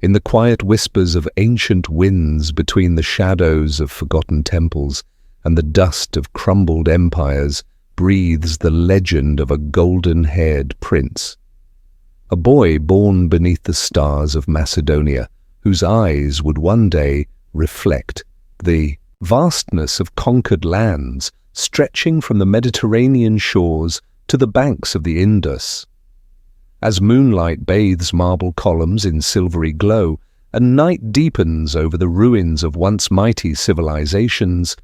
In the quiet whispers of ancient winds between the shadows of forgotten temples and the dust of crumbled empires breathes the legend of a golden-haired prince. A boy born beneath the stars of Macedonia, whose eyes would one day reflect the vastness of conquered lands stretching from the Mediterranean shores to the banks of the Indus. As moonlight bathes marble columns in silvery glow, and night deepens over the ruins of once mighty civilizations,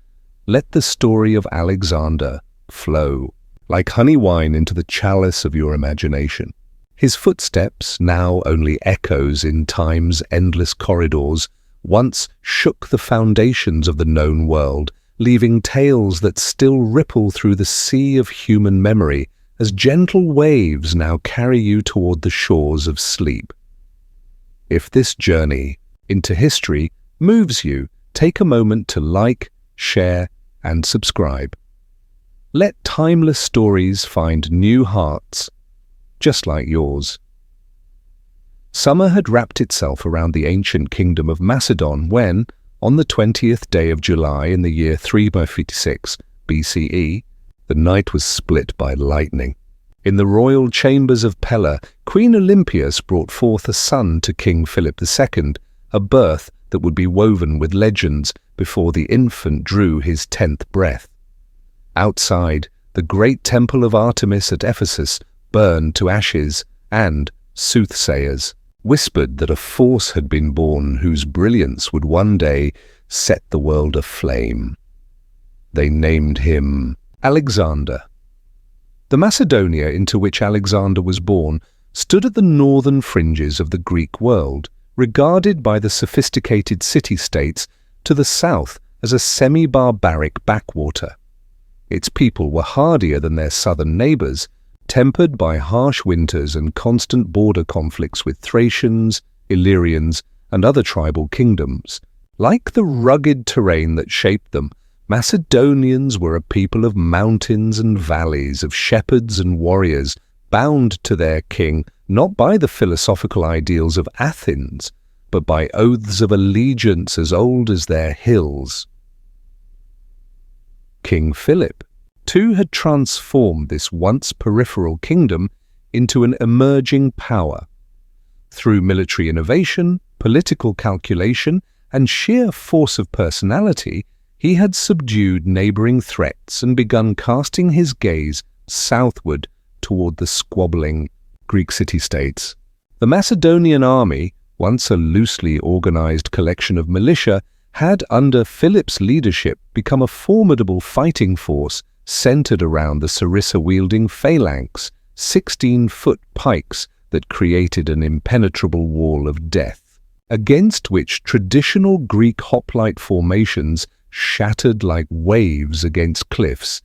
let the story of Alexander flow like honey wine into the chalice of your imagination. His footsteps, now only echoes in time's endless corridors, once shook the foundations of the known world, leaving tales that still ripple through the sea of human memory as gentle waves now carry you toward the shores of sleep. If this journey into history moves you, take a moment to like, share, and subscribe. Let timeless stories find new hearts, just like yours. Summer had wrapped itself around the ancient kingdom of Macedon when, on the 20th day of July in the year 356 BCE, the night was split by lightning. In the royal chambers of Pella, Queen Olympias brought forth a son to King Philip II, a birth that would be woven with legends before the infant drew his 10th breath. Outside, the great temple of Artemis at Ephesus burned to ashes, and soothsayers whispered that a force had been born whose brilliance would one day set the world aflame. They named him Alexander. The Macedonia into which Alexander was born stood at the northern fringes of the Greek world, regarded by the sophisticated city-states to the south as a semi-barbaric backwater. Its people were hardier than their southern neighbours, tempered by harsh winters and constant border conflicts with Thracians, Illyrians, and other tribal kingdoms. Like the rugged terrain that shaped them, Macedonians were a people of mountains and valleys, of shepherds and warriors, bound to their king not by the philosophical ideals of Athens, but by oaths of allegiance as old as their hills. King Philip, too, had transformed this once peripheral kingdom into an emerging power. Through military innovation, political calculation, and sheer force of personality, he had subdued neighboring threats and begun casting his gaze southward toward the squabbling Greek city-states. The Macedonian army, once a loosely organized collection of militia, had under Philip's leadership become a formidable fighting force centered around the sarissa-wielding phalanx, 16-foot pikes that created an impenetrable wall of death, against which traditional Greek hoplite formations shattered like waves against cliffs.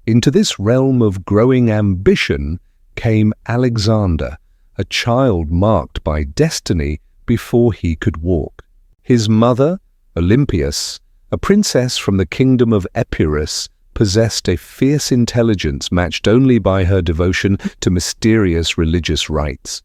Into this realm of growing ambition came Alexander, a child marked by destiny before he could walk. His mother, Olympias, a princess from the kingdom of Epirus, possessed a fierce intelligence matched only by her devotion to mysterious religious rites.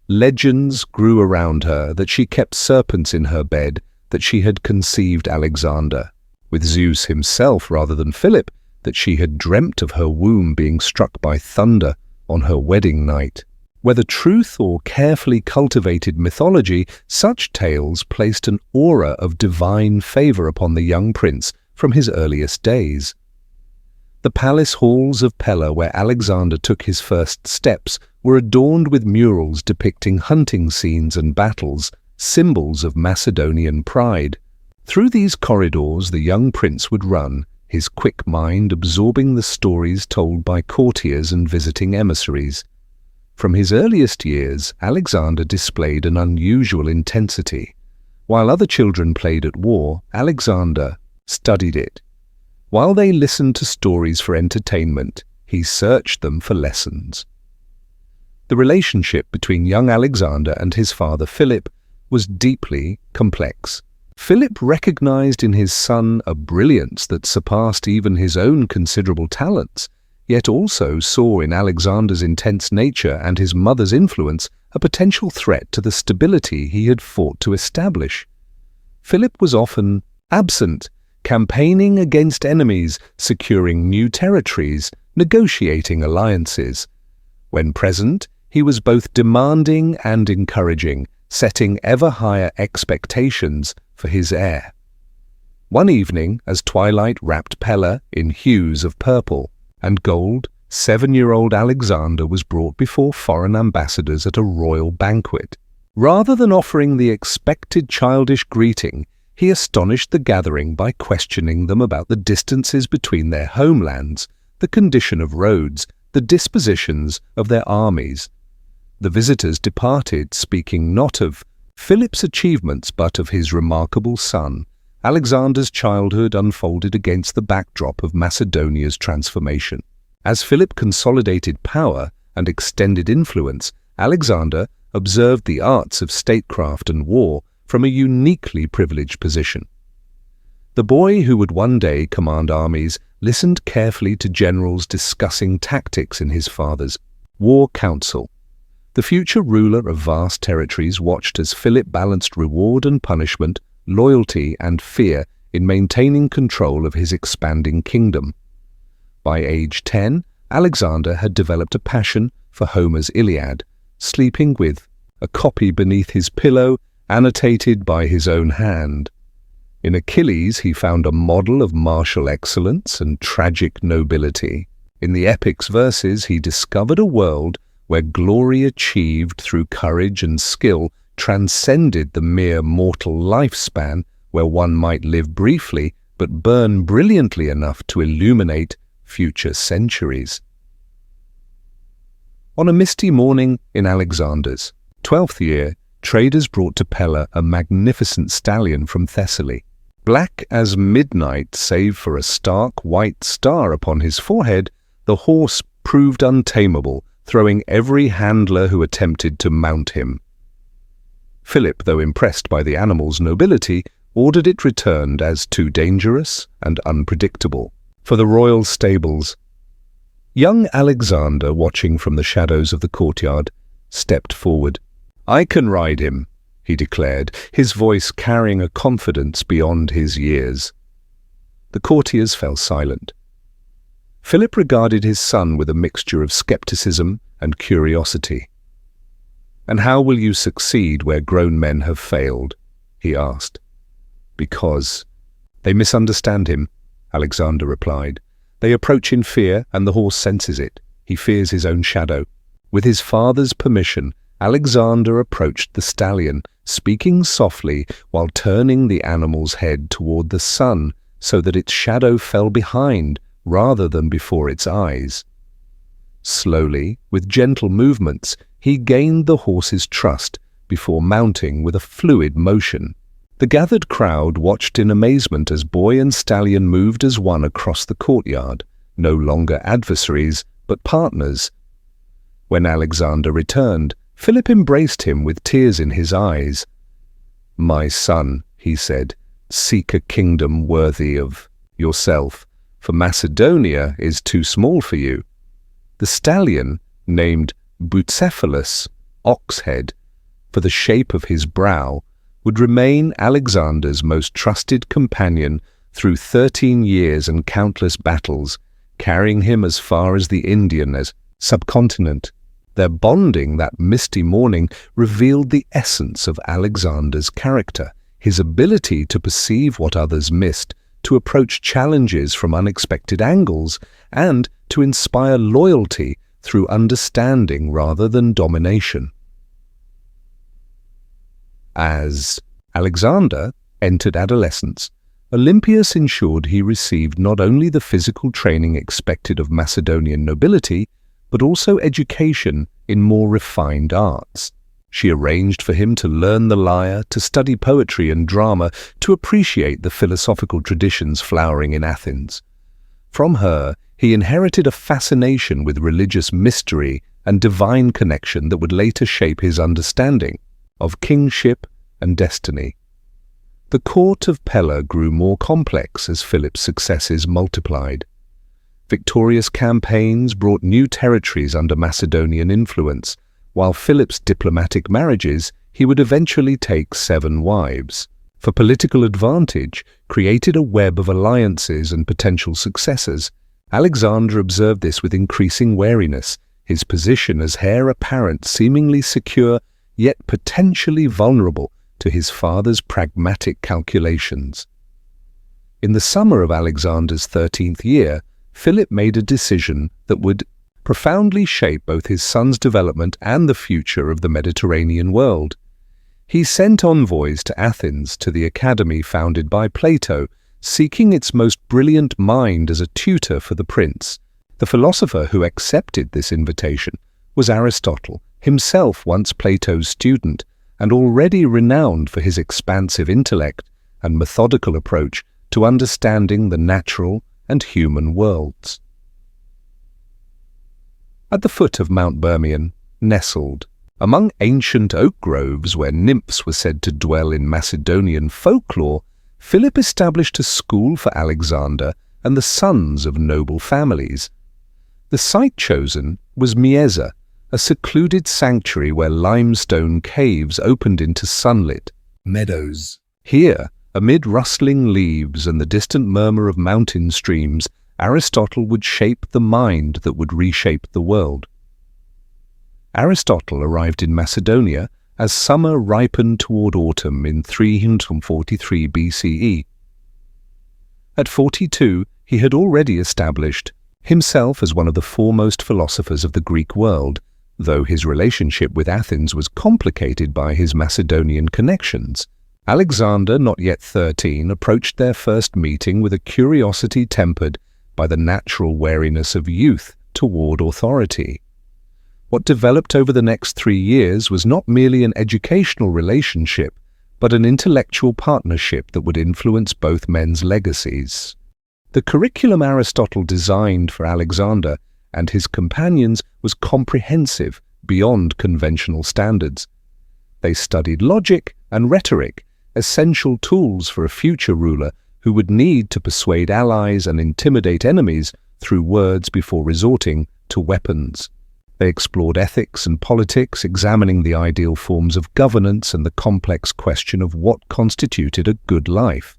Legends grew around her that she kept serpents in her bed, that she had conceived Alexander, with Zeus himself rather than Philip, that she had dreamt of her womb being struck by thunder on her wedding night. Whether truth or carefully cultivated mythology, such tales placed an aura of divine favor upon the young prince from his earliest days. The palace halls of Pella, where Alexander took his first steps, were adorned with murals depicting hunting scenes and battles, symbols of Macedonian pride. Through these corridors the young prince would run, his quick mind absorbing the stories told by courtiers and visiting emissaries. From his earliest years, Alexander displayed an unusual intensity. While other children played at war, Alexander studied it. While they listened to stories for entertainment, he searched them for lessons. The relationship between young Alexander and his father Philip was deeply complex. Philip recognized in his son a brilliance that surpassed even his own considerable talents, yet also saw in Alexander's intense nature and his mother's influence a potential threat to the stability he had fought to establish. Philip was often absent, campaigning against enemies, securing new territories, negotiating alliances. When present, he was both demanding and encouraging, setting ever higher expectations for his heir. One evening, as twilight wrapped Pella in hues of purple and gold, 7-year-old Alexander was brought before foreign ambassadors at a royal banquet. Rather than offering the expected childish greeting, he astonished the gathering by questioning them about the distances between their homelands, the condition of roads, the dispositions of their armies. The visitors departed, speaking not of Philip's achievements but of his remarkable son. Alexander's childhood unfolded against the backdrop of Macedonia's transformation. As Philip consolidated power and extended influence, Alexander observed the arts of statecraft and war from a uniquely privileged position. The boy who would one day command armies listened carefully to generals discussing tactics in his father's war council. The future ruler of vast territories watched as Philip balanced reward and punishment, loyalty and fear in maintaining control of his expanding kingdom. By age 10, Alexander had developed a passion for Homer's Iliad, sleeping with a copy beneath his pillow, annotated by his own hand. In Achilles, he found a model of martial excellence and tragic nobility. In the epic's verses, he discovered a world where glory achieved through courage and skill transcended the mere mortal lifespan, where one might live briefly but burn brilliantly enough to illuminate future centuries. On a misty morning in Alexander's 12th year, traders brought to Pella a magnificent stallion from Thessaly. Black as midnight save for a stark white star upon his forehead, the horse proved untamable, throwing every handler who attempted to mount him. Philip, though impressed by the animal's nobility, ordered it returned as too dangerous and unpredictable for the royal stables. Young Alexander, watching from the shadows of the courtyard, stepped forward. "I can ride him," he declared, his voice carrying a confidence beyond his years. The courtiers fell silent. Philip regarded his son with a mixture of skepticism and curiosity. "And how will you succeed where grown men have failed?" he asked. "Because they misunderstand him," Alexander replied. "They approach in fear, and the horse senses it. He fears his own shadow." With his father's permission, Alexander approached the stallion, speaking softly while turning the animal's head toward the sun so that its shadow fell behind rather than before its eyes. Slowly, with gentle movements, he gained the horse's trust before mounting with a fluid motion. The gathered crowd watched in amazement as boy and stallion moved as one across the courtyard, no longer adversaries, but partners. When Alexander returned, Philip embraced him with tears in his eyes. "My son," he said, "seek a kingdom worthy of yourself, for Macedonia is too small for you." The stallion, named Bucephalus, Oxhead, for the shape of his brow, would remain Alexander's most trusted companion through 13 years and countless battles, carrying him as far as the Indian subcontinent. Their bonding that misty morning revealed the essence of Alexander's character, his ability to perceive what others missed, to approach challenges from unexpected angles, and to inspire loyalty through understanding rather than domination. As Alexander entered adolescence, Olympias ensured he received not only the physical training expected of Macedonian nobility, but also education in more refined arts. She arranged for him to learn the lyre, to study poetry and drama, to appreciate the philosophical traditions flowering in Athens. From her, he inherited a fascination with religious mystery and divine connection that would later shape his understanding of kingship and destiny. The court of Pella grew more complex as Philip's successes multiplied. Victorious campaigns brought new territories under Macedonian influence, while Philip's diplomatic marriages he would eventually take 7 wives. For political advantage, created a web of alliances and potential successors. Alexander observed this with increasing wariness, his position as heir apparent seemingly secure, yet potentially vulnerable to his father's pragmatic calculations. In the summer of Alexander's 13th year, Philip made a decision that would profoundly shape both his son's development and the future of the Mediterranean world. He sent envoys to Athens, to the academy founded by Plato, seeking its most brilliant mind as a tutor for the prince. The philosopher who accepted this invitation was Aristotle, himself once Plato's student, and already renowned for his expansive intellect and methodical approach to understanding the natural and human worlds. At the foot of Mount Bermion, nestled among ancient oak groves where nymphs were said to dwell in Macedonian folklore, Philip established a school for Alexander and the sons of noble families. The site chosen was Mieza, a secluded sanctuary where limestone caves opened into sunlit meadows. Here, amid rustling leaves and the distant murmur of mountain streams, Aristotle would shape the mind that would reshape the world. Aristotle arrived in Macedonia as summer ripened toward autumn in 343 BCE. At 42, he had already established himself as one of the foremost philosophers of the Greek world, though his relationship with Athens was complicated by his Macedonian connections. Alexander, not yet 13, approached their first meeting with a curiosity tempered by the natural wariness of youth toward authority. What developed over the next 3 years was not merely an educational relationship, but an intellectual partnership that would influence both men's legacies. The curriculum Aristotle designed for Alexander and his companions was comprehensive beyond conventional standards. They studied logic and rhetoric, essential tools for a future ruler who would need to persuade allies and intimidate enemies through words before resorting to weapons. They explored ethics and politics, examining the ideal forms of governance and the complex question of what constituted a good life.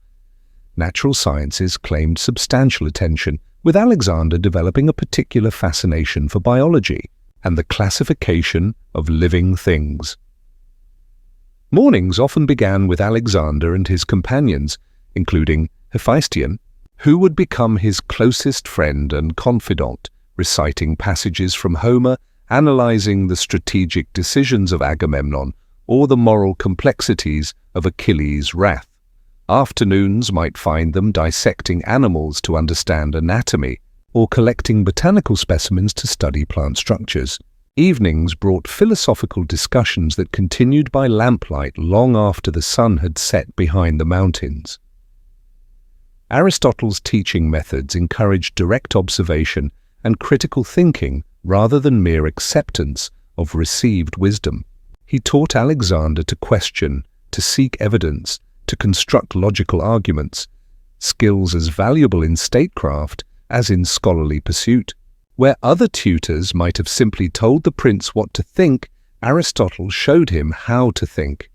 Natural sciences claimed substantial attention, with Alexander developing a particular fascination for biology and the classification of living things. Mornings often began with Alexander and his companions, including Hephaestion, who would become his closest friend and confidant, reciting passages from Homer, analyzing the strategic decisions of Agamemnon, or the moral complexities of Achilles' wrath. Afternoons might find them dissecting animals to understand anatomy, or collecting botanical specimens to study plant structures. Evenings brought philosophical discussions that continued by lamplight long after the sun had set behind the mountains. Aristotle's teaching methods encouraged direct observation and critical thinking rather than mere acceptance of received wisdom. He taught Alexander to question, to seek evidence, to construct logical arguments, skills as valuable in statecraft as in scholarly pursuit. Where other tutors might have simply told the prince what to think, Aristotle showed him how to think.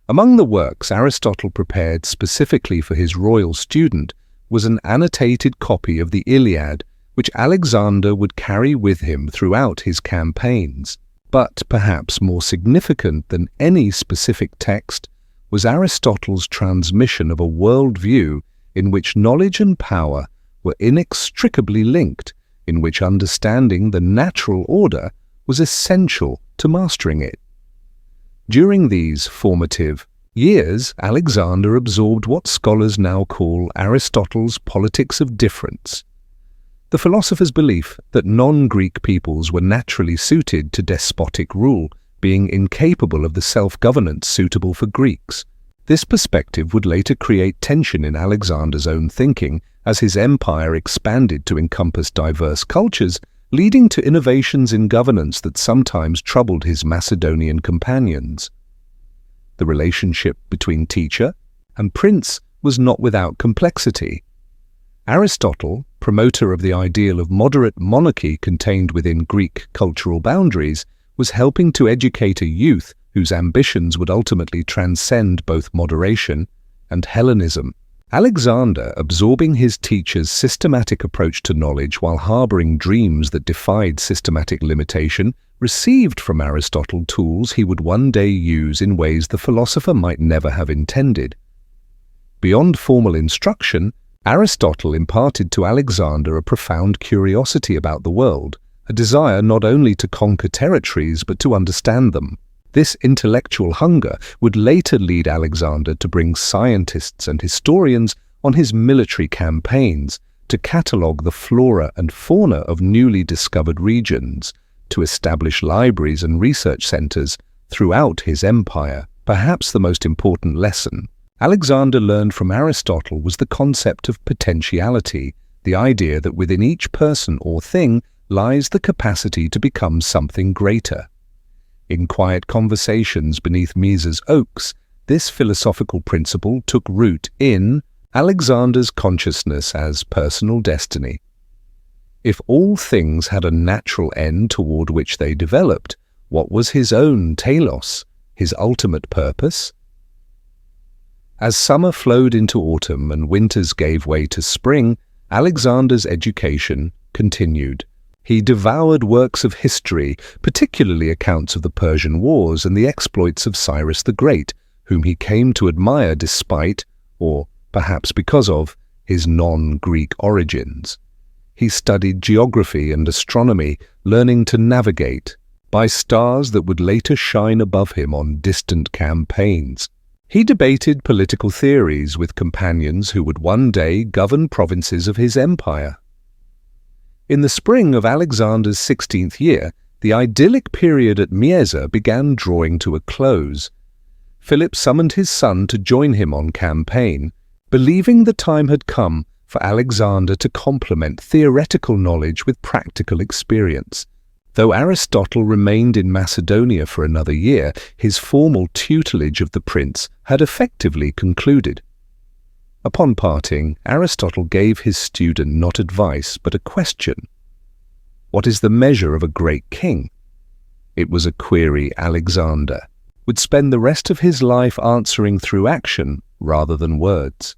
Among the works Aristotle prepared specifically for his royal student was an annotated copy of the Iliad, which Alexander would carry with him throughout his campaigns. But perhaps more significant than any specific text was Aristotle's transmission of a worldview in which knowledge and power were inextricably linked, in which understanding the natural order was essential to mastering it. During these formative years, Alexander absorbed what scholars now call Aristotle's politics of difference, the philosopher's belief that non-Greek peoples were naturally suited to despotic rule, being incapable of the self-governance suitable for Greeks. This perspective would later create tension in Alexander's own thinking as his empire expanded to encompass diverse cultures, leading to innovations in governance that sometimes troubled his Macedonian companions. The relationship between teacher and prince was not without complexity. Aristotle, promoter of the ideal of moderate monarchy contained within Greek cultural boundaries, was helping to educate a youth whose ambitions would ultimately transcend both moderation and Hellenism. Alexander, absorbing his teacher's systematic approach to knowledge while harboring dreams that defied systematic limitation, received from Aristotle tools he would one day use in ways the philosopher might never have intended. Beyond formal instruction, Aristotle imparted to Alexander a profound curiosity about the world, a desire not only to conquer territories but to understand them. This intellectual hunger would later lead Alexander to bring scientists and historians on his military campaigns, to catalogue the flora and fauna of newly discovered regions, to establish libraries and research centres throughout his empire. Perhaps the most important lesson Alexander learned from Aristotle was the concept of potentiality, the idea that within each person or thing lies the capacity to become something greater. In quiet conversations beneath Misa's oaks, this philosophical principle took root in Alexander's consciousness as personal destiny. If all things had a natural end toward which they developed, what was his own telos, his ultimate purpose? As summer flowed into autumn and winters gave way to spring, Alexander's education continued. He devoured works of history, particularly accounts of the Persian Wars and the exploits of Cyrus the Great, whom he came to admire despite, or perhaps because of, his non-Greek origins. He studied geography and astronomy, learning to navigate by stars that would later shine above him on distant campaigns. He debated political theories with companions who would one day govern provinces of his empire. In the spring of Alexander's 16th year, the idyllic period at Mieza began drawing to a close. Philip summoned his son to join him on campaign, believing the time had come for Alexander to complement theoretical knowledge with practical experience. Though Aristotle remained in Macedonia for another year, his formal tutelage of the prince had effectively concluded. Upon parting, Aristotle gave his student not advice, but a question. What is the measure of a great king? It was a query Alexander would spend the rest of his life answering through action rather than words.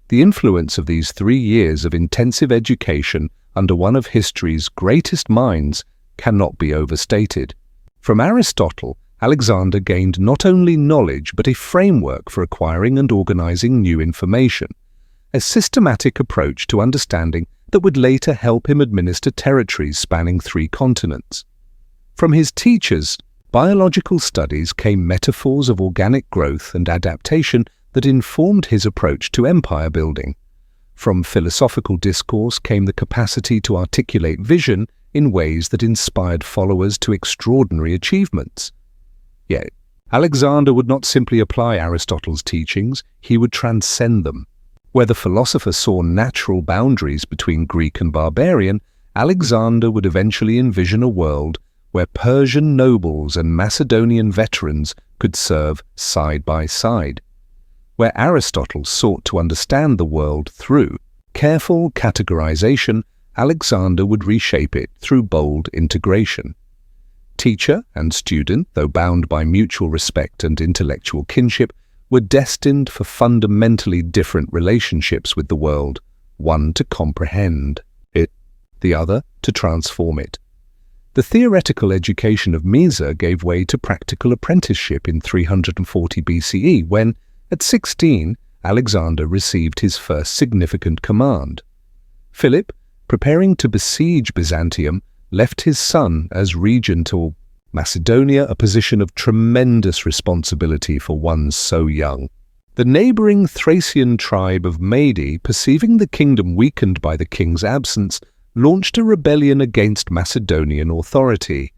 The influence of these 3 years of intensive education under one of history's greatest minds cannot be overstated. From Aristotle, Alexander gained not only knowledge but a framework for acquiring and organizing new information, a systematic approach to understanding that would later help him administer territories spanning 3 continents. From his teachers, biological studies came metaphors of organic growth and adaptation that informed his approach to empire building. From philosophical discourse came the capacity to articulate vision in ways that inspired followers to extraordinary achievements. Yet, Alexander would not simply apply Aristotle's teachings, he would transcend them. Where the philosopher saw natural boundaries between Greek and barbarian, Alexander would eventually envision a world where Persian nobles and Macedonian veterans could serve side by side. Where Aristotle sought to understand the world through careful categorization, Alexander would reshape it through bold integration. Teacher and student, though bound by mutual respect and intellectual kinship, were destined for fundamentally different relationships with the world, one to comprehend it, the other to transform it. The theoretical education of Mieza gave way to practical apprenticeship in 340 BCE when, at 16, Alexander received his first significant command. Philip, preparing to besiege Byzantium, left his son as regent of Macedonia, a position of tremendous responsibility for one so young. The neighboring Thracian tribe of Mede, perceiving the kingdom weakened by the king's absence, launched a rebellion against Macedonian authority.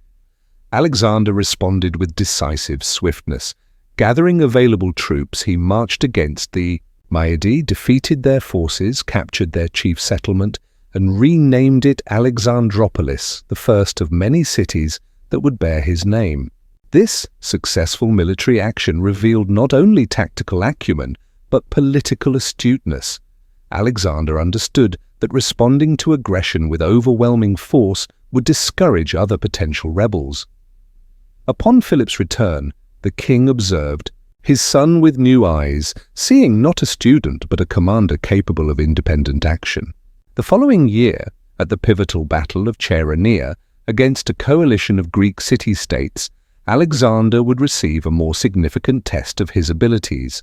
Alexander responded with decisive swiftness. Gathering available troops, he marched against the Mede, defeated their forces, captured their chief settlement, and renamed it Alexandropolis, the first of many cities that would bear his name. This successful military action revealed not only tactical acumen, but political astuteness. Alexander understood that responding to aggression with overwhelming force would discourage other potential rebels. Upon Philip's return, the king observed his son with new eyes, seeing not a student but a commander capable of independent action. The following year, at the pivotal Battle of Chaeronea, against a coalition of Greek city-states, Alexander would receive a more significant test of his abilities.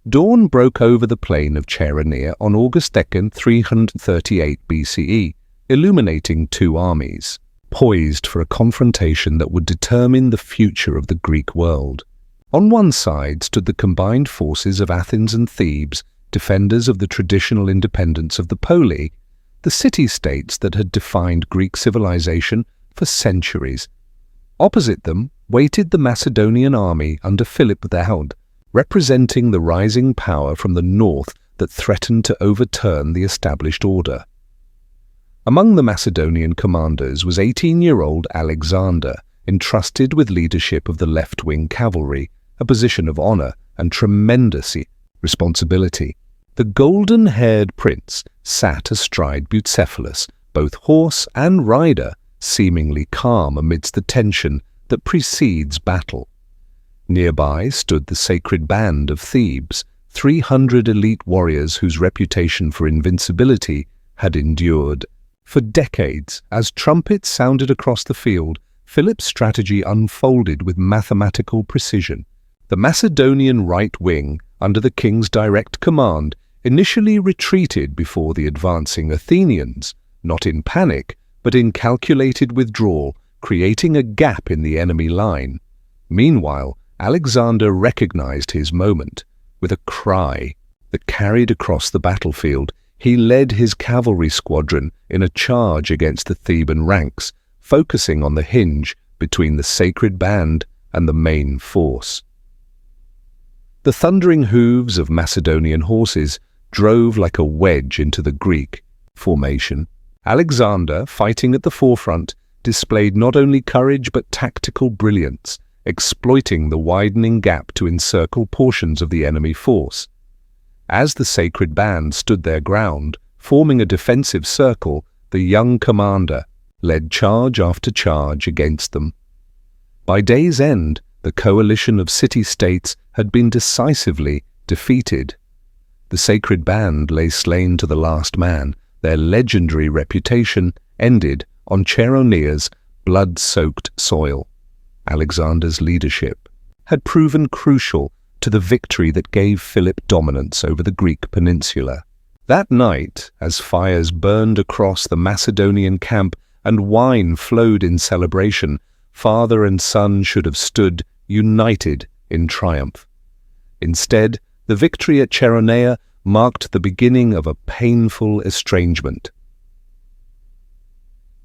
Dawn broke over the plain of Chaeronea on August 2, 338 BCE, illuminating two armies, poised for a confrontation that would determine the future of the Greek world. On one side stood the combined forces of Athens and Thebes, defenders of the traditional independence of the Poli, the city-states that had defined Greek civilization for centuries. Opposite them waited the Macedonian army under Philip the Hound, representing the rising power from the north that threatened to overturn the established order. Among the Macedonian commanders was 18-year-old Alexander, entrusted with leadership of the left-wing cavalry, a position of honor and tremendous responsibility. The golden-haired prince sat astride Bucephalus, both horse and rider, seemingly calm amidst the tension that precedes battle. Nearby stood the sacred band of Thebes, 300 elite warriors whose reputation for invincibility had endured. For decades, as trumpets sounded across the field, Philip's strategy unfolded with mathematical precision. The Macedonian right wing, under the king's direct command, initially retreated before the advancing Athenians, not in panic, but in calculated withdrawal, creating a gap in the enemy line. Meanwhile, Alexander recognized his moment. With a cry that carried across the battlefield, he led his cavalry squadron in a charge against the Theban ranks, focusing on the hinge between the sacred band and the main force. The thundering hooves of Macedonian horses drove like a wedge into the Greek formation. Alexander, fighting at the forefront, displayed not only courage but tactical brilliance, exploiting the widening gap to encircle portions of the enemy force. As the sacred band stood their ground, forming a defensive circle, the young commander led charge after charge against them. By day's end, the coalition of city-states had been decisively defeated. The sacred band lay slain to the last man. Their legendary reputation ended on Chaeronea's blood-soaked soil. Alexander's leadership had proven crucial to the victory that gave Philip dominance over the Greek peninsula. That night, as fires burned across the Macedonian camp and wine flowed in celebration, father and son should have stood united in triumph. Instead, the victory at Chaeronea marked the beginning of a painful estrangement.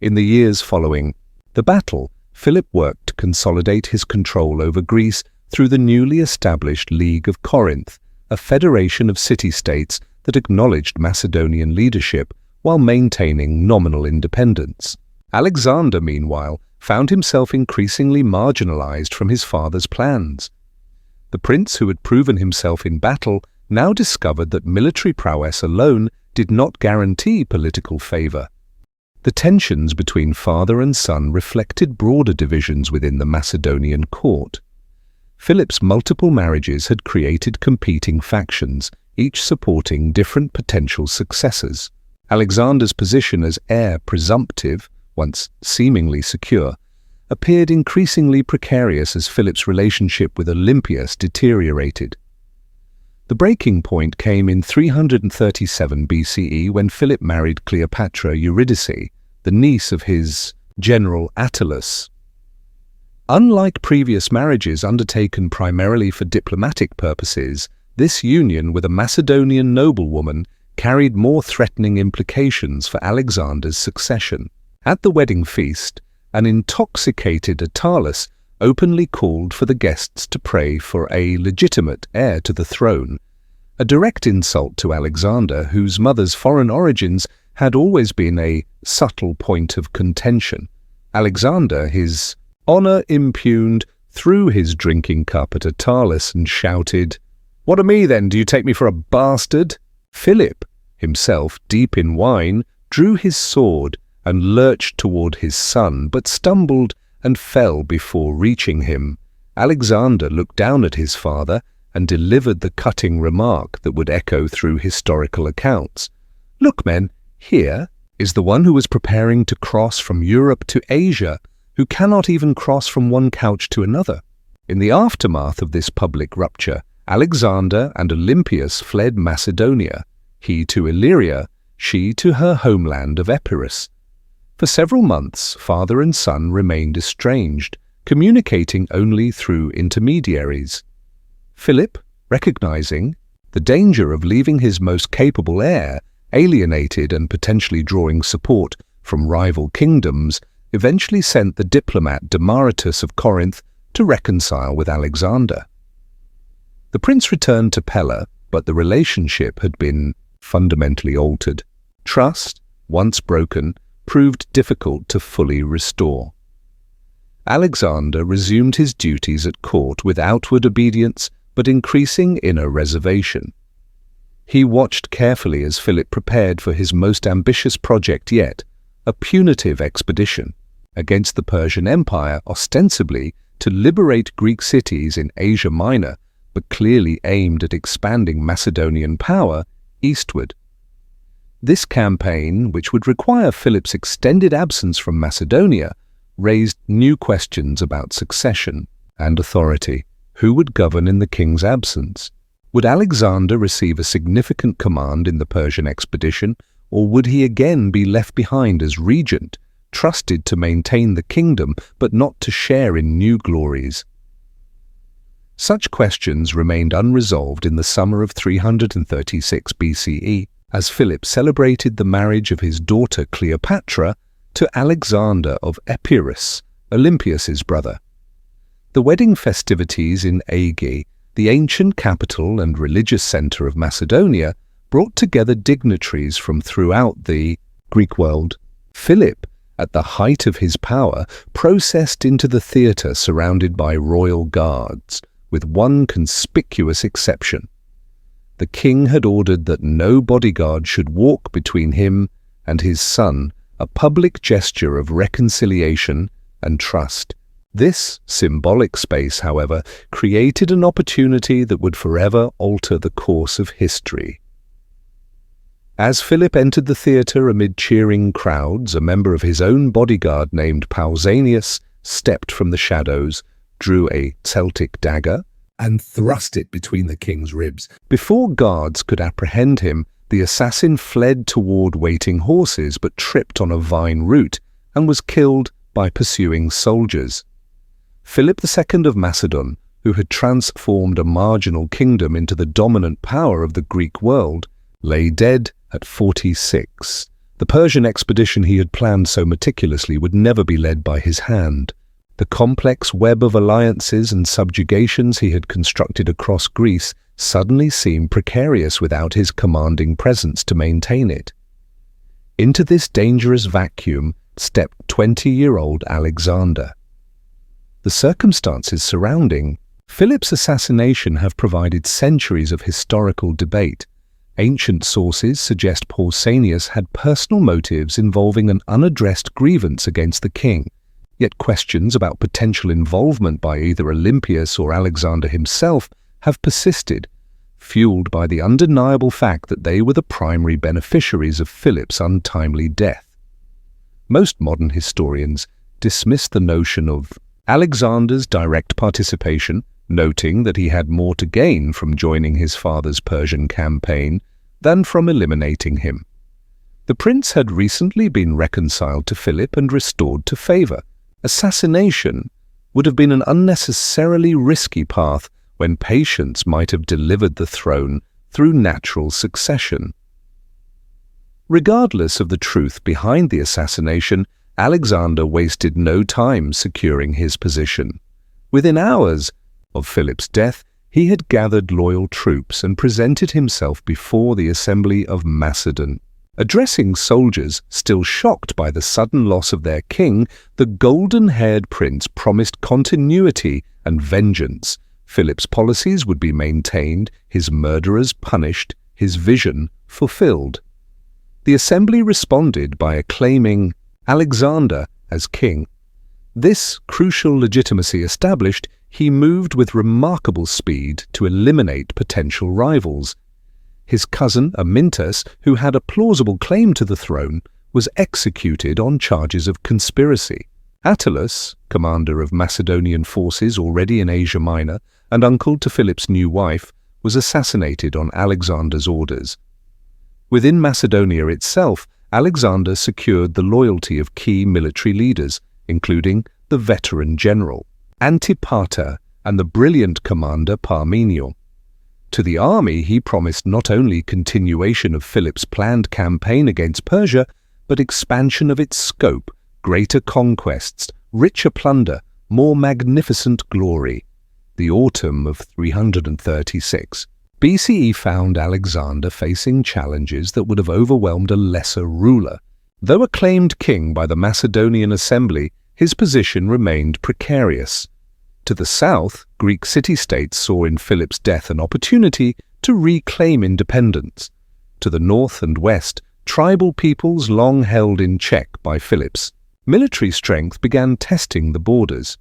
In the years following the battle, Philip worked to consolidate his control over Greece through the newly established League of Corinth, a federation of city-states that acknowledged Macedonian leadership while maintaining nominal independence. Alexander, meanwhile, found himself increasingly marginalized from his father's plans. The prince who had proven himself in battle now discovered that military prowess alone did not guarantee political favor. The tensions between father and son reflected broader divisions within the Macedonian court. Philip's multiple marriages had created competing factions, each supporting different potential successors. Alexander's position as heir presumptive, once seemingly secure, appeared increasingly precarious as Philip's relationship with Olympias deteriorated. The breaking point came in 337 BCE when Philip married Cleopatra Eurydice, the niece of his general Attalus. Unlike previous marriages undertaken primarily for diplomatic purposes, this union with a Macedonian noblewoman carried more threatening implications for Alexander's succession. At the wedding feast, an intoxicated Attalus openly called for the guests to pray for a legitimate heir to the throne, a direct insult to Alexander, whose mother's foreign origins had always been a subtle point of contention. Alexander, his honor impugned, threw his drinking cup at Attalus and shouted, "What of me then? Do you take me for a bastard?" Philip, himself deep in wine, drew his sword and lurched toward his son, but stumbled and fell before reaching him. Alexander looked down at his father and delivered the cutting remark that would echo through historical accounts. "Look, men, here is the one who was preparing to cross from Europe to Asia, who cannot even cross from one couch to another." In the aftermath of this public rupture, Alexander and Olympias fled Macedonia, he to Illyria, she to her homeland of Epirus. For several months, father and son remained estranged, communicating only through intermediaries. Philip, recognizing the danger of leaving his most capable heir alienated and potentially drawing support from rival kingdoms, eventually sent the diplomat Demaratus of Corinth to reconcile with Alexander. The prince returned to Pella, but the relationship had been fundamentally altered. Trust, once broken, proved difficult to fully restore. Alexander resumed his duties at court with outward obedience but increasing inner reservation. He watched carefully as Philip prepared for his most ambitious project yet, a punitive expedition against the Persian Empire, ostensibly to liberate Greek cities in Asia Minor, but clearly aimed at expanding Macedonian power eastward. This campaign, which would require Philip's extended absence from Macedonia, raised new questions about succession and authority. Who would govern in the king's absence? Would Alexander receive a significant command in the Persian expedition, or would he again be left behind as regent, trusted to maintain the kingdom but not to share in new glories? Such questions remained unresolved in the summer of 336 BCE, as Philip celebrated the marriage of his daughter Cleopatra to Alexander of Epirus, Olympias's brother. The wedding festivities in Aegae, the ancient capital and religious center of Macedonia, brought together dignitaries from throughout the Greek world. Philip, at the height of his power, processed into the theatre surrounded by royal guards, with one conspicuous exception. The king had ordered that no bodyguard should walk between him and his son, a public gesture of reconciliation and trust. This symbolic space, however, created an opportunity that would forever alter the course of history. As Philip entered the theatre amid cheering crowds, a member of his own bodyguard named Pausanias stepped from the shadows, drew a Celtic dagger, and thrust it between the king's ribs. Before guards could apprehend him, the assassin fled toward waiting horses but tripped on a vine root and was killed by pursuing soldiers. Philip II of Macedon, who had transformed a marginal kingdom into the dominant power of the Greek world, lay dead at 46. The Persian expedition he had planned so meticulously would never be led by his hand. The complex web of alliances and subjugations he had constructed across Greece suddenly seemed precarious without his commanding presence to maintain it. Into this dangerous vacuum stepped 20-year-old Alexander. The circumstances surrounding Philip's assassination have provided centuries of historical debate. Ancient sources suggest Pausanias had personal motives involving an unaddressed grievance against the king, yet questions about potential involvement by either Olympias or Alexander himself have persisted, fueled by the undeniable fact that they were the primary beneficiaries of Philip's untimely death. Most modern historians dismiss the notion of Alexander's direct participation, noting that he had more to gain from joining his father's Persian campaign than from eliminating him. The prince had recently been reconciled to Philip and restored to favor. Assassination would have been an unnecessarily risky path when patience might have delivered the throne through natural succession. Regardless of the truth behind the assassination, Alexander wasted no time securing his position. Within hours of Philip's death, he had gathered loyal troops and presented himself before the assembly of Macedon. Addressing soldiers still shocked by the sudden loss of their king, the golden-haired prince promised continuity and vengeance. Philip's policies would be maintained, his murderers punished, his vision fulfilled. The assembly responded by acclaiming Alexander as king. This crucial legitimacy established, he moved with remarkable speed to eliminate potential rivals. His cousin Amyntas, who had a plausible claim to the throne, was executed on charges of conspiracy. Attalus, commander of Macedonian forces already in Asia Minor and uncle to Philip's new wife, was assassinated on Alexander's orders. Within Macedonia itself, Alexander secured the loyalty of key military leaders, including the veteran general Antipater and the brilliant commander Parmenio. To the army he promised not only continuation of Philip's planned campaign against Persia, but expansion of its scope, greater conquests, richer plunder, more magnificent glory. The autumn of 336 BCE found Alexander facing challenges that would have overwhelmed a lesser ruler. Though acclaimed king by the Macedonian assembly, his position remained precarious. To the south, Greek city-states saw in Philip's death an opportunity to reclaim independence. To the north and west, tribal peoples long held in check by Philip's military strength began testing the borders.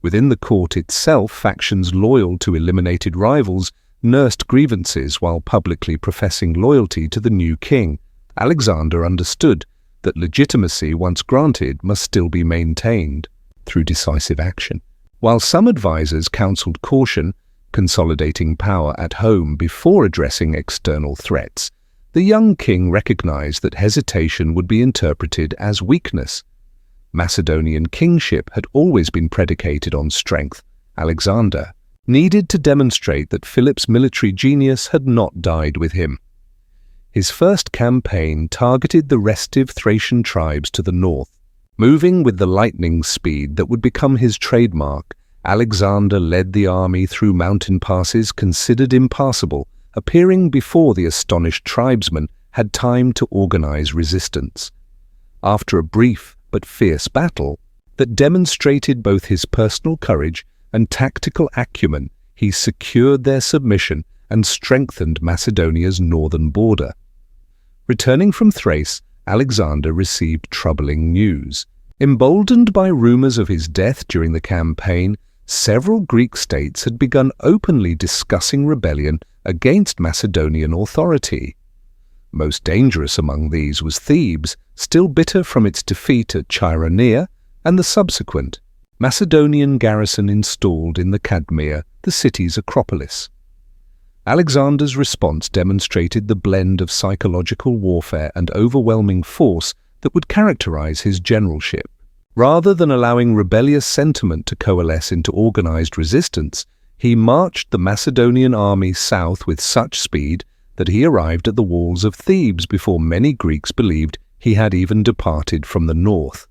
Within the court itself, factions loyal to eliminated rivals nursed grievances while publicly professing loyalty to the new king. Alexander understood that legitimacy once granted must still be maintained through decisive action. While some advisors counseled caution, consolidating power at home before addressing external threats, the young king recognized that hesitation would be interpreted as weakness. Macedonian kingship had always been predicated on strength. Alexander needed to demonstrate that Philip's military genius had not died with him. His first campaign targeted the restive Thracian tribes to the north. Moving with the lightning speed that would become his trademark, Alexander led the army through mountain passes considered impassable, appearing before the astonished tribesmen had time to organize resistance. After a brief but fierce battle that demonstrated both his personal courage and tactical acumen, he secured their submission and strengthened Macedonia's northern border. Returning from Thrace, Alexander received troubling news. Emboldened by rumors of his death during the campaign, several Greek states had begun openly discussing rebellion against Macedonian authority. Most dangerous among these was Thebes, still bitter from its defeat at Ionia and the subsequent Macedonian garrison installed in the Cadmea, the city's acropolis. Alexander's response demonstrated the blend of psychological warfare and overwhelming force that would characterize his generalship. Rather than allowing rebellious sentiment to coalesce into organized resistance, he marched the Macedonian army south with such speed that he arrived at the walls of Thebes before many Greeks believed he had even departed from the north.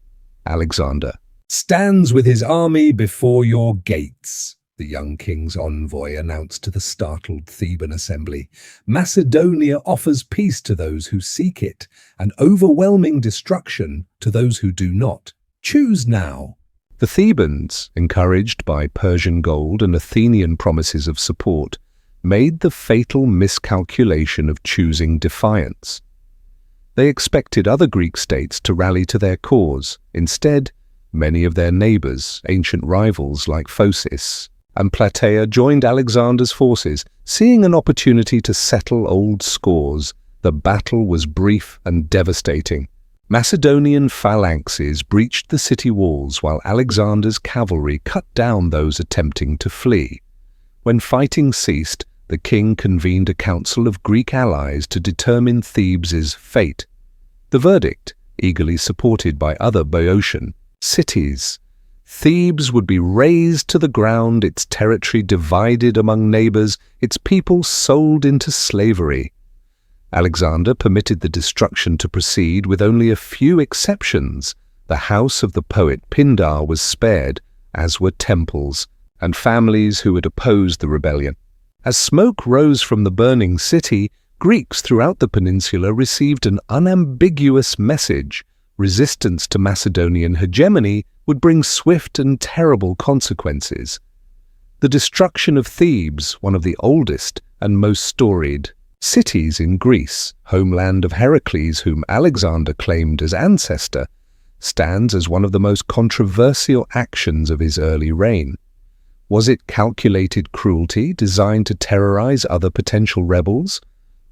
Alexander stands with his army before your gates, the young king's envoy announced to the startled Theban assembly. Macedonia offers peace to those who seek it, and overwhelming destruction to those who do not. Choose now. The Thebans, encouraged by Persian gold and Athenian promises of support, made the fatal miscalculation of choosing defiance. They expected other Greek states to rally to their cause. Instead, many of their neighbors, ancient rivals like Phocis and Plataea, joined Alexander's forces, seeing an opportunity to settle old scores. The battle was brief and devastating. Macedonian phalanxes breached the city walls while Alexander's cavalry cut down those attempting to flee. When fighting ceased, the king convened a council of Greek allies to determine Thebes's fate. The verdict, eagerly supported by other Boeotian cities: Thebes would be razed to the ground, its territory divided among neighbors, its people sold into slavery. Alexander permitted the destruction to proceed with only a few exceptions. The house of the poet Pindar was spared, as were temples and families who had opposed the rebellion. As smoke rose from the burning city, Greeks throughout the peninsula received an unambiguous message: resistance to Macedonian hegemony would bring swift and terrible consequences. The destruction of Thebes, one of the oldest and most storied Cities in Greece, homeland of Heracles whom Alexander claimed as ancestor, stands as one of the most controversial actions of his early reign. Was it calculated cruelty designed to terrorize other potential rebels,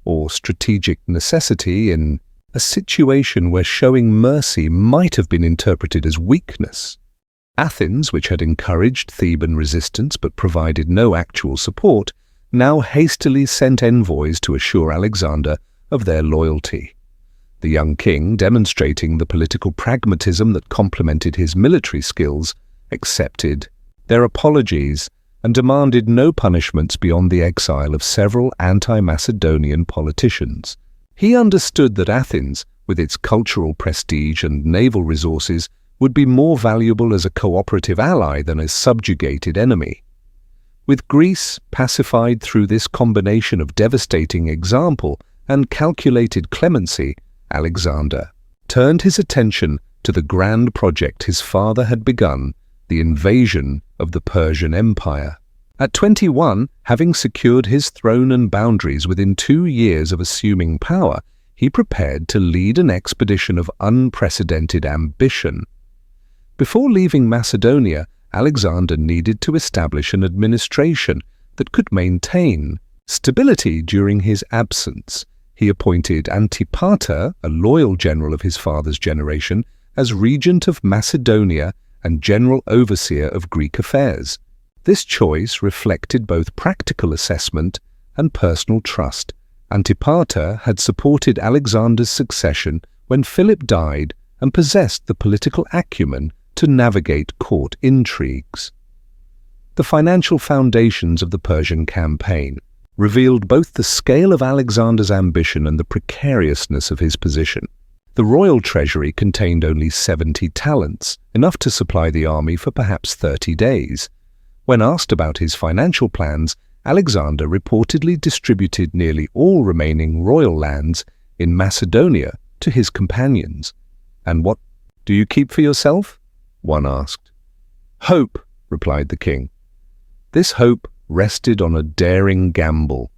or strategic necessity in a situation where showing mercy might have been interpreted as weakness? Athens, which had encouraged Theban resistance but provided no actual support, now hastily sent envoys to assure Alexander of their loyalty. The young king, demonstrating the political pragmatism that complemented his military skills, accepted their apologies and demanded no punishments beyond the exile of several anti-Macedonian politicians. He understood that Athens, with its cultural prestige and naval resources, would be more valuable as a cooperative ally than a subjugated enemy. With Greece pacified through this combination of devastating example and calculated clemency, Alexander turned his attention to the grand project his father had begun, the invasion of the Persian Empire. At 21, having secured his throne and boundaries within 2 years of assuming power, he prepared to lead an expedition of unprecedented ambition. Before leaving Macedonia, Alexander needed to establish an administration that could maintain stability during his absence. He appointed Antipater, a loyal general of his father's generation, as regent of Macedonia and general overseer of Greek affairs. This choice reflected both practical assessment and personal trust. Antipater had supported Alexander's succession when Philip died and possessed the political acumen to navigate court intrigues. The financial foundations of the Persian campaign revealed both the scale of Alexander's ambition and the precariousness of his position. The royal treasury contained only 70 talents, enough to supply the army for perhaps 30 days. When asked about his financial plans, Alexander reportedly distributed nearly all remaining royal lands in Macedonia to his companions. "And what do you keep for yourself?" one asked. "Hope," replied the king. This hope rested on a daring gamble.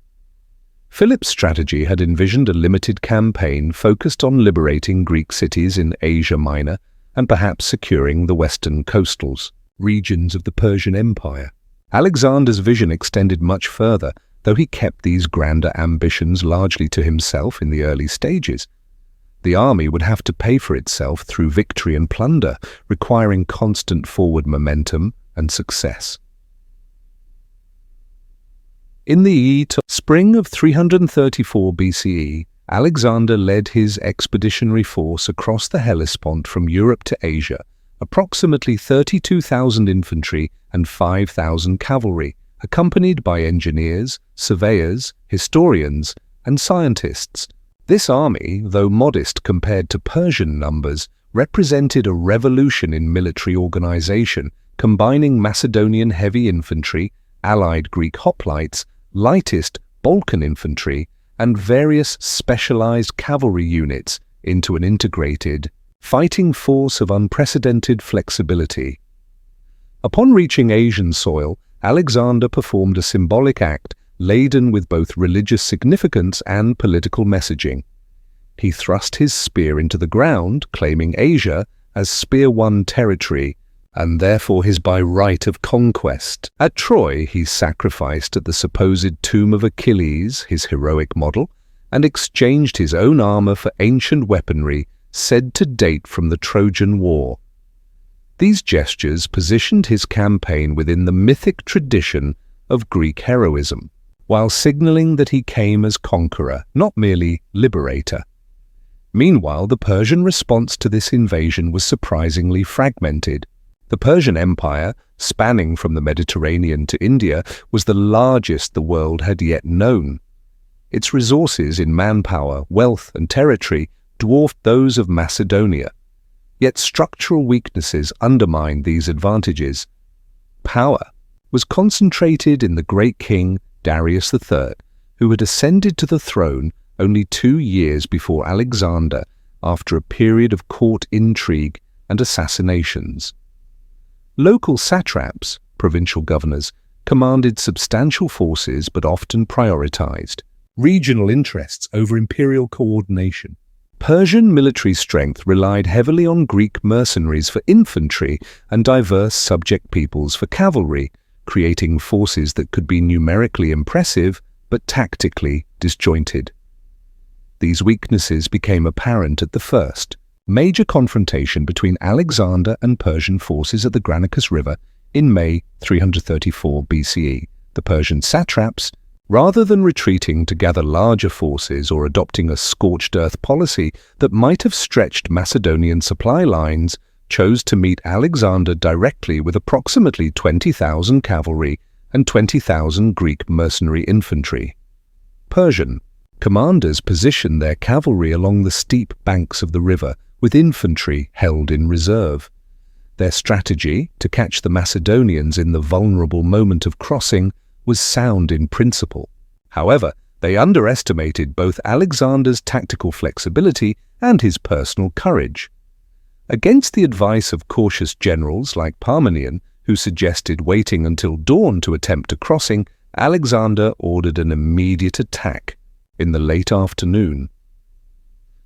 Philip's strategy had envisioned a limited campaign focused on liberating Greek cities in Asia Minor and perhaps securing the western coastal regions of the Persian Empire. Alexander's vision extended much further, though he kept these grander ambitions largely to himself in the early stages. The army would have to pay for itself through victory and plunder, requiring constant forward momentum and success. In the spring of 334 BCE, Alexander led his expeditionary force across the Hellespont from Europe to Asia, approximately 32,000 infantry and 5,000 cavalry, accompanied by engineers, surveyors, historians, and scientists. This army, though modest compared to Persian numbers, represented a revolution in military organization, combining Macedonian heavy infantry, allied Greek hoplites, lightest Balkan infantry, and various specialized cavalry units into an integrated fighting force of unprecedented flexibility. Upon reaching Asian soil, Alexander performed a symbolic act laden with both religious significance and political messaging. He thrust his spear into the ground, claiming Asia as spear-won territory, and therefore his by right of conquest. At Troy, he sacrificed at the supposed tomb of Achilles, his heroic model, and exchanged his own armor for ancient weaponry said to date from the Trojan War. These gestures positioned his campaign within the mythic tradition of Greek heroism, while signaling that he came as conqueror, not merely liberator. Meanwhile, the Persian response to this invasion was surprisingly fragmented. The Persian Empire, spanning from the Mediterranean to India, was the largest the world had yet known. Its resources in manpower, wealth, and territory dwarfed those of Macedonia. Yet structural weaknesses undermined these advantages. Power was concentrated in the great king Darius III, who had ascended to the throne only 2 years before Alexander after a period of court intrigue and assassinations. Local satraps, provincial governors, commanded substantial forces but often prioritized regional interests over imperial coordination. Persian military strength relied heavily on Greek mercenaries for infantry and diverse subject peoples for cavalry, creating forces that could be numerically impressive but tactically disjointed. These weaknesses became apparent at the first major confrontation between Alexander and Persian forces at the Granicus River in May 334 BCE. The Persian satraps, rather than retreating to gather larger forces or adopting a scorched earth policy that might have stretched Macedonian supply lines, chose to meet Alexander directly with approximately 20,000 cavalry and 20,000 Greek mercenary infantry. Persian commanders positioned their cavalry along the steep banks of the river, with infantry held in reserve. Their strategy, to catch the Macedonians in the vulnerable moment of crossing, was sound in principle. However, they underestimated both Alexander's tactical flexibility and his personal courage. Against the advice of cautious generals like Parmenion, who suggested waiting until dawn to attempt a crossing, Alexander ordered an immediate attack in the late afternoon.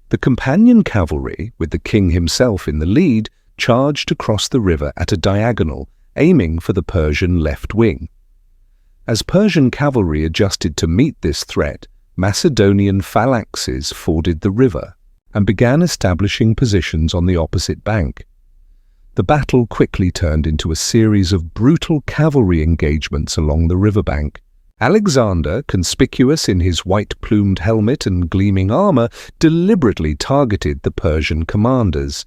The companion cavalry, with the king himself in the lead, charged across the river at a diagonal, aiming for the Persian left wing. As Persian cavalry adjusted to meet this threat, Macedonian phalanxes forded the river and began establishing positions on the opposite bank. The battle quickly turned into a series of brutal cavalry engagements along the riverbank. Alexander, conspicuous in his white-plumed helmet and gleaming armor, deliberately targeted the Persian commanders.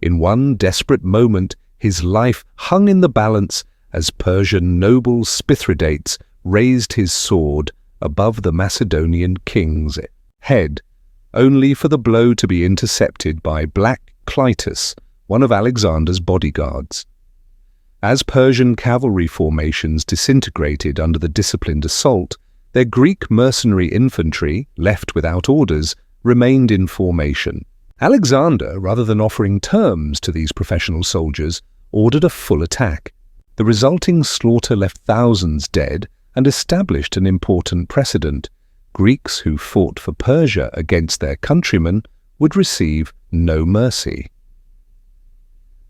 In one desperate moment, his life hung in the balance as Persian noble Spithridates raised his sword above the Macedonian king's head, only for the blow to be intercepted by Black Clytus, one of Alexander's bodyguards. As Persian cavalry formations disintegrated under the disciplined assault, their Greek mercenary infantry, left without orders, remained in formation. Alexander, rather than offering terms to these professional soldiers, ordered a full attack. The resulting slaughter left thousands dead and established an important precedent. Greeks who fought for Persia against their countrymen would receive no mercy.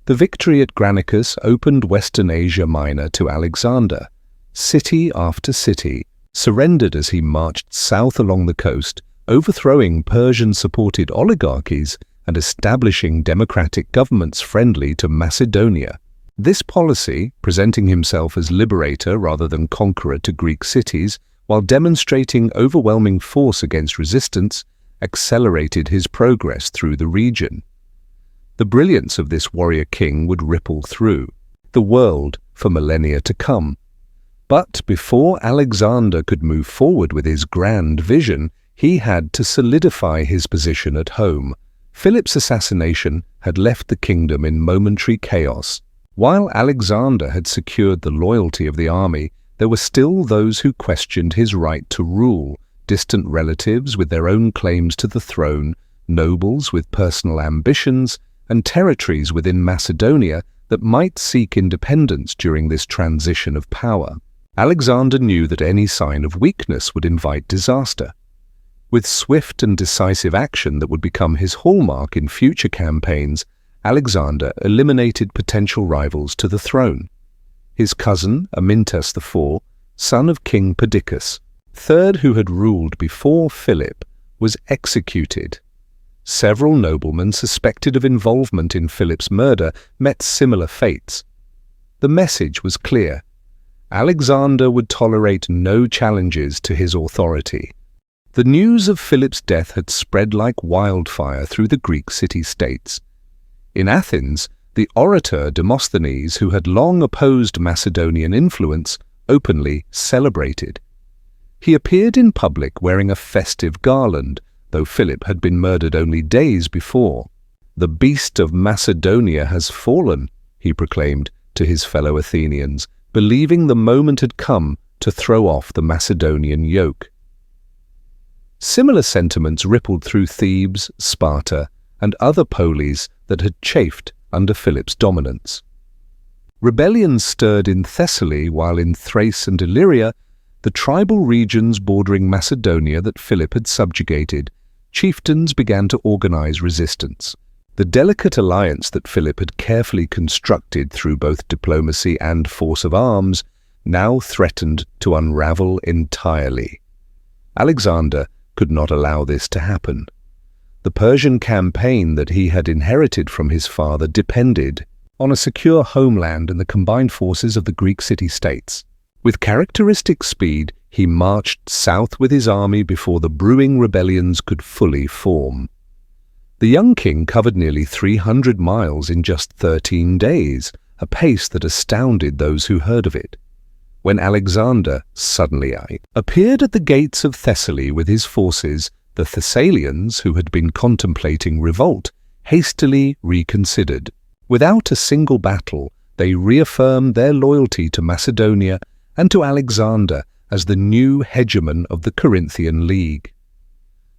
The victory at Granicus opened Western Asia Minor to Alexander. City after city surrendered as he marched south along the coast, overthrowing Persian-supported oligarchies and establishing democratic governments friendly to Macedonia. This policy, presenting himself as liberator rather than conqueror to Greek cities, while demonstrating overwhelming force against resistance, accelerated his progress through the region. The brilliance of this warrior king would ripple through the world for millennia to come. But before Alexander could move forward with his grand vision, he had to solidify his position at home. Philip's assassination had left the kingdom in momentary chaos. While Alexander had secured the loyalty of the army, there were still those who questioned his right to rule, distant relatives with their own claims to the throne, nobles with personal ambitions, and territories within Macedonia that might seek independence during this transition of power. Alexander knew that any sign of weakness would invite disaster. With swift and decisive action that would become his hallmark in future campaigns, Alexander eliminated potential rivals to the throne. His cousin, Amyntas IV, son of King Perdiccas, third who had ruled before Philip, was executed. Several noblemen suspected of involvement in Philip's murder met similar fates. The message was clear. Alexander would tolerate no challenges to his authority. The news of Philip's death had spread like wildfire through the Greek city-states. In Athens, the orator Demosthenes, who had long opposed Macedonian influence, openly celebrated. He appeared in public wearing a festive garland, though Philip had been murdered only days before. "The beast of Macedonia has fallen," he proclaimed to his fellow Athenians, believing the moment had come to throw off the Macedonian yoke. Similar sentiments rippled through Thebes, Sparta, and other polis that had chafed under Philip's dominance. Rebellions stirred in Thessaly, while in Thrace and Illyria, the tribal regions bordering Macedonia that Philip had subjugated, chieftains began to organize resistance. The delicate alliance that Philip had carefully constructed through both diplomacy and force of arms now threatened to unravel entirely. Alexander could not allow this to happen. The Persian campaign that he had inherited from his father depended on a secure homeland and the combined forces of the Greek city-states. With characteristic speed, he marched south with his army before the brewing rebellions could fully form. The young king covered nearly 300 miles in just 13 days, a pace that astounded those who heard of it. When Alexander suddenly appeared at the gates of Thessaly with his forces, the Thessalians, who had been contemplating revolt, hastily reconsidered. Without a single battle, they reaffirmed their loyalty to Macedonia and to Alexander as the new hegemon of the Corinthian League.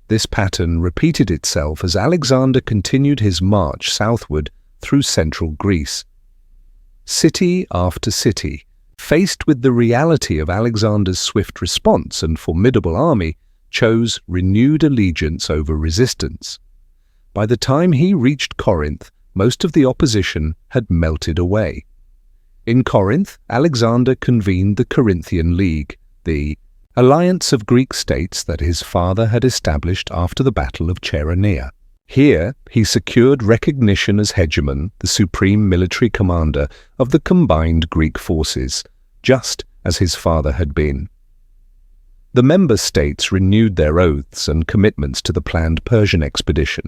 This pattern repeated itself as Alexander continued his march southward through central Greece. City after city, faced with the reality of Alexander's swift response and formidable army, chose renewed allegiance over resistance. By the time he reached Corinth, most of the opposition had melted away. In Corinth, Alexander convened the Corinthian League, the alliance of Greek states that his father had established after the Battle of Chaeronea. Here, he secured recognition as hegemon, the supreme military commander of the combined Greek forces, just as his father had been. The member states renewed their oaths and commitments to the planned Persian expedition.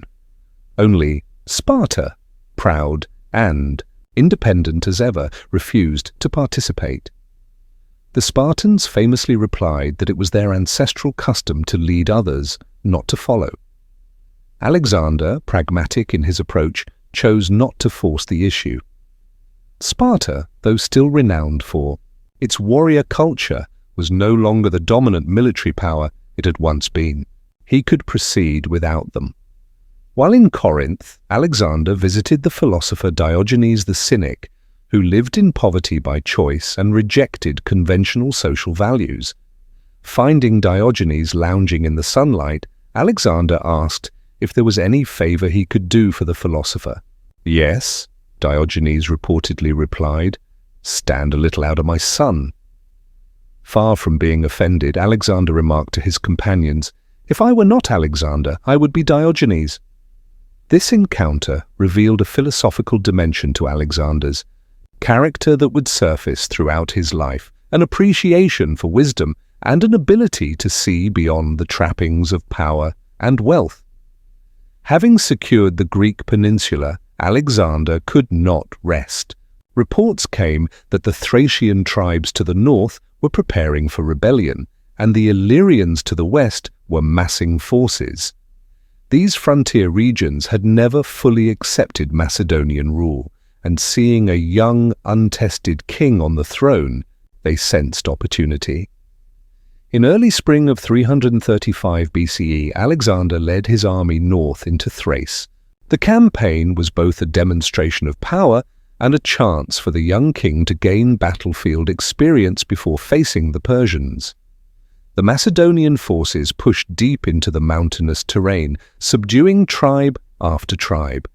Only Sparta, proud and independent as ever, refused to participate. The Spartans famously replied that it was their ancestral custom to lead others, not to follow. Alexander, pragmatic in his approach, chose not to force the issue. Sparta, though still renowned for its warrior culture, was no longer the dominant military power it had once been. He could proceed without them. While in Corinth, Alexander visited the philosopher Diogenes the Cynic, who lived in poverty by choice and rejected conventional social values. Finding Diogenes lounging in the sunlight, Alexander asked if there was any favor he could do for the philosopher. "Yes," Diogenes reportedly replied, "stand a little out of my sun." Far from being offended, Alexander remarked to his companions, "If I were not Alexander, I would be Diogenes." This encounter revealed a philosophical dimension to Alexander's character that would surface throughout his life, an appreciation for wisdom and an ability to see beyond the trappings of power and wealth. Having secured the Greek peninsula, Alexander could not rest. Reports came that the Thracian tribes to the north were preparing for rebellion, and the Illyrians to the west were massing forces. These frontier regions had never fully accepted Macedonian rule, and seeing a young, untested king on the throne, they sensed opportunity. In early spring of 335 BCE, Alexander led his army north into Thrace. The campaign was both a demonstration of power and a chance for the young king to gain battlefield experience before facing the Persians. The Macedonian forces pushed deep into the mountainous terrain, subduing tribe after tribe.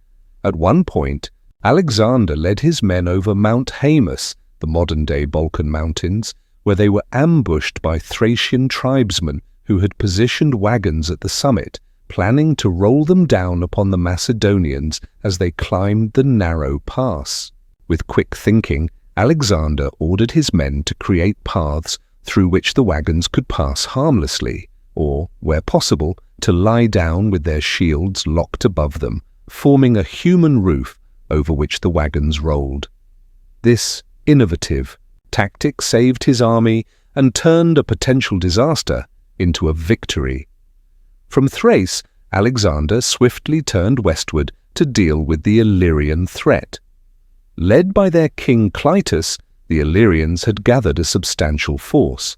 At one point, Alexander led his men over Mount Haemus, the modern-day Balkan Mountains, where they were ambushed by Thracian tribesmen who had positioned wagons at the summit, planning to roll them down upon the Macedonians as they climbed the narrow pass. With quick thinking, Alexander ordered his men to create paths through which the wagons could pass harmlessly, or, where possible, to lie down with their shields locked above them, forming a human roof over which the wagons rolled. This innovative tactic saved his army and turned a potential disaster into a victory. From Thrace, Alexander swiftly turned westward to deal with the Illyrian threat. Led by their king Clytus, the Illyrians had gathered a substantial force.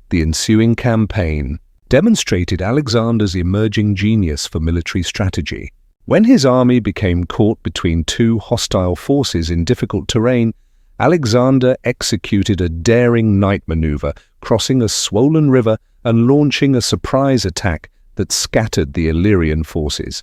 The ensuing campaign demonstrated Alexander's emerging genius for military strategy. When his army became caught between two hostile forces in difficult terrain, Alexander executed a daring night maneuver, crossing a swollen river and launching a surprise attack that scattered the Illyrian forces.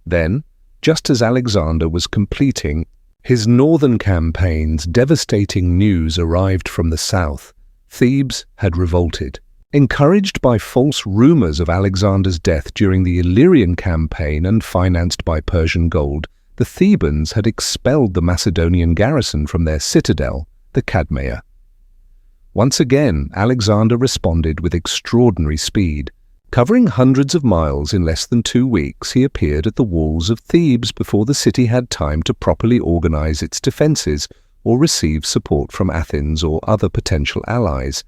Then, just as Alexander was completing his northern campaigns, devastating news arrived from the south. Thebes had revolted. Encouraged by false rumors of Alexander's death during the Illyrian campaign and financed by Persian gold, the Thebans had expelled the Macedonian garrison from their citadel, the Cadmea. Once again, Alexander responded with extraordinary speed. Covering hundreds of miles in less than 2 weeks, he appeared at the walls of Thebes before the city had time to properly organize its defenses or receive support from Athens or other potential allies.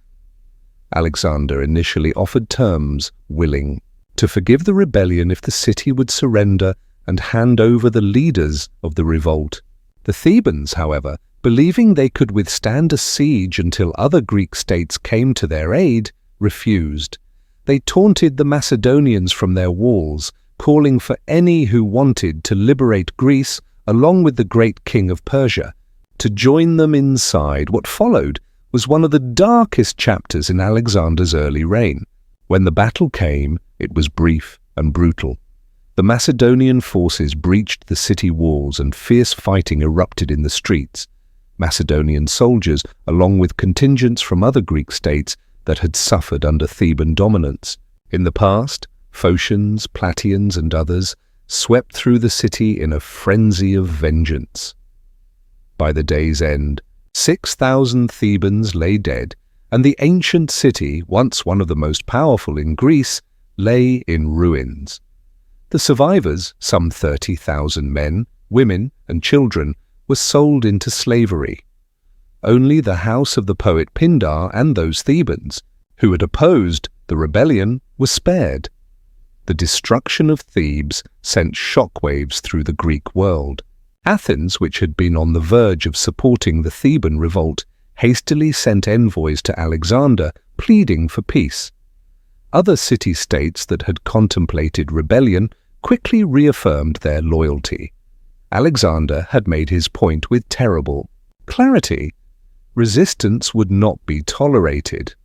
Alexander initially offered terms, willing to forgive the rebellion if the city would surrender and hand over the leaders of the revolt. The Thebans, however, believing they could withstand a siege until other Greek states came to their aid, refused. They taunted the Macedonians from their walls, calling for any who wanted to liberate Greece, along with the great king of Persia, to join them inside. What followed was one of the darkest chapters in Alexander's early reign. When the battle came, it was brief and brutal. The Macedonian forces breached the city walls and fierce fighting erupted in the streets. Macedonian soldiers, along with contingents from other Greek states that had suffered under Theban dominance. In the past, Phocians, Plataeans, and others swept through the city in a frenzy of vengeance. By the day's end, 6,000 Thebans lay dead, and the ancient city, once one of the most powerful in Greece, lay in ruins. The survivors, some 30,000 men, women, and children, were sold into slavery. Only the house of the poet Pindar and those Thebans who had opposed the rebellion were spared. The destruction of Thebes sent shockwaves through the Greek world. Athens, which had been on the verge of supporting the Theban revolt, hastily sent envoys to Alexander pleading for peace. Other city-states that had contemplated rebellion quickly reaffirmed their loyalty. Alexander had made his point with terrible clarity. Resistance would not be tolerated.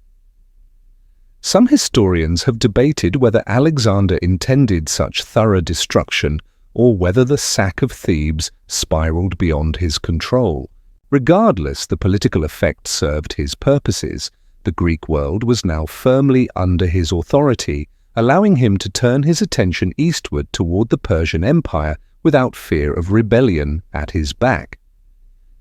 Some historians have debated whether Alexander intended such thorough destruction or whether the sack of Thebes spiraled beyond his control. Regardless, the political effect served his purposes. The Greek world was now firmly under his authority, allowing him to turn his attention eastward toward the Persian Empire without fear of rebellion at his back.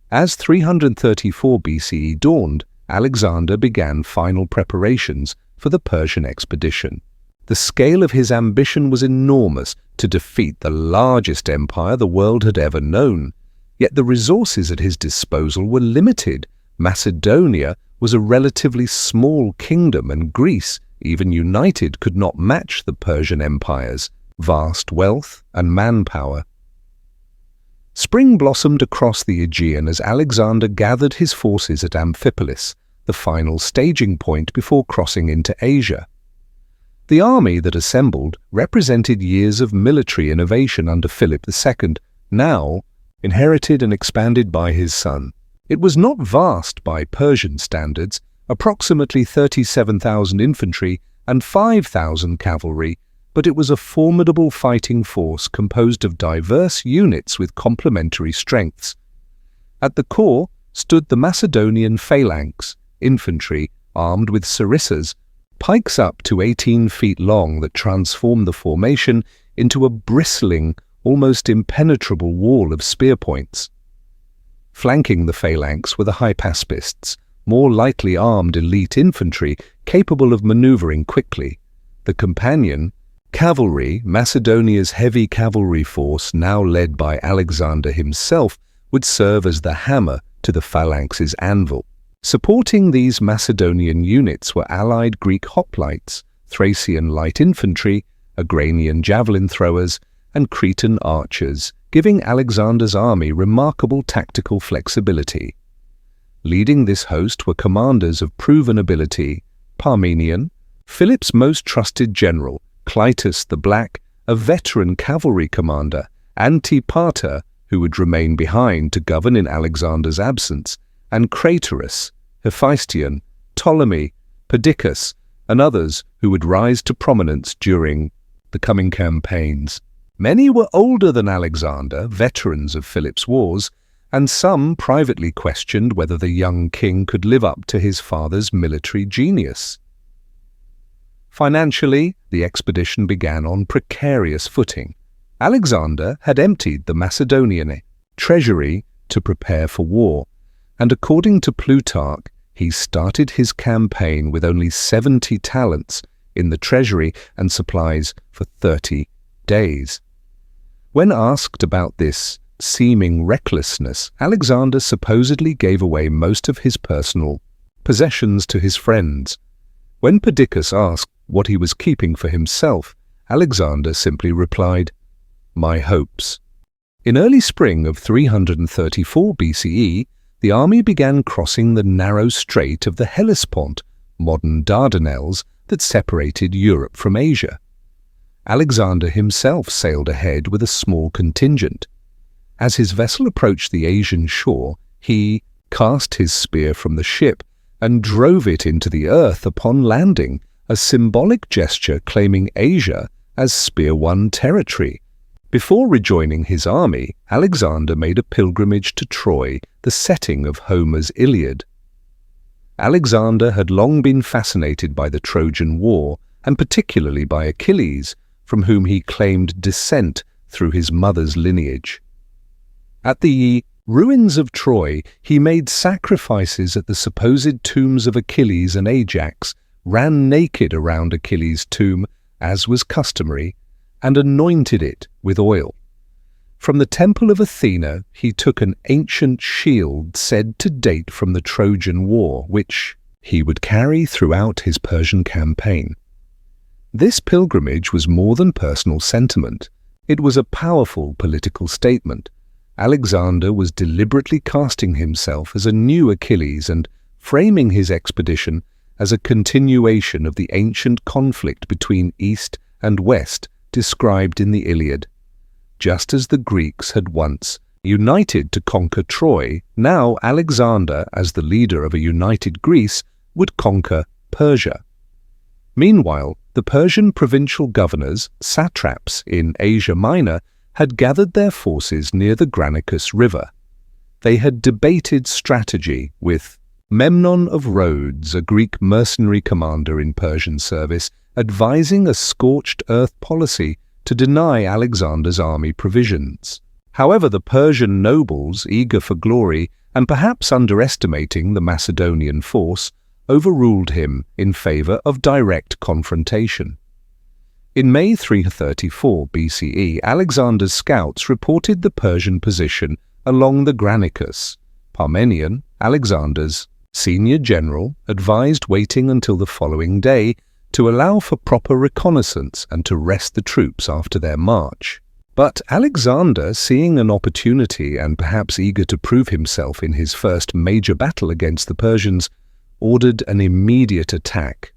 As 334 BCE dawned, Alexander began final preparations for the Persian expedition. The scale of his ambition was enormous, to defeat the largest empire the world had ever known. Yet the resources at his disposal were limited. Macedonia was a relatively small kingdom, and Greece, even united, could not match the Persian Empire's vast wealth and manpower. Spring blossomed across the Aegean as Alexander gathered his forces at Amphipolis, the final staging point before crossing into Asia. The army that assembled represented years of military innovation under Philip II, now inherited and expanded by his son. It was not vast by Persian standards, approximately 37,000 infantry and 5,000 cavalry, but it was a formidable fighting force composed of diverse units with complementary strengths. At the core stood the Macedonian phalanx, infantry armed with sarissas, pikes up to 18 feet long that transformed the formation into a bristling, almost impenetrable wall of spear points. Flanking the phalanx were the hypaspists, more lightly armed elite infantry capable of maneuvering quickly. The companion cavalry, Macedonia's heavy cavalry force, now led by Alexander himself, would serve as the hammer to the phalanx's anvil. Supporting these Macedonian units were allied Greek hoplites, Thracian light infantry, Agranian javelin throwers, and Cretan archers, giving Alexander's army remarkable tactical flexibility. Leading this host were commanders of proven ability: Parmenion, Philip's most trusted general; Clytus the Black, a veteran cavalry commander; Antipater, who would remain behind to govern in Alexander's absence; and Craterus, Hephaestion, Ptolemy, Perdiccas, and others who would rise to prominence during the coming campaigns. Many were older than Alexander, veterans of Philip's wars, and some privately questioned whether the young king could live up to his father's military genius. Financially, the expedition began on precarious footing. Alexander had emptied the Macedonian treasury to prepare for war, and according to Plutarch, he started his campaign with only 70 talents in the treasury and supplies for 30 days. When asked about this seeming recklessness, Alexander supposedly gave away most of his personal possessions to his friends. When Perdiccas asked what he was keeping for himself, Alexander simply replied, "My hopes." In early spring of 334 BCE, the army began crossing the narrow strait of the Hellespont, modern Dardanelles, that separated Europe from Asia. Alexander himself sailed ahead with a small contingent. As his vessel approached the Asian shore, he cast his spear from the ship and drove it into the earth upon landing, a symbolic gesture claiming Asia as Spear One territory. Before rejoining his army, Alexander made a pilgrimage to Troy, the setting of Homer's Iliad. Alexander had long been fascinated by the Trojan War, and particularly by Achilles, from whom he claimed descent through his mother's lineage. At the ruins of Troy, he made sacrifices at the supposed tombs of Achilles and Ajax, ran naked around Achilles' tomb, as was customary, and anointed it with oil. From the temple of Athena, he took an ancient shield said to date from the Trojan War, which he would carry throughout his Persian campaign. This pilgrimage was more than personal sentiment. It was a powerful political statement. Alexander was deliberately casting himself as a new Achilles and framing his expedition as a continuation of the ancient conflict between East and West described in the Iliad. Just as the Greeks had once united to conquer Troy, now Alexander, as the leader of a united Greece, would conquer Persia. Meanwhile, the Persian provincial governors, satraps in Asia Minor, had gathered their forces near the Granicus River. They had debated strategy with Memnon of Rhodes, a Greek mercenary commander in Persian service, advising a scorched earth policy to deny Alexander's army provisions. However, the Persian nobles, eager for glory and perhaps underestimating the Macedonian force, overruled him in favor of direct confrontation. In May 334 BCE, Alexander's scouts reported the Persian position along the Granicus. Parmenion, Alexander's senior general, advised waiting until the following day to allow for proper reconnaissance and to rest the troops after their march. But Alexander, seeing an opportunity and perhaps eager to prove himself in his first major battle against the Persians, ordered an immediate attack.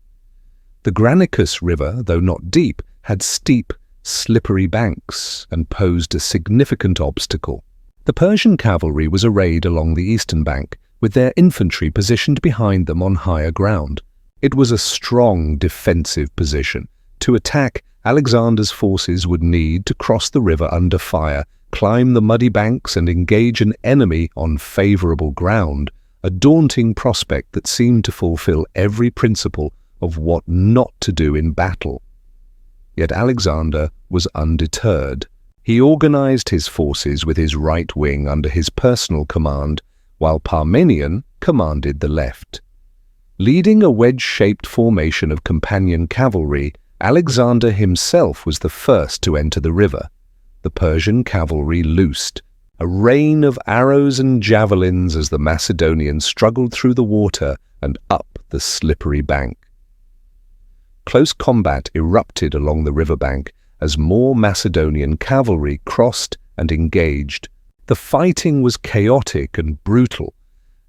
The Granicus River, though not deep, had steep, slippery banks and posed a significant obstacle. The Persian cavalry was arrayed along the eastern bank, with their infantry positioned behind them on higher ground. It was a strong defensive position. To attack, Alexander's forces would need to cross the river under fire, climb the muddy banks and engage an enemy on favorable ground, a daunting prospect that seemed to fulfill every principle of what not to do in battle. Yet Alexander was undeterred. He organized his forces with his right wing under his personal command, while Parmenion commanded the left. Leading a wedge-shaped formation of companion cavalry, Alexander himself was the first to enter the river. The Persian cavalry loosed a rain of arrows and javelins as the Macedonians struggled through the water and up the slippery bank. Close combat erupted along the riverbank as more Macedonian cavalry crossed and engaged. The fighting was chaotic and brutal.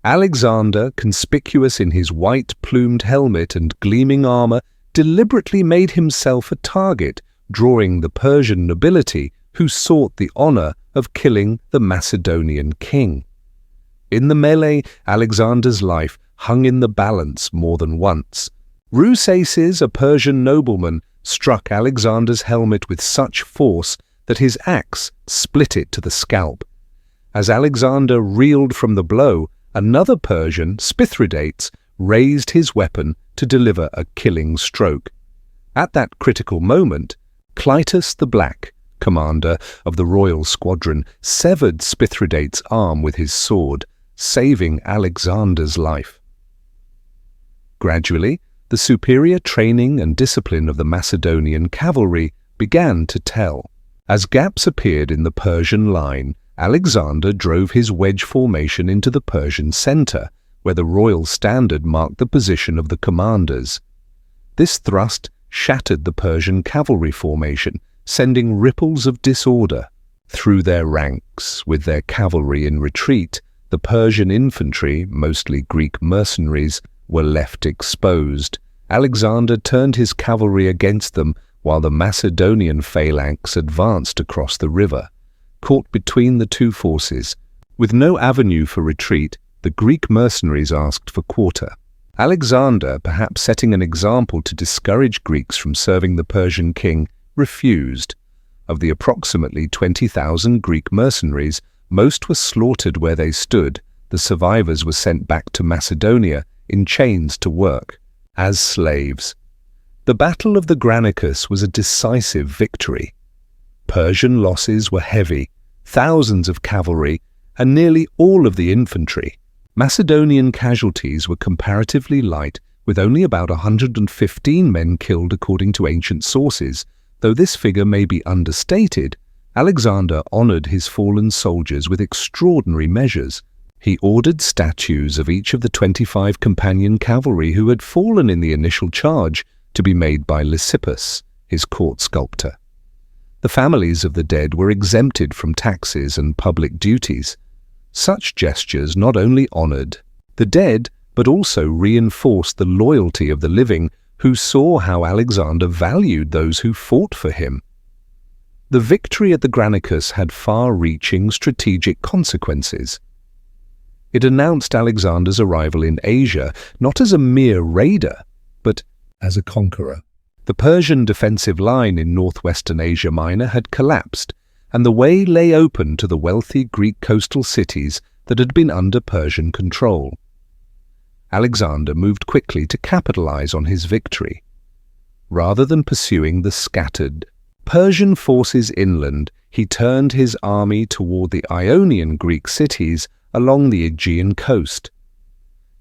Alexander, conspicuous in his white-plumed helmet and gleaming armor, deliberately made himself a target, drawing the Persian nobility who sought the honor of killing the Macedonian king. In the melee, Alexander's life hung in the balance more than once. Rusaces, a Persian nobleman, struck Alexander's helmet with such force that his axe split it to the scalp. As Alexander reeled from the blow, another Persian, Spithridates, raised his weapon to deliver a killing stroke. At that critical moment, Clytus the Black, commander of the royal squadron, severed Spithridates' arm with his sword, saving Alexander's life. Gradually, the superior training and discipline of the Macedonian cavalry began to tell. As gaps appeared in the Persian line, Alexander drove his wedge formation into the Persian center, where the royal standard marked the position of the commanders. This thrust shattered the Persian cavalry formation, sending ripples of disorder through their ranks. With their cavalry in retreat, the Persian infantry, mostly Greek mercenaries, were left exposed. Alexander turned his cavalry against them, while the Macedonian phalanx advanced across the river. Caught between the two forces, with no avenue for retreat, the Greek mercenaries asked for quarter. Alexander, perhaps setting an example to discourage Greeks from serving the Persian king, refused. Of the approximately 20,000 Greek mercenaries, most were slaughtered where they stood. The survivors were sent back to Macedonia in chains to work as slaves. The Battle of the Granicus was a decisive victory. Persian losses were heavy, thousands of cavalry, and nearly all of the infantry. Macedonian casualties were comparatively light, with only about 115 men killed according to ancient sources. Though this figure may be understated, Alexander honored his fallen soldiers with extraordinary measures. He ordered statues of each of the 25 companion cavalry who had fallen in the initial charge to be made by Lysippus, his court sculptor. The families of the dead were exempted from taxes and public duties. Such gestures not only honored the dead, but also reinforced the loyalty of the living, who saw how Alexander valued those who fought for him. The victory at the Granicus had far-reaching strategic consequences. It announced Alexander's arrival in Asia not as a mere raider, but as a conqueror. The Persian defensive line in northwestern Asia Minor had collapsed, and the way lay open to the wealthy Greek coastal cities that had been under Persian control. Alexander moved quickly to capitalize on his victory. Rather than pursuing the scattered Persian forces inland, he turned his army toward the Ionian Greek cities along the Aegean coast.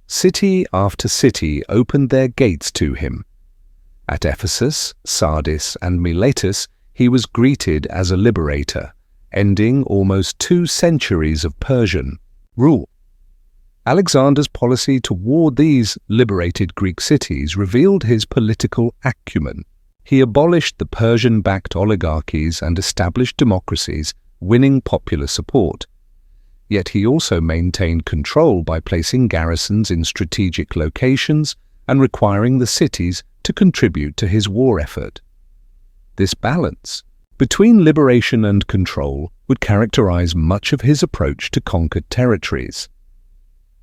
City after city opened their gates to him. At Ephesus, Sardis, and Miletus, he was greeted as a liberator, ending almost 2 centuries of Persian rule. Alexander's policy toward these liberated Greek cities revealed his political acumen. He abolished the Persian-backed oligarchies and established democracies, winning popular support. Yet he also maintained control by placing garrisons in strategic locations and requiring the cities to contribute to his war effort. This balance between liberation and control would characterize much of his approach to conquered territories.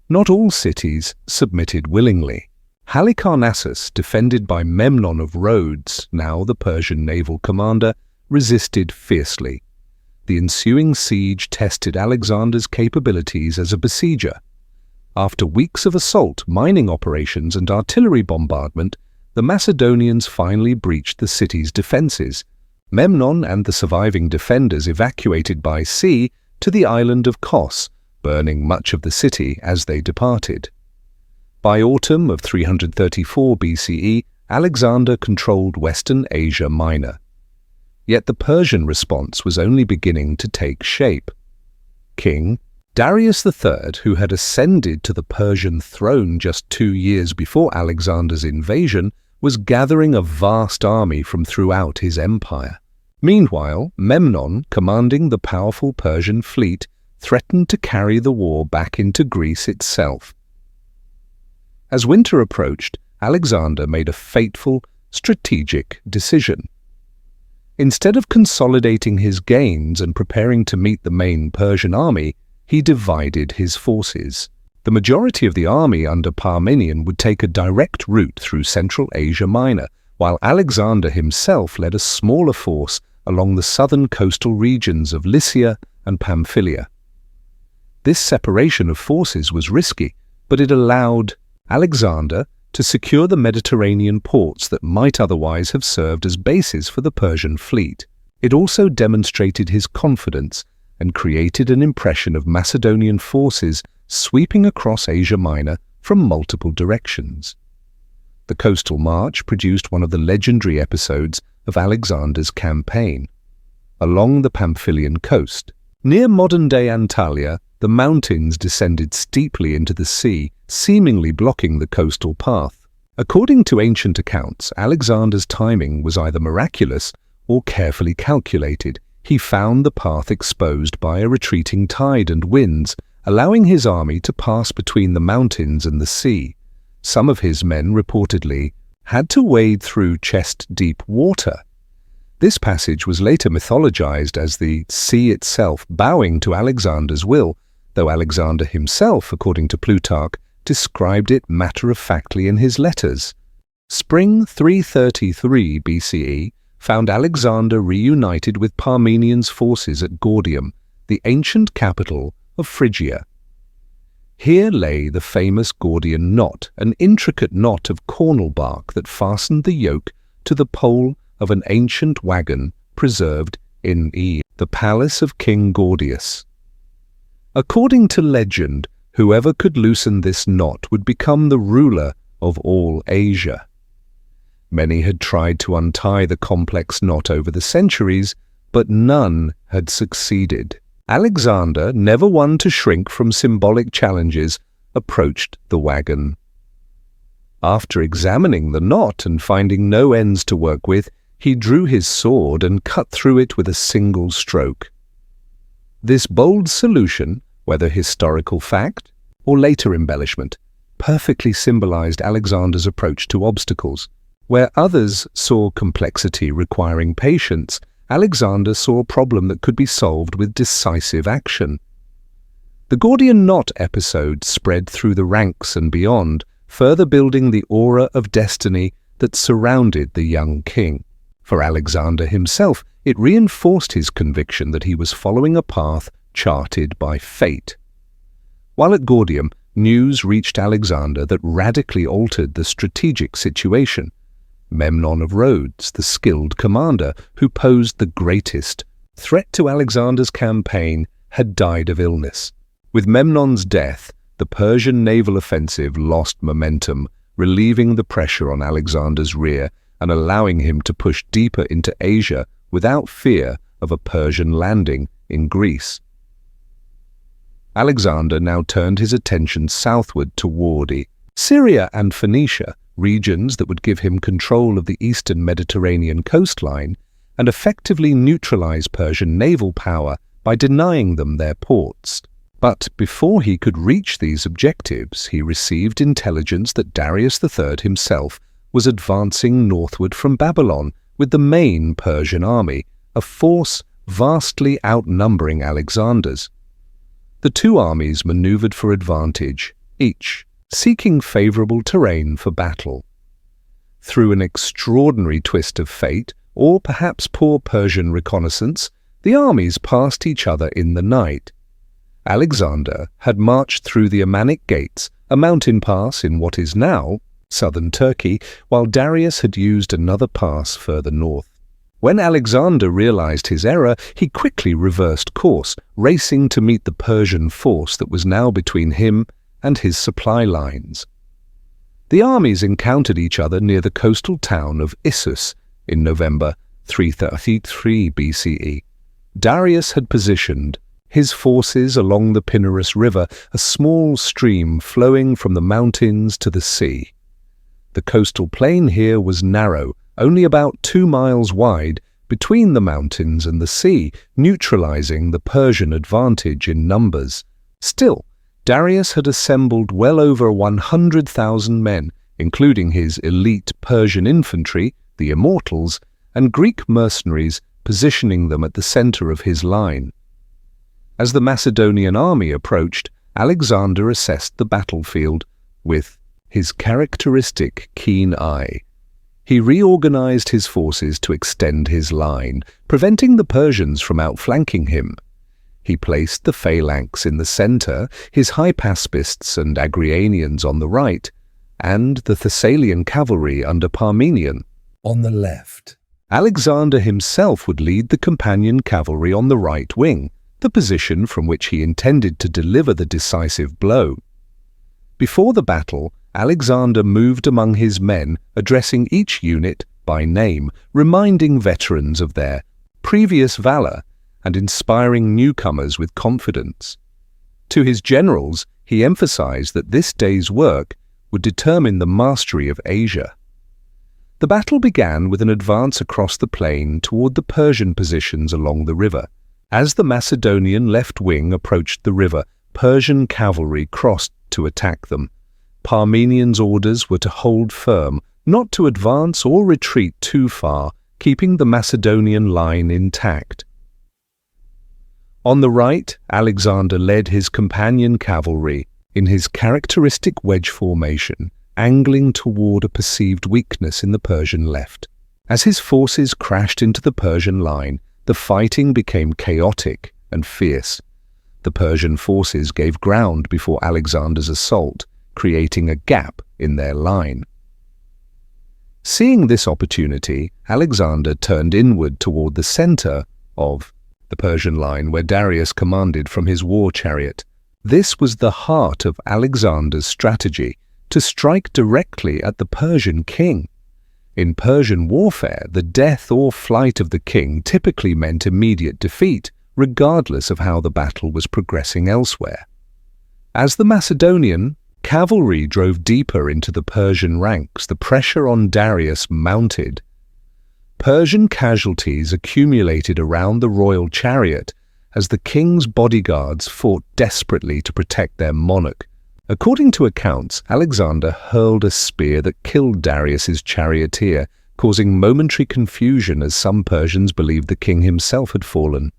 Not all cities submitted willingly. Halicarnassus, defended by Memnon of Rhodes, now the Persian naval commander, resisted fiercely. The ensuing siege tested Alexander's capabilities as a besieger. After weeks of assault, mining operations, and artillery bombardment, the Macedonians finally breached the city's defenses. Memnon and the surviving defenders evacuated by sea to the island of Kos, burning much of the city as they departed. By autumn of 334 BCE, Alexander controlled Western Asia Minor. Yet the Persian response was only beginning to take shape. King Darius III, who had ascended to the Persian throne just 2 years before Alexander's invasion, was gathering a vast army from throughout his empire. Meanwhile, Memnon, commanding the powerful Persian fleet, threatened to carry the war back into Greece itself. As winter approached, Alexander made a fateful, strategic decision. Instead of consolidating his gains and preparing to meet the main Persian army, he divided his forces. The majority of the army under Parmenion would take a direct route through Central Asia Minor, while Alexander himself led a smaller force along the southern coastal regions of Lycia and Pamphylia. This separation of forces was risky, but it allowed Alexander to secure the Mediterranean ports that might otherwise have served as bases for the Persian fleet. It also demonstrated his confidence and created an impression of Macedonian forces sweeping across Asia Minor from multiple directions. The coastal march produced one of the legendary episodes of Alexander's campaign. Along the Pamphylian coast, near modern-day Antalya, the mountains descended steeply into the sea, seemingly blocking the coastal path. According to ancient accounts, Alexander's timing was either miraculous or carefully calculated. He found the path exposed by a retreating tide and winds, allowing his army to pass between the mountains and the sea. Some of his men reportedly had to wade through chest-deep water. This passage was later mythologized as the sea itself bowing to Alexander's will, though Alexander himself, according to Plutarch, described it matter-of-factly in his letters. Spring 333 BCE found Alexander reunited with Parmenian's forces at Gordium, the ancient capital of Phrygia. Here lay the famous Gordian knot, an intricate knot of cornel bark that fastened the yoke to the pole of an ancient wagon preserved in the palace of King Gordius. According to legend, whoever could loosen this knot would become the ruler of all Asia. Many had tried to untie the complex knot over the centuries, but none had succeeded. Alexander, never one to shrink from symbolic challenges, approached the wagon. After examining the knot and finding no ends to work with, he drew his sword and cut through it with a single stroke. This bold solution, whether historical fact or later embellishment, perfectly symbolized Alexander's approach to obstacles. Where others saw complexity requiring patience, Alexander saw a problem that could be solved with decisive action. The Gordian knot episode spread through the ranks and beyond, further building the aura of destiny that surrounded the young king. For Alexander himself, it reinforced his conviction that he was following a path charted by fate. While at Gordium, news reached Alexander that radically altered the strategic situation. Memnon of Rhodes, the skilled commander who posed the greatest threat to Alexander's campaign, had died of illness. With Memnon's death, the Persian naval offensive lost momentum, relieving the pressure on Alexander's rear and allowing him to push deeper into Asia without fear of a Persian landing in Greece. Alexander now turned his attention southward toward Syria and Phoenicia, regions that would give him control of the eastern Mediterranean coastline and effectively neutralize Persian naval power by denying them their ports. But before he could reach these objectives, he received intelligence that Darius III himself was advancing northward from Babylon with the main Persian army, a force vastly outnumbering Alexander's. The two armies maneuvered for advantage, each seeking favorable terrain for battle. Through an extraordinary twist of fate, or perhaps poor Persian reconnaissance, the armies passed each other in the night. Alexander had marched through the Amanic Gates, a mountain pass in what is now southern Turkey, while Darius had used another pass further north. When Alexander realized his error, he quickly reversed course, racing to meet the Persian force that was now between him and his supply lines. The armies encountered each other near the coastal town of Issus in November 333 BCE. Darius had positioned his forces along the Pinarus River, a small stream flowing from the mountains to the sea. The coastal plain here was narrow, only about 2 miles wide, between the mountains and the sea, neutralizing the Persian advantage in numbers. Still, Darius had assembled well over 100,000 men, including his elite Persian infantry, the Immortals, and Greek mercenaries, positioning them at the center of his line. As the Macedonian army approached, Alexander assessed the battlefield with his characteristic keen eye. He reorganized his forces to extend his line, preventing the Persians from outflanking him. He placed the phalanx in the center, his hypaspists and Agrianians on the right, and the Thessalian cavalry under Parmenion on the left. Alexander himself would lead the companion cavalry on the right wing, the position from which he intended to deliver the decisive blow. Before the battle, Alexander moved among his men, addressing each unit by name, reminding veterans of their previous valor and inspiring newcomers with confidence. To his generals, he emphasized that this day's work would determine the mastery of Asia. The battle began with an advance across the plain toward the Persian positions along the river. As the Macedonian left wing approached the river, Persian cavalry crossed to attack them. Parmenian's orders were to hold firm, not to advance or retreat too far, keeping the Macedonian line intact. On the right, Alexander led his companion cavalry in his characteristic wedge formation, angling toward a perceived weakness in the Persian left. As his forces crashed into the Persian line, the fighting became chaotic and fierce. The Persian forces gave ground before Alexander's assault, creating a gap in their line. Seeing this opportunity, Alexander turned inward toward the center of the Persian line where Darius commanded from his war chariot. This was the heart of Alexander's strategy, to strike directly at the Persian king. In Persian warfare, the death or flight of the king typically meant immediate defeat, regardless of how the battle was progressing elsewhere. As the Macedonian cavalry drove deeper into the Persian ranks, the pressure on Darius mounted. Persian casualties accumulated around the royal chariot as the king's bodyguards fought desperately to protect their monarch. According to accounts, Alexander hurled a spear that killed Darius's charioteer, causing momentary confusion as some Persians believed the king himself had fallen.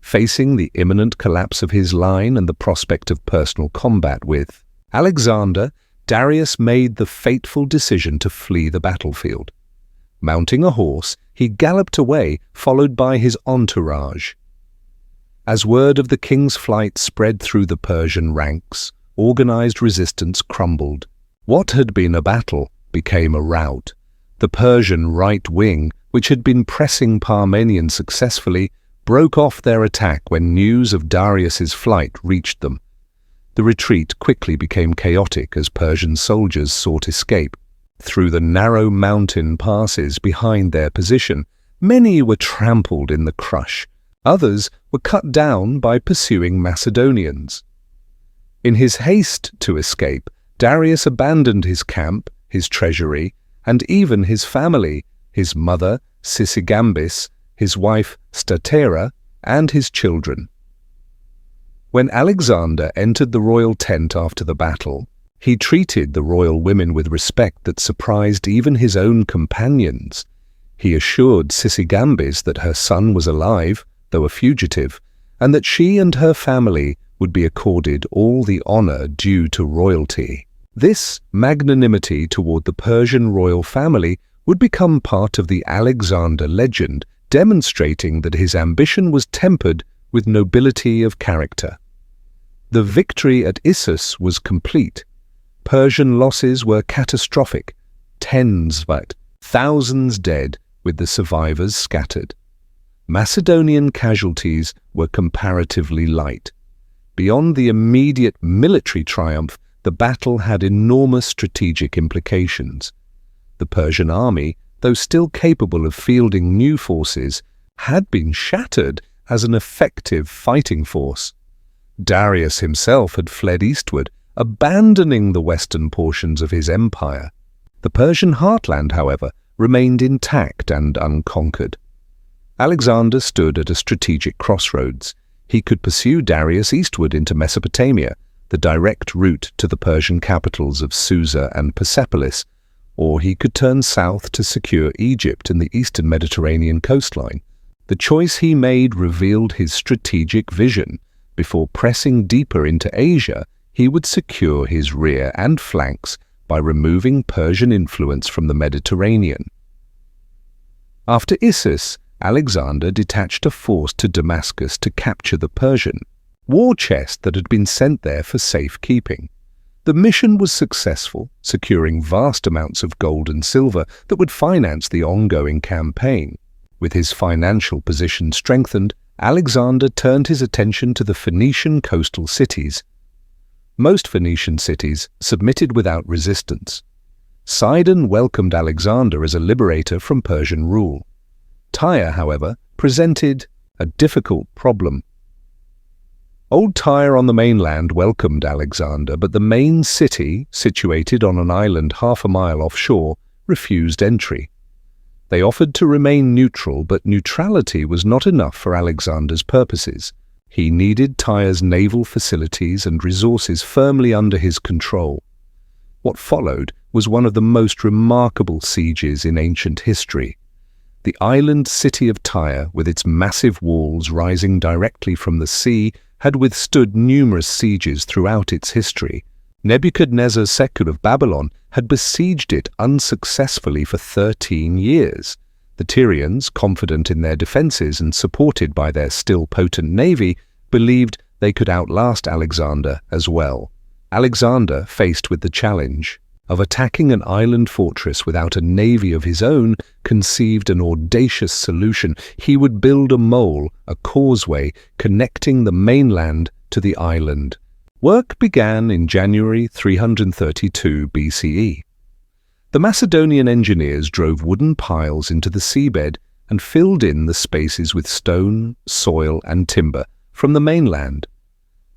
Facing the imminent collapse of his line and the prospect of personal combat with Alexander, Darius made the fateful decision to flee the battlefield. Mounting a horse, he galloped away, followed by his entourage. As word of the king's flight spread through the Persian ranks, organized resistance crumbled. What had been a battle became a rout. The Persian right wing, which had been pressing Parmenion successfully, broke off their attack when news of Darius's flight reached them. The retreat quickly became chaotic as Persian soldiers sought escape. Through the narrow mountain passes behind their position, many were trampled in the crush. Others were cut down by pursuing Macedonians. In his haste to escape, Darius abandoned his camp, his treasury, and even his family, his mother, Sisigambis, his wife, Statera, and his children. When Alexander entered the royal tent after the battle, he treated the royal women with respect that surprised even his own companions. He assured Sisigambis that her son was alive, though a fugitive, and that she and her family would be accorded all the honor due to royalty. This magnanimity toward the Persian royal family would become part of the Alexander legend, demonstrating that his ambition was tempered with nobility of character. The victory at Issus was complete. Persian losses were catastrophic, tens but thousands dead, with the survivors scattered. Macedonian casualties were comparatively light. Beyond the immediate military triumph, the battle had enormous strategic implications. The Persian army, though still capable of fielding new forces, had been shattered as an effective fighting force. Darius himself had fled eastward, abandoning the western portions of his empire. The Persian heartland, however, remained intact and unconquered. Alexander stood at a strategic crossroads. He could pursue Darius eastward into Mesopotamia, the direct route to the Persian capitals of Susa and Persepolis, or he could turn south to secure Egypt and the eastern Mediterranean coastline. The choice he made revealed his strategic vision. Before pressing deeper into Asia, he would secure his rear and flanks by removing Persian influence from the Mediterranean. After Issus, Alexander detached a force to Damascus to capture the Persian war chest that had been sent there for safekeeping. The mission was successful, securing vast amounts of gold and silver that would finance the ongoing campaign. With his financial position strengthened, Alexander turned his attention to the Phoenician coastal cities. Most Phoenician cities submitted without resistance. Sidon welcomed Alexander as a liberator from Persian rule. Tyre, however, presented a difficult problem. Old Tyre on the mainland welcomed Alexander, but the main city, situated on an island half a mile offshore, refused entry. They offered to remain neutral, but neutrality was not enough for Alexander's purposes. He needed Tyre's naval facilities and resources firmly under his control. What followed was one of the most remarkable sieges in ancient history. The island city of Tyre, with its massive walls rising directly from the sea, had withstood numerous sieges throughout its history. Nebuchadnezzar II of Babylon had besieged it unsuccessfully for 13 years. The Tyrians, confident in their defences and supported by their still potent navy, believed they could outlast Alexander as well. Alexander, faced with the challenge of attacking an island fortress without a navy of his own, conceived an audacious solution. He would build a mole, a causeway, connecting the mainland to the island. Work began in January 332 BCE. The Macedonian engineers drove wooden piles into the seabed and filled in the spaces with stone, soil, and timber from the mainland.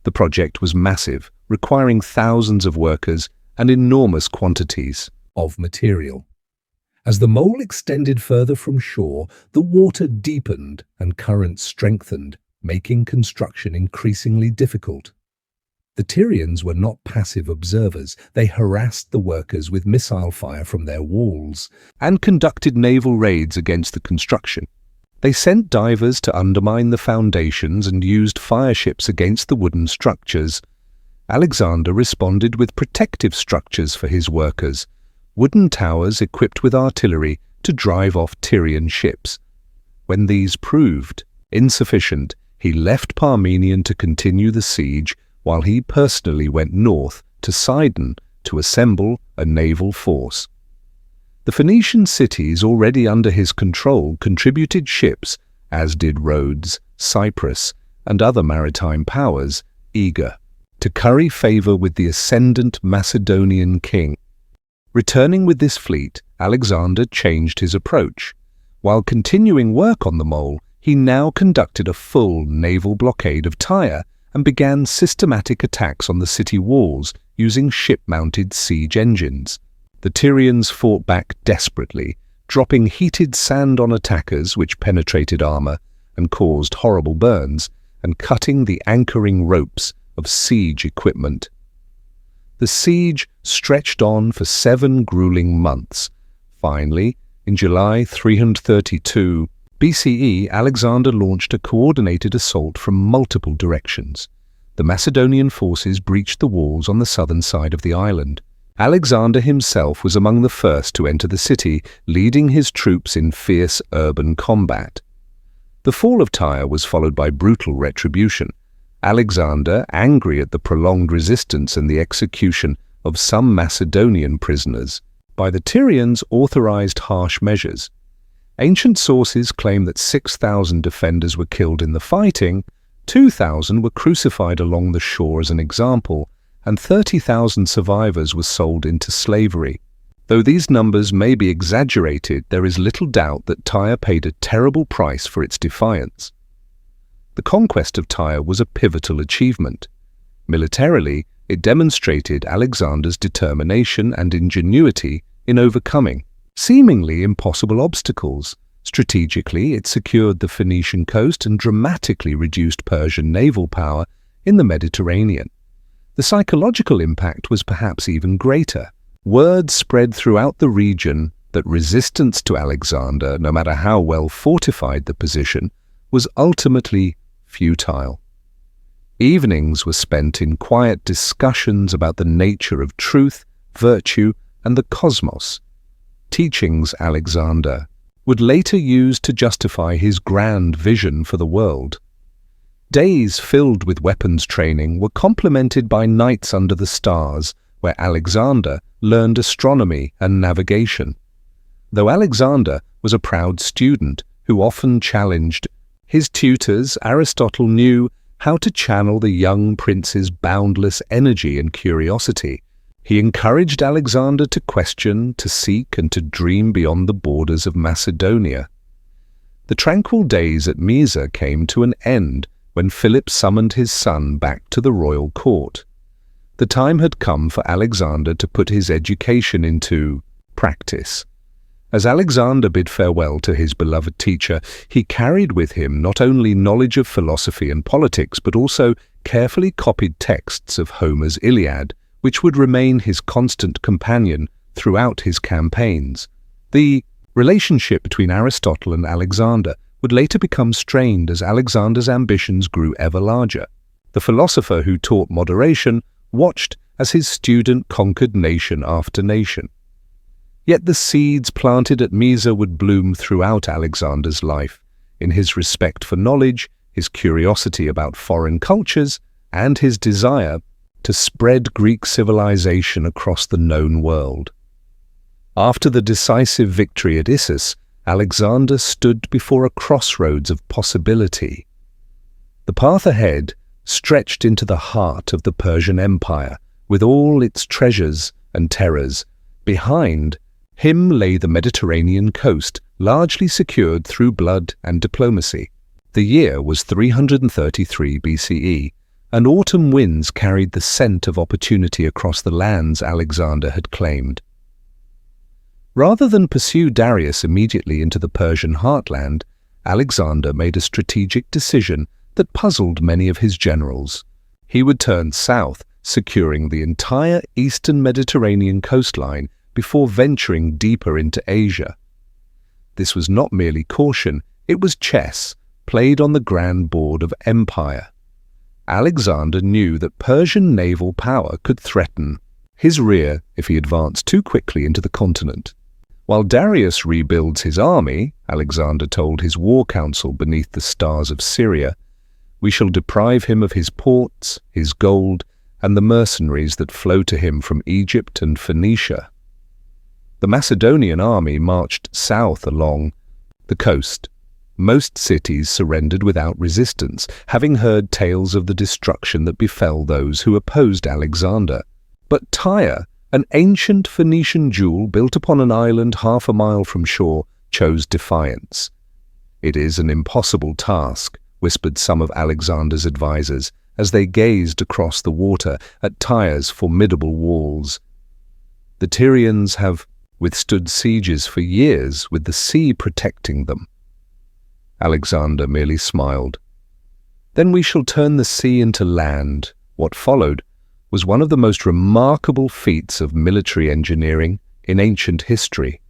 The project was massive, requiring thousands of workers and enormous quantities of material. As the mole extended further from shore, the water deepened and currents strengthened, making construction increasingly difficult. The Tyrians were not passive observers. They harassed the workers with missile fire from their walls and conducted naval raids against the construction. They sent divers to undermine the foundations and used fireships against the wooden structures. Alexander responded with protective structures for his workers, wooden towers equipped with artillery to drive off Tyrian ships. When these proved insufficient, he left Parmenion to continue the siege, while he personally went north to Sidon to assemble a naval force. The Phoenician cities already under his control contributed ships, as did Rhodes, Cyprus, and other maritime powers, eager to curry favour with the ascendant Macedonian king. Returning with this fleet, Alexander changed his approach. While continuing work on the mole, he now conducted a full naval blockade of Tyre and began systematic attacks on the city walls using ship-mounted siege engines. The Tyrians fought back desperately, dropping heated sand on attackers which penetrated armour and caused horrible burns, and cutting the anchoring ropes of siege equipment. The siege stretched on for 7 grueling months. Finally, in July 332 BCE, Alexander launched a coordinated assault from multiple directions. The Macedonian forces breached the walls on the southern side of the island. Alexander himself was among the first to enter the city, leading his troops in fierce urban combat. The fall of Tyre was followed by brutal retribution. Alexander, angry at the prolonged resistance and the execution of some Macedonian prisoners by the Tyrians, authorized harsh measures. Ancient sources claim that 6,000 defenders were killed in the fighting, 2,000 were crucified along the shore as an example, and 30,000 survivors were sold into slavery. Though these numbers may be exaggerated, there is little doubt that Tyre paid a terrible price for its defiance. The conquest of Tyre was a pivotal achievement. Militarily, it demonstrated Alexander's determination and ingenuity in overcoming seemingly impossible obstacles. Strategically, it secured the Phoenician coast and dramatically reduced Persian naval power in the Mediterranean. The psychological impact was perhaps even greater. Word spread throughout the region that resistance to Alexander, no matter how well fortified the position, was ultimately futile. Evenings were spent in quiet discussions about the nature of truth, virtue, and the cosmos, teachings Alexander would later use to justify his grand vision for the world. Days filled with weapons training were complemented by nights under the stars, where Alexander learned astronomy and navigation. Though Alexander was a proud student who often challenged his tutors, Aristotle knew how to channel the young prince's boundless energy and curiosity. He encouraged Alexander to question, to seek, and to dream beyond the borders of Macedonia. The tranquil days at Mysa came to an end when Philip summoned his son back to the royal court. The time had come for Alexander to put his education into practice. As Alexander bid farewell to his beloved teacher, he carried with him not only knowledge of philosophy and politics, but also carefully copied texts of Homer's Iliad, which would remain his constant companion throughout his campaigns. The relationship between Aristotle and Alexander would later become strained as Alexander's ambitions grew ever larger. The philosopher who taught moderation watched as his student conquered nation after nation. Yet the seeds planted at Mysa would bloom throughout Alexander's life, in his respect for knowledge, his curiosity about foreign cultures, and his desire to spread Greek civilization across the known world. After the decisive victory at Issus, Alexander stood before a crossroads of possibility. The path ahead stretched into the heart of the Persian Empire, with all its treasures and terrors. Behind him lay the Mediterranean coast, largely secured through blood and diplomacy. The year was 333 BCE, and autumn winds carried the scent of opportunity across the lands Alexander had claimed. Rather than pursue Darius immediately into the Persian heartland, Alexander made a strategic decision that puzzled many of his generals. He would turn south, securing the entire eastern Mediterranean coastline before venturing deeper into Asia. This was not merely caution, it was chess, played on the grand board of empire. Alexander knew that Persian naval power could threaten his rear if he advanced too quickly into the continent. While Darius rebuilds his army, Alexander told his war council beneath the stars of Syria, we shall deprive him of his ports, his gold, and the mercenaries that flow to him from Egypt and Phoenicia. The Macedonian army marched south along the coast. Most cities surrendered without resistance, having heard tales of the destruction that befell those who opposed Alexander. But Tyre, an ancient Phoenician jewel built upon an island half a mile from shore, chose defiance. It is an impossible task, whispered some of Alexander's advisers, as they gazed across the water at Tyre's formidable walls. The Tyrians have withstood sieges for years with the sea protecting them. Alexander merely smiled. Then we shall turn the sea into land. What followed was one of the most remarkable feats of military engineering in ancient history.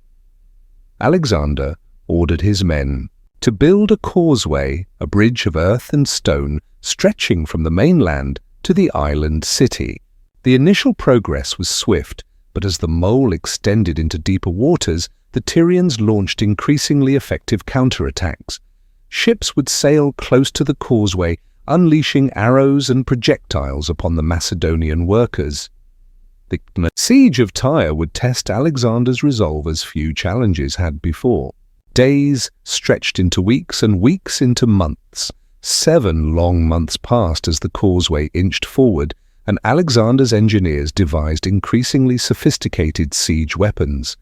Alexander ordered his men to build a causeway, a bridge of earth and stone, stretching from the mainland to the island city. The initial progress was swift, but as the mole extended into deeper waters, the Tyrians launched increasingly effective counterattacks. Ships would sail close to the causeway, unleashing arrows and projectiles upon the Macedonian workers. The siege of Tyre would test Alexander's resolve as few challenges had before. Days stretched into weeks and weeks into months. 7 long months passed as the causeway inched forward, and Alexander's engineers devised increasingly sophisticated siege weapons.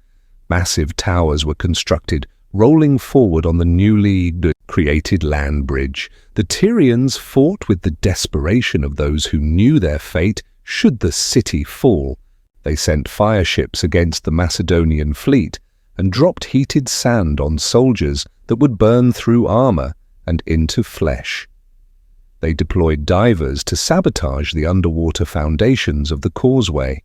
Massive towers were constructed, rolling forward on the newly created land bridge. The Tyrians fought with the desperation of those who knew their fate should the city fall. They sent fire ships against the Macedonian fleet and dropped heated sand on soldiers that would burn through armor and into flesh. They deployed divers to sabotage the underwater foundations of the causeway.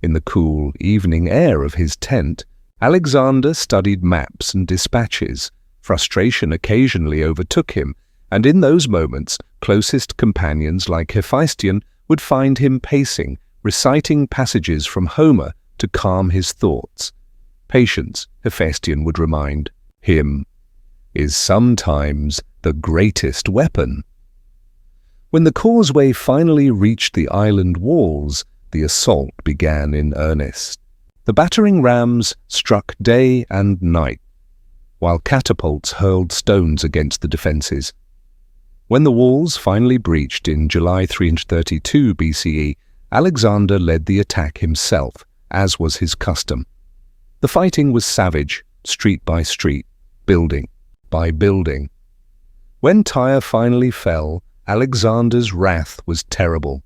In the cool evening air of his tent, Alexander studied maps and dispatches, Frustration occasionally overtook him, and in those moments, closest companions like Hephaestion would find him pacing, reciting passages from Homer to calm his thoughts. Patience, Hephaestion would remind him, is sometimes the greatest weapon. When the causeway finally reached the island walls, the assault began in earnest. The battering rams struck day and night, while catapults hurled stones against the defences. When the walls finally breached in July 332 BCE, Alexander led the attack himself, as was his custom. The fighting was savage, street by street, building by building. When Tyre finally fell, Alexander's wrath was terrible.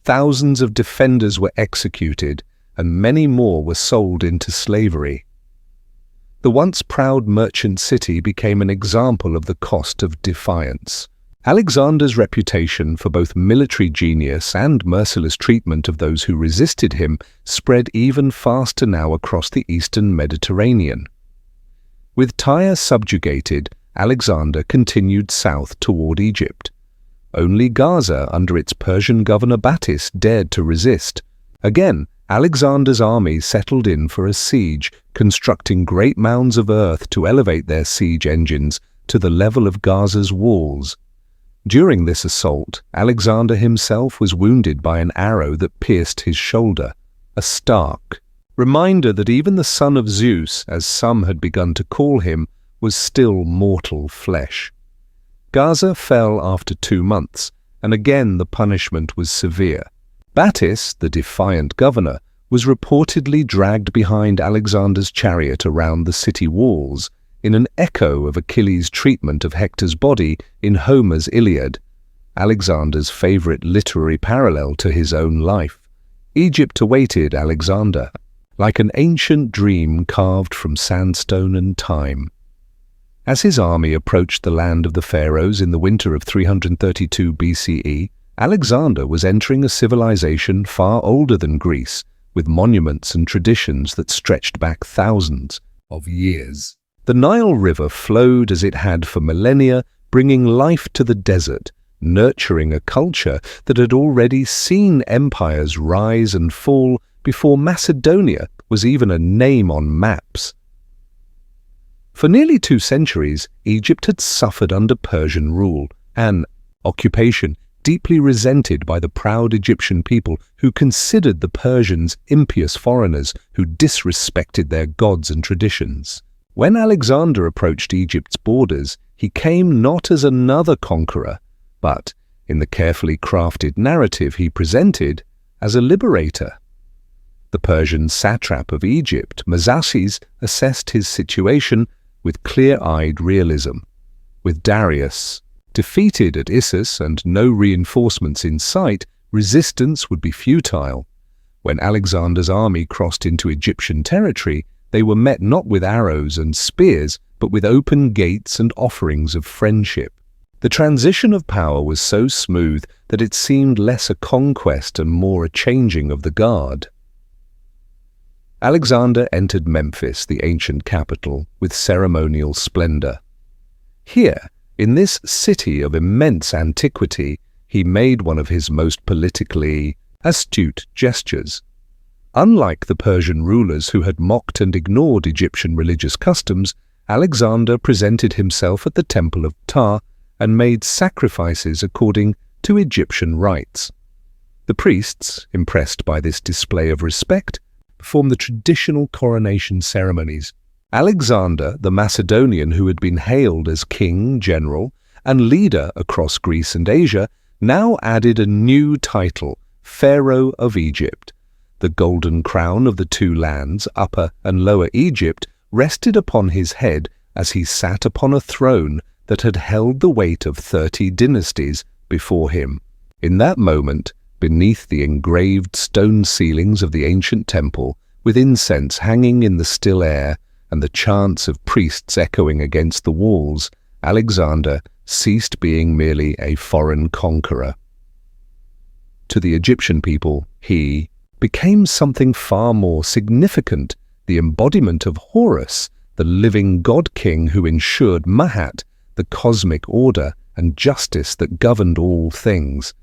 Thousands of defenders were executed, and many more were sold into slavery. The once proud merchant city became an example of the cost of defiance. Alexander's reputation for both military genius and merciless treatment of those who resisted him spread even faster now across the eastern Mediterranean. With Tyre subjugated, Alexander continued south toward Egypt. Only Gaza, under its Persian governor Battis, dared to resist. Again, Alexander's army settled in for a siege, constructing great mounds of earth to elevate their siege engines to the level of Gaza's walls. During this assault, Alexander himself was wounded by an arrow that pierced his shoulder, a stark reminder that even the son of Zeus, as some had begun to call him, was still mortal flesh. Gaza fell after 2 months, and again the punishment was severe. Battis, the defiant governor, was reportedly dragged behind Alexander's chariot around the city walls, in an echo of Achilles' treatment of Hector's body in Homer's Iliad, Alexander's favorite literary parallel to his own life. Egypt awaited Alexander, like an ancient dream carved from sandstone and time. As his army approached the land of the pharaohs in the winter of 332 BCE, Alexander was entering a civilization far older than Greece, with monuments and traditions that stretched back thousands of years. The Nile River flowed as it had for millennia, bringing life to the desert, nurturing a culture that had already seen empires rise and fall before Macedonia was even a name on maps. For nearly 2 centuries, Egypt had suffered under Persian rule, an occupation deeply resented by the proud Egyptian people who considered the Persians impious foreigners who disrespected their gods and traditions. When Alexander approached Egypt's borders, he came not as another conqueror, but, in the carefully crafted narrative he presented, as a liberator. The Persian satrap of Egypt, Mazaces, assessed his situation with clear-eyed realism. With Darius defeated at Issus and no reinforcements in sight, resistance would be futile. When Alexander's army crossed into Egyptian territory, they were met not with arrows and spears, but with open gates and offerings of friendship. The transition of power was so smooth that it seemed less a conquest and more a changing of the guard. Alexander entered Memphis, the ancient capital, with ceremonial splendor. Here, in this city of immense antiquity, he made one of his most politically astute gestures. Unlike the Persian rulers who had mocked and ignored Egyptian religious customs, Alexander presented himself at the temple of Ptah and made sacrifices according to Egyptian rites. The priests, impressed by this display of respect, performed the traditional coronation ceremonies. Alexander, the Macedonian who had been hailed as king, general, and leader across Greece and Asia, now added a new title, Pharaoh of Egypt. The golden crown of the 2 lands, Upper and Lower Egypt, rested upon his head as he sat upon a throne that had held the weight of 30 dynasties before him. In that moment, beneath the engraved stone ceilings of the ancient temple, with incense hanging in the still air and the chants of priests echoing against the walls, Alexander ceased being merely a foreign conqueror. To the Egyptian people, he became something far more significant, the embodiment of Horus, the living god-king who ensured Mahat, the cosmic order and justice that governed all things.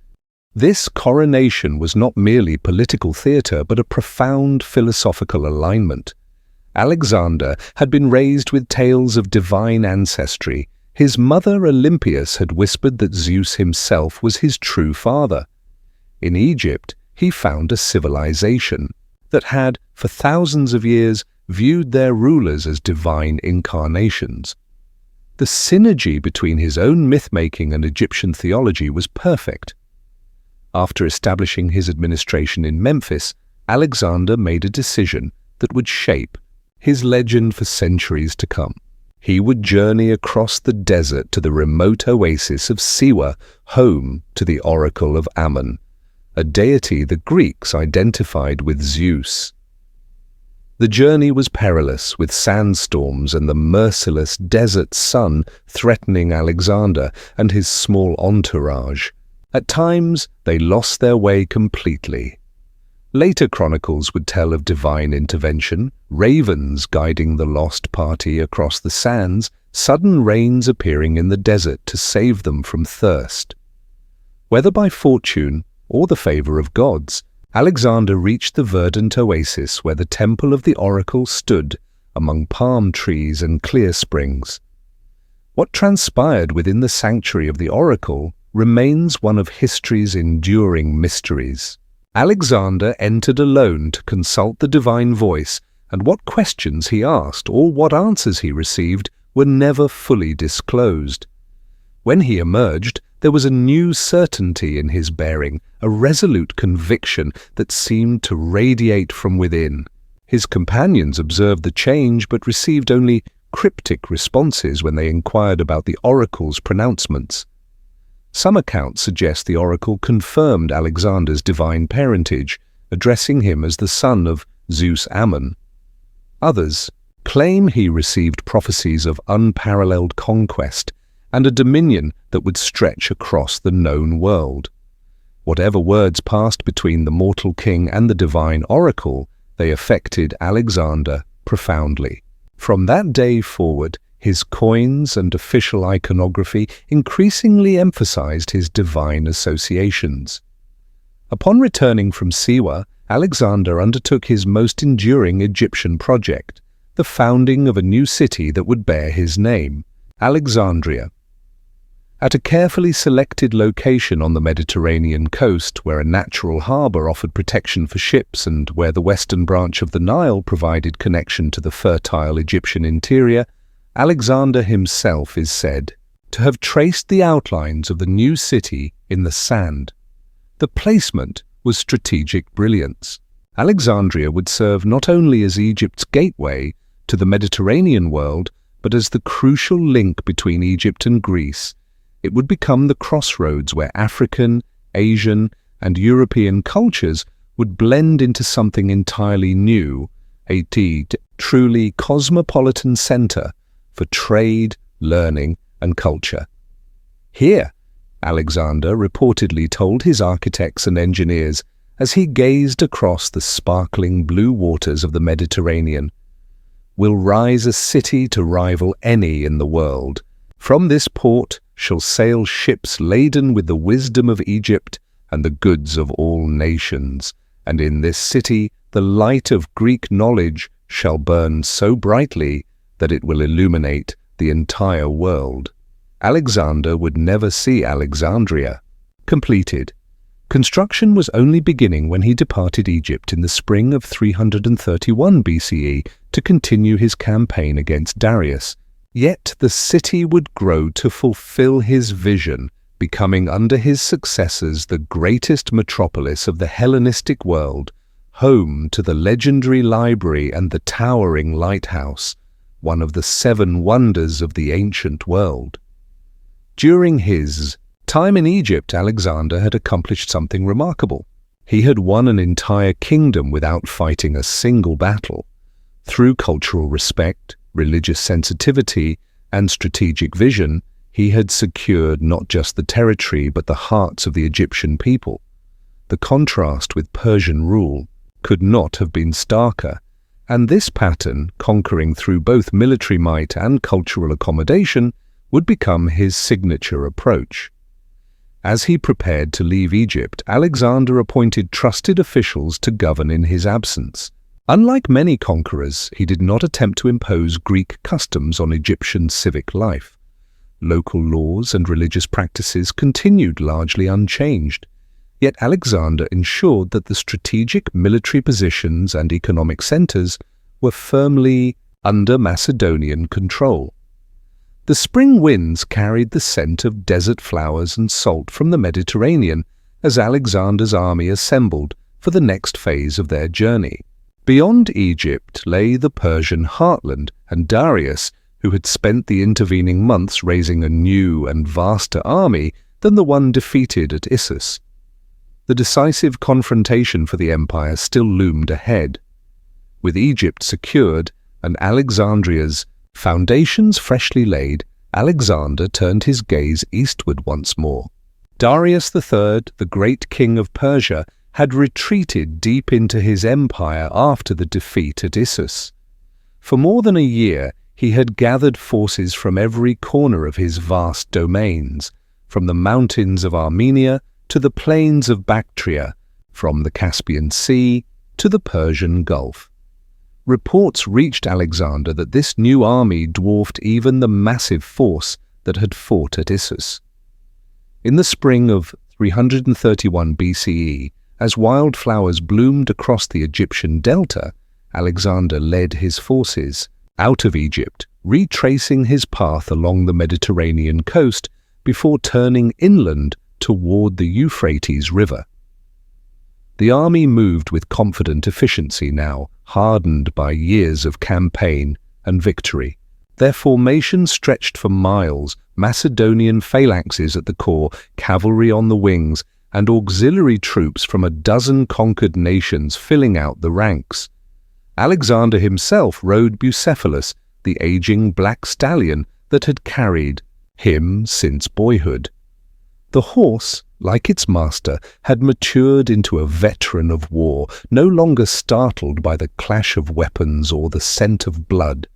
This coronation was not merely political theatre, but a profound philosophical alignment. Alexander had been raised with tales of divine ancestry. His mother Olympias had whispered that Zeus himself was his true father. In Egypt, he found a civilization that had, for thousands of years, viewed their rulers as divine incarnations. The synergy between his own myth-making and Egyptian theology was perfect. After establishing his administration in Memphis, Alexander made a decision that would shape his legend for centuries to come. He would journey across the desert to the remote oasis of Siwa, home to the oracle of Ammon, a deity the Greeks identified with Zeus. The journey was perilous, with sandstorms and the merciless desert sun threatening Alexander and his small entourage. At times, they lost their way completely. Later chronicles would tell of divine intervention, ravens guiding the lost party across the sands, sudden rains appearing in the desert to save them from thirst. Whether by fortune or the favor of gods, Alexander reached the verdant oasis where the temple of the oracle stood among palm trees and clear springs. What transpired within the sanctuary of the oracle remains one of history's enduring mysteries. Alexander entered alone to consult the divine voice, and what questions he asked or what answers he received were never fully disclosed. When he emerged, there was a new certainty in his bearing, a resolute conviction that seemed to radiate from within. His companions observed the change but received only cryptic responses when they inquired about the oracle's pronouncements. Some accounts suggest the oracle confirmed Alexander's divine parentage, addressing him as the son of Zeus Ammon. Others claim he received prophecies of unparalleled conquest and a dominion that would stretch across the known world. Whatever words passed between the mortal king and the divine oracle, they affected Alexander profoundly. From that day forward, his coins and official iconography increasingly emphasized his divine associations. Upon returning from Siwa, Alexander undertook his most enduring Egyptian project, the founding of a new city that would bear his name, Alexandria. At a carefully selected location on the Mediterranean coast, where a natural harbor offered protection for ships and where the western branch of the Nile provided connection to the fertile Egyptian interior, Alexander himself is said to have traced the outlines of the new city in the sand. The placement was strategic brilliance. Alexandria would serve not only as Egypt's gateway to the Mediterranean world, but as the crucial link between Egypt and Greece. It would become the crossroads where African, Asian, and European cultures would blend into something entirely new, a truly cosmopolitan center for trade, learning, and culture. Here, Alexander reportedly told his architects and engineers as he gazed across the sparkling blue waters of the Mediterranean, "Will rise a city to rival any in the world. From this port shall sail ships laden with the wisdom of Egypt and the goods of all nations, and in this city the light of Greek knowledge shall burn so brightly that it will illuminate the entire world." Alexander would never see Alexandria completed. Construction was only beginning when he departed Egypt in the spring of 331 BCE to continue his campaign against Darius. Yet the city would grow to fulfill his vision, becoming under his successors the greatest metropolis of the Hellenistic world, home to the legendary library and the towering lighthouse, one of the 7 wonders of the ancient world. During his time in Egypt, Alexander had accomplished something remarkable. He had won an entire kingdom without fighting a single battle. Through cultural respect, religious sensitivity, and strategic vision, he had secured not just the territory but the hearts of the Egyptian people. The contrast with Persian rule could not have been starker. And this pattern, conquering through both military might and cultural accommodation, would become his signature approach. As he prepared to leave Egypt, Alexander appointed trusted officials to govern in his absence. Unlike many conquerors, he did not attempt to impose Greek customs on Egyptian civic life. Local laws and religious practices continued largely unchanged. Yet Alexander ensured that the strategic military positions and economic centers were firmly under Macedonian control. The spring winds carried the scent of desert flowers and salt from the Mediterranean as Alexander's army assembled for the next phase of their journey. Beyond Egypt lay the Persian heartland, and Darius, who had spent the intervening months raising a new and vaster army than the one defeated at Issus. The decisive confrontation for the empire still loomed ahead. With Egypt secured and Alexandria's foundations freshly laid, Alexander turned his gaze eastward once more. Darius III, the great king of Persia, had retreated deep into his empire after the defeat at Issus. For more than a year, he had gathered forces from every corner of his vast domains, from the mountains of Armenia to the plains of Bactria, from the Caspian Sea to the Persian Gulf. Reports reached Alexander that this new army dwarfed even the massive force that had fought at Issus. In the spring of 331 BCE, as wildflowers bloomed across the Egyptian delta, Alexander led his forces out of Egypt, retracing his path along the Mediterranean coast before turning inland toward the Euphrates River. The army moved with confident efficiency now, hardened by years of campaign and victory. Their formation stretched for miles, Macedonian phalanxes at the core, cavalry on the wings, and auxiliary troops from a dozen conquered nations filling out the ranks. Alexander himself rode Bucephalus, the aging black stallion that had carried him since boyhood. The horse, like its master, had matured into a veteran of war, no longer startled by the clash of weapons or the scent of blood.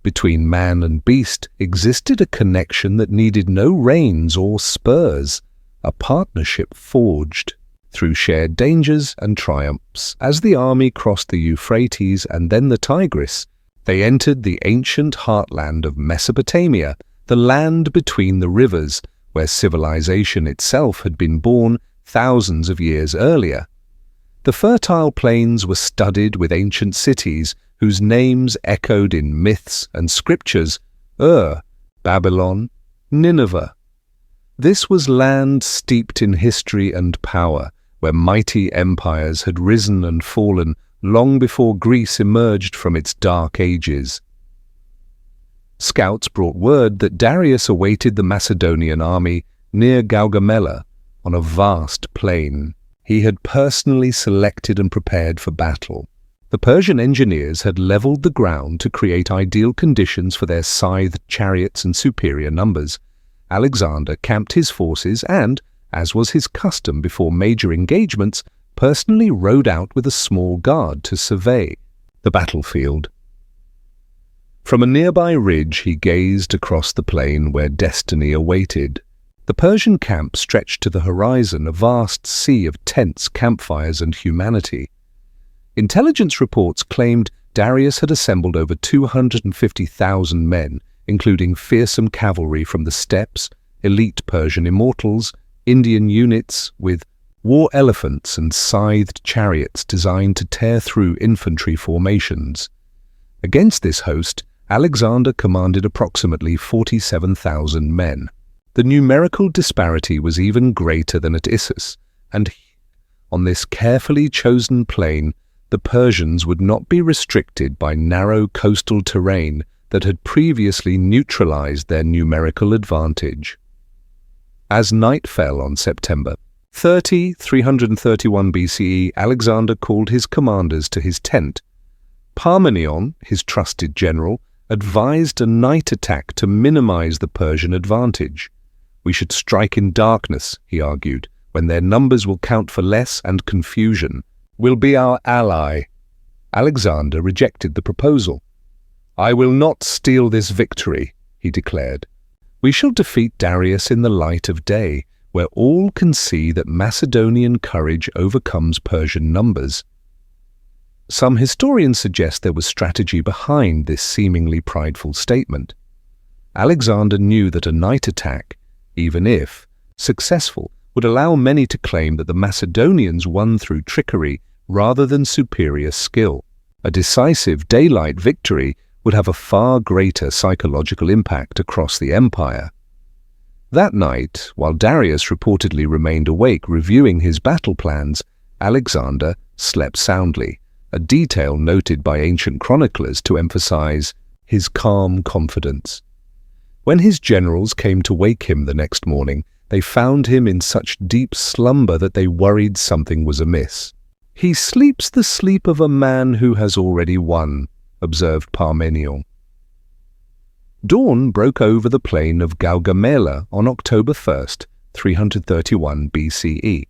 Between man and beast existed a connection that needed no reins or spurs, a partnership forged through shared dangers and triumphs. As the army crossed the Euphrates and then the Tigris, they entered the ancient heartland of Mesopotamia, the land between the rivers, where civilization itself had been born thousands of years earlier. The fertile plains were studded with ancient cities whose names echoed in myths and scriptures: Babylon, Nineveh. This was land steeped in history and power, where mighty empires had risen and fallen long before Greece emerged from its dark ages. Scouts brought word that Darius awaited the Macedonian army near Gaugamela on a vast plain. He had personally selected and prepared for battle. The Persian engineers had leveled the ground to create ideal conditions for their scythed chariots and superior numbers. Alexander camped his forces and, as was his custom before major engagements, personally rode out with a small guard to survey the battlefield. From a nearby ridge he gazed across the plain where destiny awaited. The Persian camp stretched to the horizon, a vast sea of tents, campfires, and humanity. Intelligence reports claimed Darius had assembled over 250,000 men, including fearsome cavalry from the steppes, elite Persian immortals, Indian units with war elephants and scythed chariots designed to tear through infantry formations. Against this host, Alexander commanded approximately 47,000 men. The numerical disparity was even greater than at Issus, and on this carefully chosen plain, the Persians would not be restricted by narrow coastal terrain that had previously neutralized their numerical advantage. As night fell on September 30, 331 BCE, Alexander called his commanders to his tent. Parmenion, his trusted general, advised a night attack to minimize the Persian advantage. We should strike in darkness, he argued, when their numbers will count for less and confusion will be our ally. Alexander rejected the proposal. "I will not steal this victory," he declared. "We shall defeat Darius in the light of day, where all can see that Macedonian courage overcomes Persian numbers." Some historians suggest there was strategy behind this seemingly prideful statement. Alexander knew that a night attack, even if successful, would allow many to claim that the Macedonians won through trickery rather than superior skill. A decisive daylight victory would have a far greater psychological impact across the empire. That night, while Darius reportedly remained awake reviewing his battle plans, Alexander slept soundly, a detail noted by ancient chroniclers to emphasize his calm confidence. When his generals came to wake him the next morning, they found him in such deep slumber that they worried something was amiss. "He sleeps the sleep of a man who has already won," observed Parmenion. Dawn broke over the plain of Gaugamela on October 1st, 331 BCE.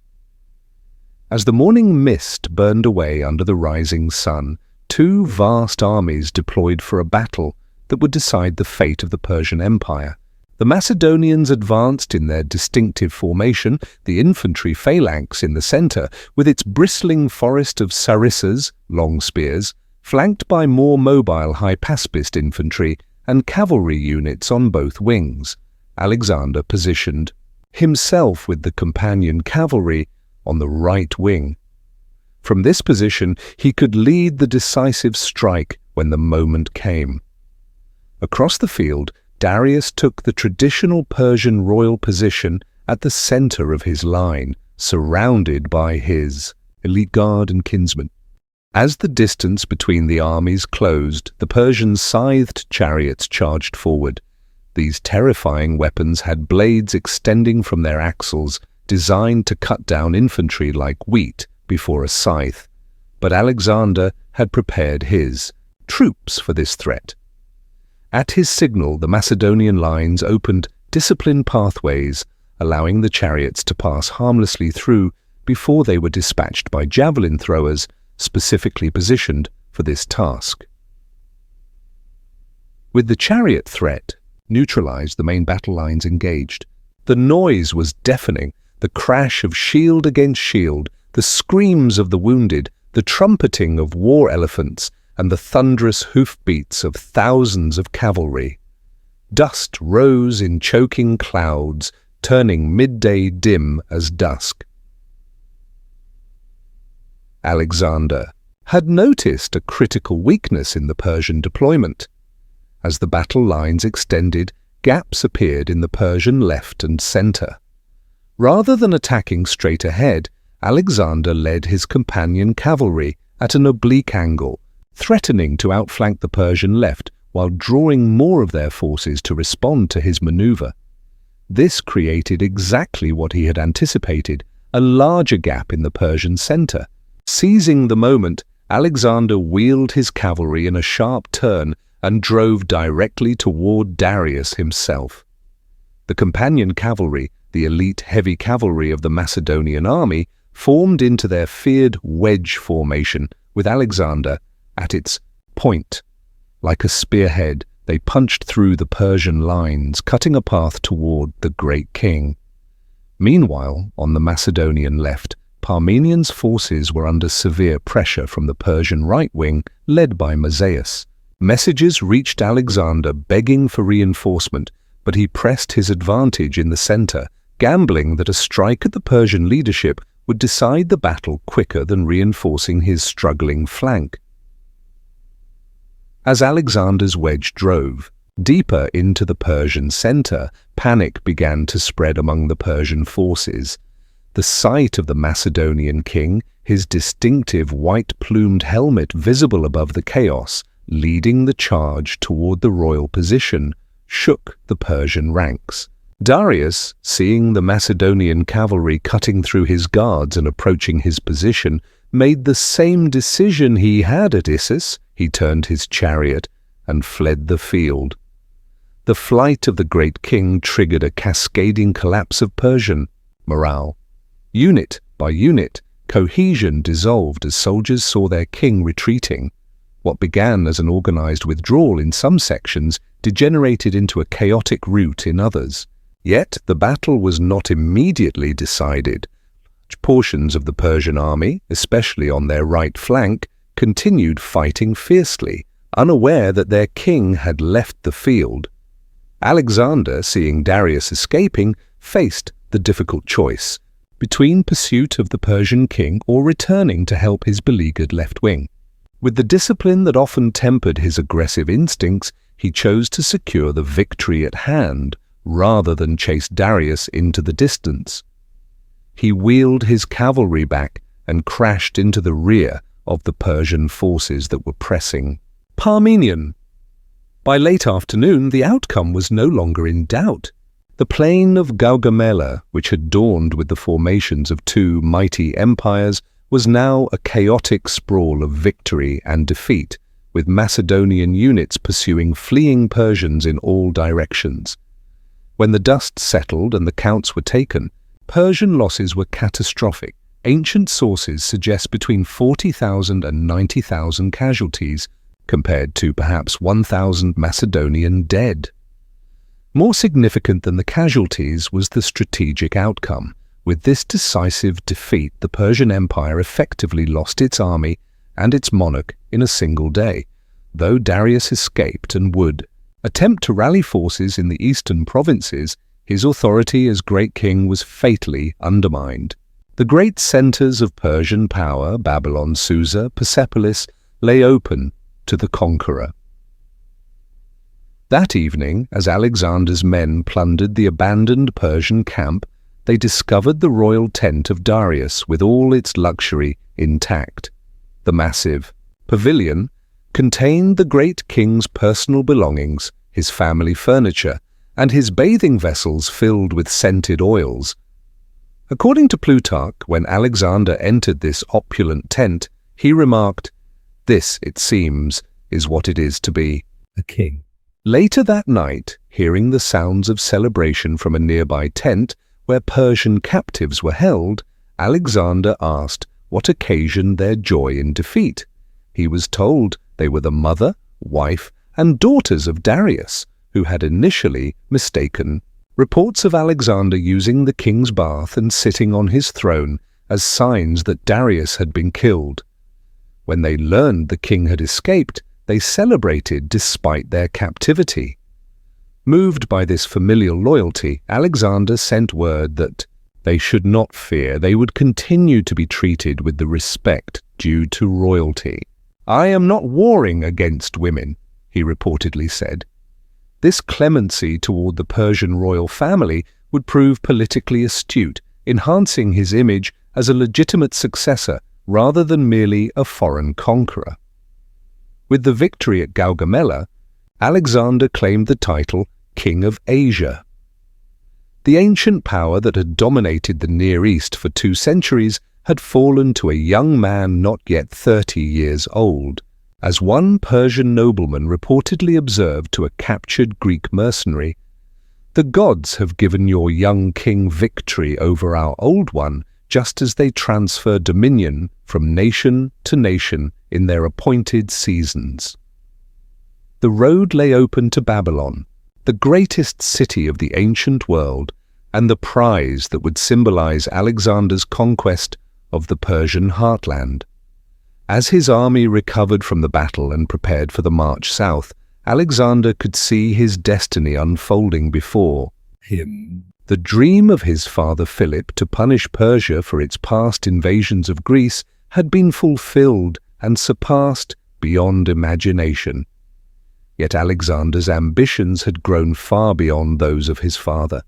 As the morning mist burned away under the rising sun, two vast armies deployed for a battle that would decide the fate of the Persian Empire. The Macedonians advanced in their distinctive formation, the infantry phalanx in the center, with its bristling forest of sarissas, long spears, flanked by more mobile hypaspist infantry and cavalry units on both wings. Alexander positioned himself with the companion cavalry on the right wing. From this position, he could lead the decisive strike when the moment came. Across the field, Darius took the traditional Persian royal position at the center of his line, surrounded by his elite guard and kinsmen. As the distance between the armies closed, the Persian scythed chariots charged forward. These terrifying weapons had blades extending from their axles, designed to cut down infantry like wheat before a scythe. But Alexander had prepared his troops for this threat. At his signal, the Macedonian lines opened disciplined pathways, allowing the chariots to pass harmlessly through before they were dispatched by javelin throwers specifically positioned for this task. With the chariot threat neutralized, the main battle lines engaged. The noise was deafening, the crash of shield against shield, the screams of the wounded, the trumpeting of war elephants, and the thunderous hoofbeats of thousands of cavalry. Dust rose in choking clouds, turning midday dim as dusk. Alexander had noticed a critical weakness in the Persian deployment. As the battle lines extended, gaps appeared in the Persian left and center. Rather than attacking straight ahead, Alexander led his companion cavalry at an oblique angle, threatening to outflank the Persian left while drawing more of their forces to respond to his maneuver. This created exactly what he had anticipated, a larger gap in the Persian center. Seizing the moment, Alexander wheeled his cavalry in a sharp turn and drove directly toward Darius himself. The companion cavalry, the elite heavy cavalry of the Macedonian army, formed into their feared wedge formation, with Alexander at its point. Like a spearhead, they punched through the Persian lines, cutting a path toward the great king. Meanwhile, on the Macedonian left, Parmenian's forces were under severe pressure from the Persian right wing, led by Mazaeus. Messages reached Alexander begging for reinforcement, but he pressed his advantage in the center, gambling that a strike at the Persian leadership would decide the battle quicker than reinforcing his struggling flank. As Alexander's wedge drove deeper into the Persian center, panic began to spread among the Persian forces. The sight of the Macedonian king, his distinctive white-plumed helmet visible above the chaos, leading the charge toward the royal position, shook the Persian ranks. Darius, seeing the Macedonian cavalry cutting through his guards and approaching his position, made the same decision he had at Issus. He turned his chariot and fled the field. The flight of the great king triggered a cascading collapse of Persian morale. Unit by unit, Cohesion dissolved as soldiers saw their king retreating. What began as an organized withdrawal in some sections degenerated into a chaotic rout in others. Yet the battle was not immediately decided. Portions of the Persian army, especially on their right flank, continued fighting fiercely, unaware that their king had left the field. Alexander, seeing Darius escaping, faced the difficult choice between pursuit of the Persian king or returning to help his beleaguered left wing. With the discipline that often tempered his aggressive instincts, he chose to secure the victory at hand rather than chase Darius into the distance. He wheeled his cavalry back and crashed into the rear of the Persian forces that were pressing. Parmenion. By late afternoon, the outcome was no longer in doubt. The plain of Gaugamela, which had dawned with the formations of two mighty empires, was now a chaotic sprawl of victory and defeat, with Macedonian units pursuing fleeing Persians in all directions. When the dust settled and the counts were taken, Persian losses were catastrophic. Ancient sources suggest between 40,000 and 90,000 casualties, compared to perhaps 1,000 Macedonian dead. More significant than the casualties was the strategic outcome. With this decisive defeat, the Persian Empire effectively lost its army and its monarch in a single day, though Darius escaped and would attempt to rally forces in the eastern provinces. His authority as great king was fatally undermined. The great centers of Persian power, Babylon, Susa, Persepolis, lay open to the conqueror. That evening, as Alexander's men plundered the abandoned Persian camp, they discovered the royal tent of Darius with all its luxury intact. The massive pavilion contained the great king's personal belongings, his family furniture, and his bathing vessels filled with scented oils. According to Plutarch, when Alexander entered this opulent tent, he remarked, "This, it seems, is what it is to be a king." Later that night, hearing the sounds of celebration from a nearby tent where Persian captives were held, Alexander asked what occasioned their joy in defeat. He was told they were the mother, wife, and daughters of Darius, who had initially mistaken reports of Alexander using the king's bath and sitting on his throne as signs that Darius had been killed. When they learned the king had escaped, they celebrated despite their captivity. Moved by this familial loyalty, Alexander sent word that they should not fear, they would continue to be treated with the respect due to royalty. "I am not warring against women," he reportedly said. This clemency toward the Persian royal family would prove politically astute, enhancing his image as a legitimate successor rather than merely a foreign conqueror. With the victory at Gaugamela, Alexander claimed the title King of Asia. The ancient power that had dominated the Near East for 2 centuries had fallen to a young man not yet 30 years old. As one Persian nobleman reportedly observed to a captured Greek mercenary, "The gods have given your young king victory over our old one, just as they transfer dominion from nation to nation in their appointed seasons." The road lay open to Babylon, the greatest city of the ancient world, and the prize that would symbolize Alexander's conquest of the Persian heartland. As his army recovered from the battle and prepared for the march south, Alexander could see his destiny unfolding before him. The dream of his father Philip to punish Persia for its past invasions of Greece had been fulfilled and surpassed beyond imagination. Yet Alexander's ambitions had grown far beyond those of his father.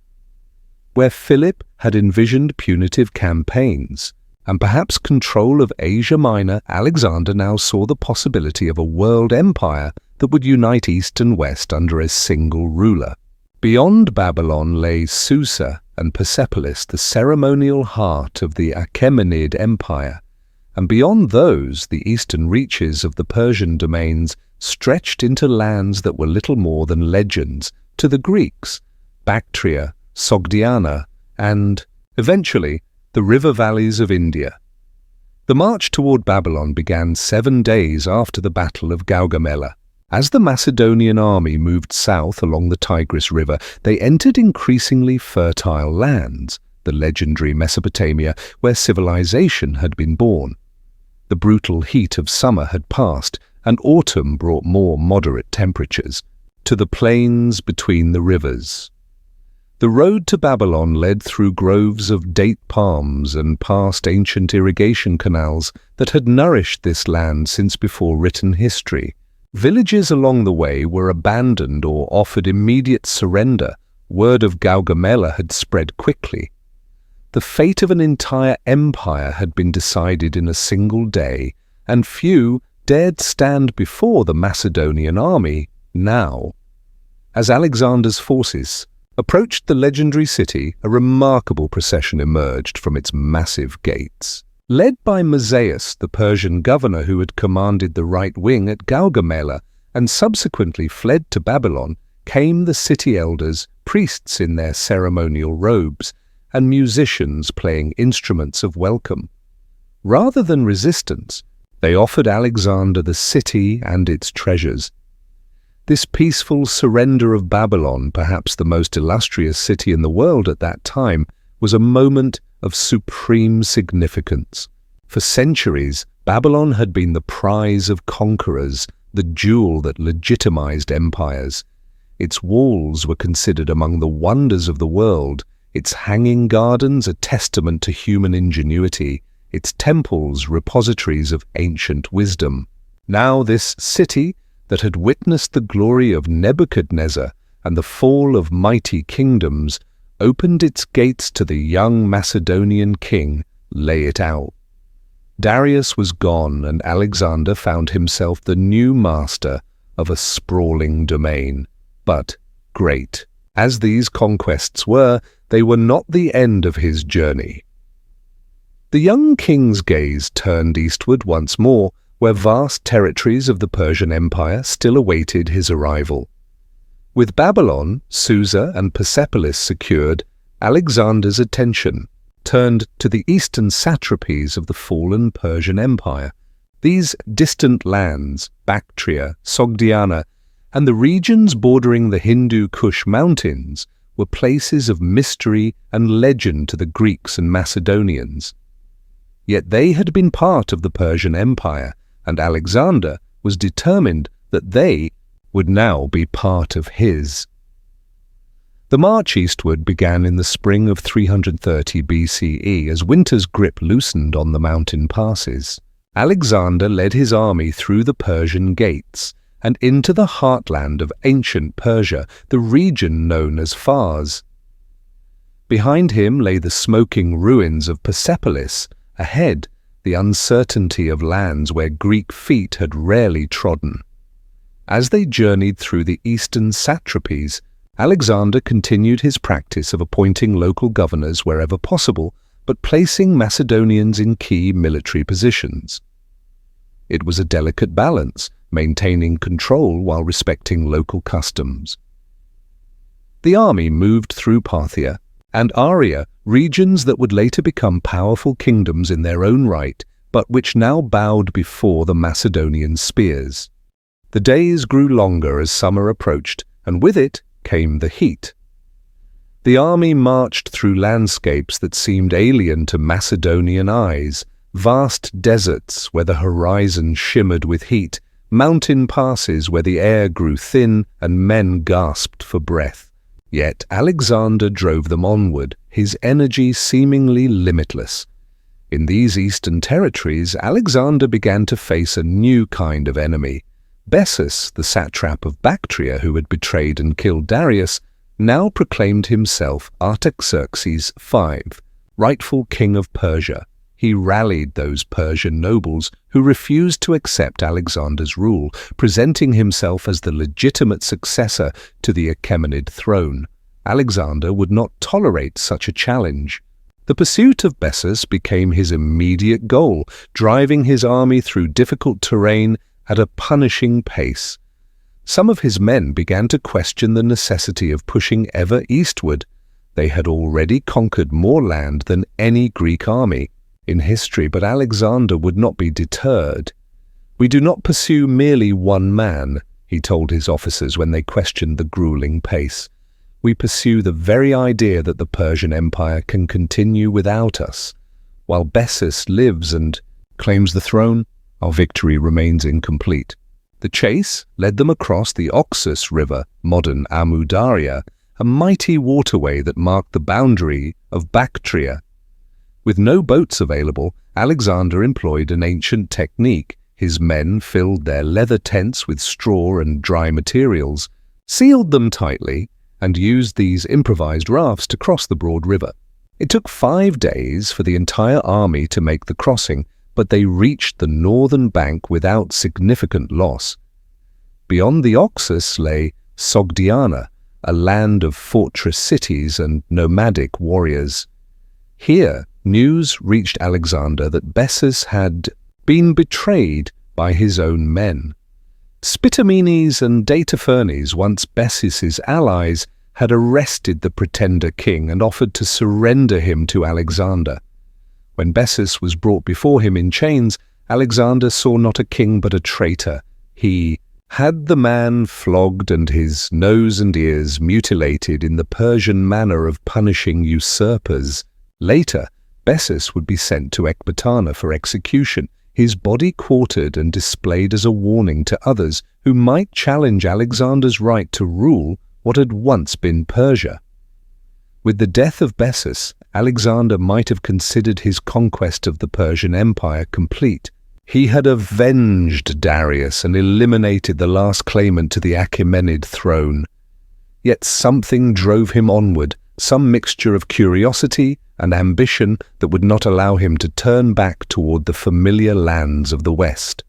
Where Philip had envisioned punitive campaigns and perhaps control of Asia Minor, Alexander now saw the possibility of a world empire that would unite East and West under a single ruler. Beyond Babylon lay Susa and Persepolis, the ceremonial heart of the Achaemenid Empire, and beyond those, the eastern reaches of the Persian domains stretched into lands that were little more than legends to the Greeks, Bactria, Sogdiana, and, eventually, the river valleys of India. The march toward Babylon began 7 days after the Battle of Gaugamela. As the Macedonian army moved south along the Tigris River, they entered increasingly fertile lands, the legendary Mesopotamia, where civilization had been born. The brutal heat of summer had passed, and autumn brought more moderate temperatures. To the plains between the rivers. The road to Babylon led through groves of date palms and past ancient irrigation canals that had nourished this land since before written history. Villages along the way were abandoned or offered immediate surrender. Word of Gaugamela had spread quickly. The fate of an entire empire had been decided in a single day, and few dared stand before the Macedonian army now. As Alexander's forces approached the legendary city, a remarkable procession emerged from its massive gates. Led by Mazaeus, the Persian governor who had commanded the right wing at Gaugamela and subsequently fled to Babylon, came the city elders, priests in their ceremonial robes, and musicians playing instruments of welcome. Rather than resistance, they offered Alexander the city and its treasures. This peaceful surrender of Babylon, perhaps the most illustrious city in the world at that time, was a moment of supreme significance. For centuries, Babylon had been the prize of conquerors, the jewel that legitimized empires. Its walls were considered among the wonders of the world, its hanging gardens a testament to human ingenuity, its temples repositories of ancient wisdom. Now this city, that had witnessed the glory of Nebuchadnezzar and the fall of mighty kingdoms, opened its gates to the young Macedonian king, lay it out. Darius was gone, and Alexander found himself the new master of a sprawling domain. But great as these conquests were, they were not the end of his journey. The young king's gaze turned eastward once more, where vast territories of the Persian Empire still awaited his arrival. With Babylon, Susa, and Persepolis secured, Alexander's attention turned to the eastern satrapies of the fallen Persian Empire. These distant lands, Bactria, Sogdiana, and the regions bordering the Hindu Kush mountains, were places of mystery and legend to the Greeks and Macedonians. Yet they had been part of the Persian Empire, and Alexander was determined that they would now be part of his. The march eastward began in the spring of 330 BCE as winter's grip loosened on the mountain passes. Alexander led his army through the Persian gates and into the heartland of ancient Persia, the region known as Fars. Behind him lay the smoking ruins of Persepolis, ahead the uncertainty of lands where Greek feet had rarely trodden. As they journeyed through the eastern satrapies, Alexander continued his practice of appointing local governors wherever possible, but placing Macedonians in key military positions. It was a delicate balance, maintaining control while respecting local customs. The army moved through Parthia and Aria, regions that would later become powerful kingdoms in their own right, but which now bowed before the Macedonian spears. The days grew longer as summer approached, and with it came the heat. The army marched through landscapes that seemed alien to Macedonian eyes, vast deserts where the horizon shimmered with heat, mountain passes where the air grew thin and men gasped for breath. Yet Alexander drove them onward, his energy seemingly limitless. In these eastern territories, Alexander began to face a new kind of enemy. Bessus, the satrap of Bactria who had betrayed and killed Darius, now proclaimed himself Artaxerxes V, rightful king of Persia. He rallied those Persian nobles who refused to accept Alexander's rule, presenting himself as the legitimate successor to the Achaemenid throne. Alexander would not tolerate such a challenge. The pursuit of Bessus became his immediate goal, driving his army through difficult terrain at a punishing pace. Some of his men began to question the necessity of pushing ever eastward. They had already conquered more land than any Greek army. in history, but Alexander would not be deterred. "We do not pursue merely one man," he told his officers when they questioned the grueling pace. "We pursue the very idea that the Persian Empire can continue without us. While Bessus lives and claims the throne, our victory remains incomplete." The chase led them across the Oxus River, modern Amu Darya, a mighty waterway that marked the boundary of Bactria. With no boats available, Alexander employed an ancient technique. His men filled their leather tents with straw and dry materials, sealed them tightly, and used these improvised rafts to cross the broad river. It took 5 days for the entire army to make the crossing, but they reached the northern bank without significant loss. Beyond the Oxus lay Sogdiana, a land of fortress cities and nomadic warriors. Here, news reached Alexander that Bessus had been betrayed by his own men. Spitamenes and Dataphernes, once Bessus's allies, had arrested the pretender king and offered to surrender him to Alexander. When Bessus was brought before him in chains, Alexander saw not a king but a traitor. He had the man flogged and his nose and ears mutilated in the Persian manner of punishing usurpers. Later, Bessus would be sent to Ecbatana for execution, his body quartered and displayed as a warning to others who might challenge Alexander's right to rule what had once been Persia. With the death of Bessus, Alexander might have considered his conquest of the Persian Empire complete. He had avenged Darius and eliminated the last claimant to the Achaemenid throne. Yet something drove him onward, some mixture of curiosity and ambition that would not allow him to turn back toward the familiar lands of the West.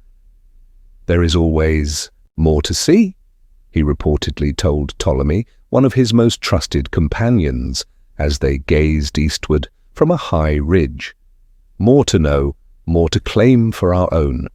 "There is always more to see," he reportedly told Ptolemy, one of his most trusted companions, as they gazed eastward from a high ridge. "More to know, more to claim for our own."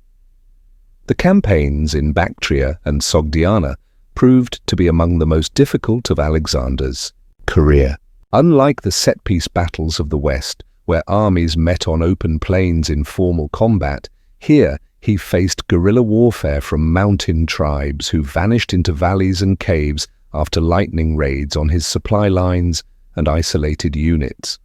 The campaigns in Bactria and Sogdiana proved to be among the most difficult of Alexander's career. Unlike the set-piece battles of the West, where armies met on open plains in formal combat, here he faced guerrilla warfare from mountain tribes who vanished into valleys and caves after lightning raids on his supply lines and isolated units.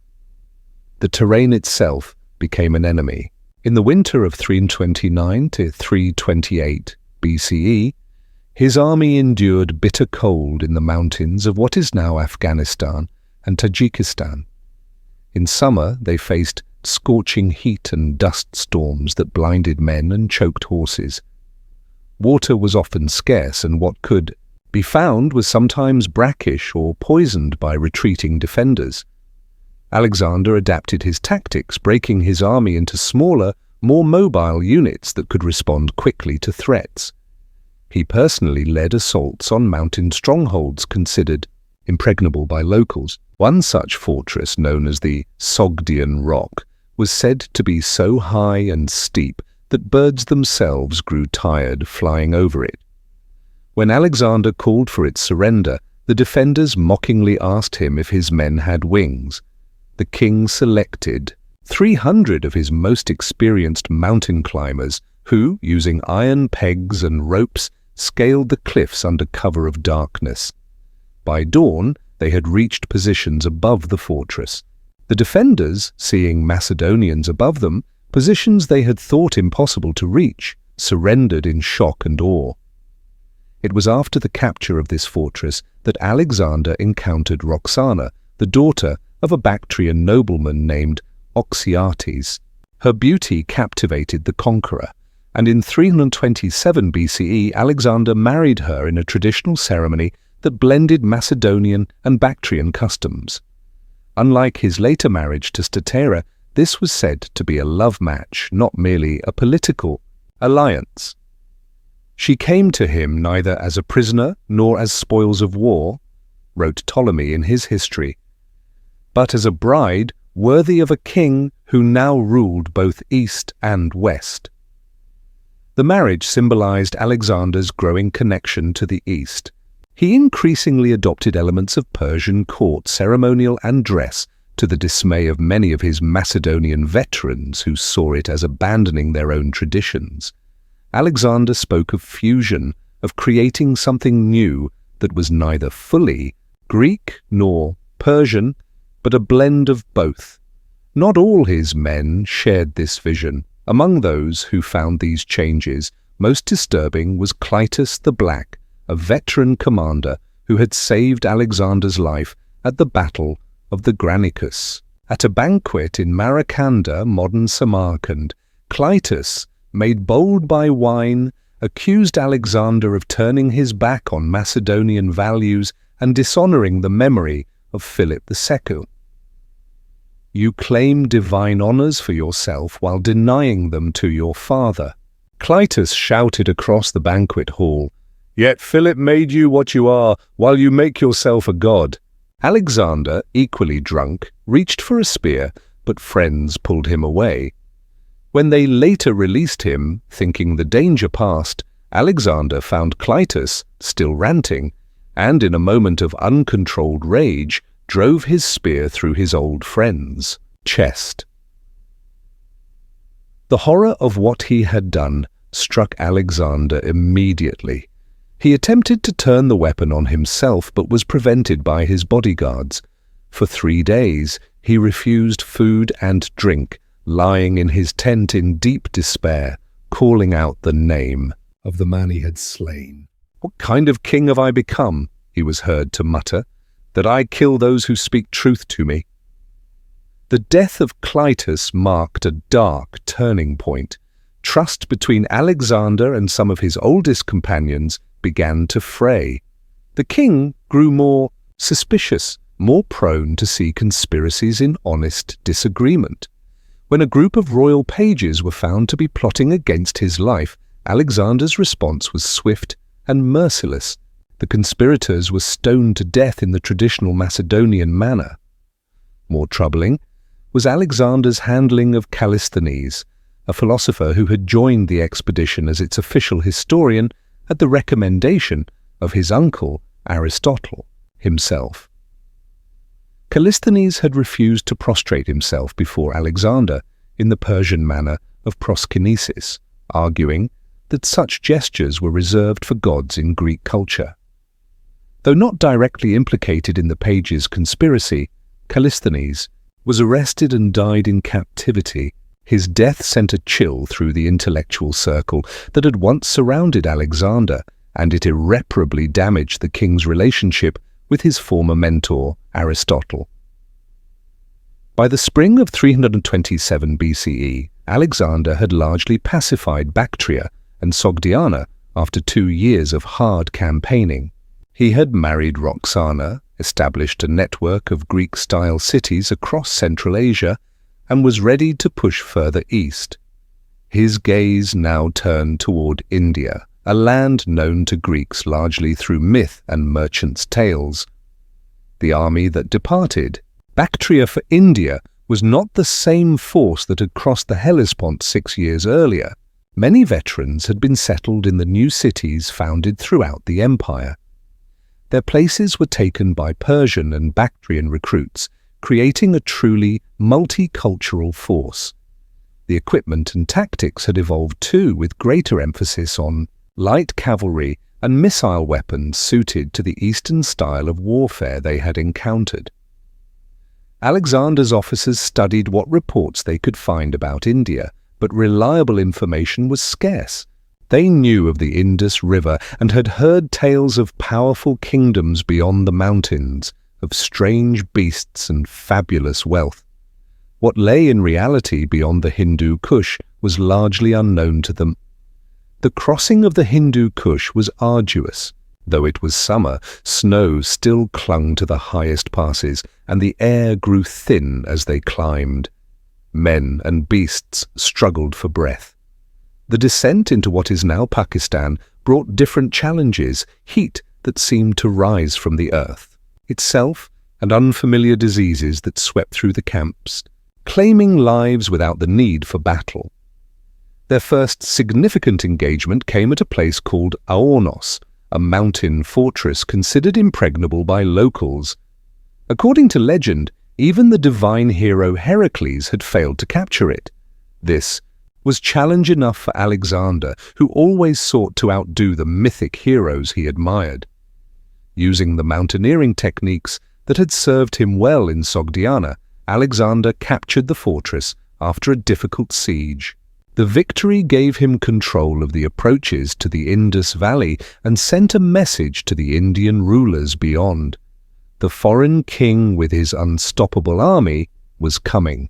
The terrain itself became an enemy. In the winter of 329 to 328 BCE, his army endured bitter cold in the mountains of what is now Afghanistan and Tajikistan. In summer, they faced scorching heat and dust storms that blinded men and choked horses. Water was often scarce, and what could be found was sometimes brackish or poisoned by retreating defenders. Alexander adapted his tactics, breaking his army into smaller, more mobile units that could respond quickly to threats. He personally led assaults on mountain strongholds considered impregnable by locals. One such fortress, known as the Sogdian Rock, was said to be so high and steep that birds themselves grew tired flying over it. When Alexander called for its surrender, the defenders mockingly asked him if his men had wings. The king selected 300 of his most experienced mountain climbers who, using iron pegs and ropes, scaled the cliffs under cover of darkness. By dawn, they had reached positions above the fortress. The defenders, seeing Macedonians above them, positions they had thought impossible to reach, surrendered in shock and awe. It was after the capture of this fortress that Alexander encountered Roxana, the daughter of a Bactrian nobleman named Oxyates. Her beauty captivated the conqueror, and in 327 BCE Alexander married her in a traditional ceremony that blended Macedonian and Bactrian customs. Unlike his later marriage to Statera, this was said to be a love match, not merely a political alliance. She came to him neither as a prisoner nor as spoils of war, wrote Ptolemy in his history, but as a bride worthy of a king who now ruled both east and west. The marriage symbolized Alexander's growing connection to the east. He increasingly adopted elements of Persian court ceremonial and dress to the dismay of many of his Macedonian veterans who saw it as abandoning their own traditions. Alexander spoke of fusion, of creating something new that was neither fully Greek nor Persian, but a blend of both. Not all his men shared this vision. Among those who found these changes most disturbing was Clytus the Black, a veteran commander who had saved Alexander's life at the Battle of the Granicus. At a banquet in Maracanda, modern Samarkand, Clytus, made bold by wine, accused Alexander of turning his back on Macedonian values and dishonoring the memory of Philip II. You claim divine honors for yourself while denying them to your father. Clytus shouted across the banquet hall, "Yet Philip made you what you are, while you make yourself a god." Alexander, equally drunk, reached for a spear, but friends pulled him away. When they later released him, thinking the danger past, Alexander found Clytus still ranting, and in a moment of uncontrolled rage, drove his spear through his old friend's chest. The horror of what he had done struck Alexander immediately. He attempted to turn the weapon on himself, but was prevented by his bodyguards. For 3 days, he refused food and drink, lying in his tent in deep despair, calling out the name of the man he had slain. "What kind of king have I become," he was heard to mutter, "that I kill those who speak truth to me?" The death of Clytus marked a dark turning point. Trust between Alexander and some of his oldest companions began to fray. The king grew more suspicious, more prone to see conspiracies in honest disagreement. When a group of royal pages were found to be plotting against his life, Alexander's response was swift and merciless. The conspirators were stoned to death in the traditional Macedonian manner. More troubling was Alexander's handling of Callisthenes, a philosopher who had joined the expedition as its official historian at the recommendation of his uncle Aristotle himself. Callisthenes had refused to prostrate himself before Alexander in the Persian manner of proskinesis, arguing that such gestures were reserved for gods in Greek culture. Though not directly implicated in the pages' conspiracy, Callisthenes was arrested and died in captivity. His death sent a chill through the intellectual circle that had once surrounded Alexander, and it irreparably damaged the king's relationship with his former mentor, Aristotle. By the spring of 327 BCE, Alexander had largely pacified Bactria and Sogdiana after 2 years of hard campaigning. He had married Roxana, established a network of Greek-style cities across Central Asia, and was ready to push further east. His gaze now turned toward India, a land known to Greeks largely through myth and merchants' tales. The army that departed, Bactria for India, was not the same force that had crossed the Hellespont 6 years earlier. Many veterans had been settled in the new cities founded throughout the empire. Their places were taken by Persian and Bactrian recruits, creating a truly multicultural force. The equipment and tactics had evolved too, with greater emphasis on light cavalry and missile weapons suited to the Eastern style of warfare they had encountered. Alexander's officers studied what reports they could find about India, but reliable information was scarce. They knew of the Indus River and had heard tales of powerful kingdoms beyond the mountains, of strange beasts and fabulous wealth. What lay in reality beyond the Hindu Kush was largely unknown to them. The crossing of the Hindu Kush was arduous. Though it was summer, snow still clung to the highest passes, and the air grew thin as they climbed. Men and beasts struggled for breath. The descent into what is now Pakistan brought different challenges, heat that seemed to rise from the earth itself, and unfamiliar diseases that swept through the camps, claiming lives without the need for battle. Their first significant engagement came at a place called Aornos, a mountain fortress considered impregnable by locals. According to legend, Even the divine hero Heracles had failed to capture it. This was challenge enough for Alexander, who always sought to outdo the mythic heroes he admired. Using the mountaineering techniques that had served him well in Sogdiana, Alexander captured the fortress after a difficult siege. The victory gave him control of the approaches to the Indus Valley and sent a message to the Indian rulers beyond. The foreign king with his unstoppable army was coming.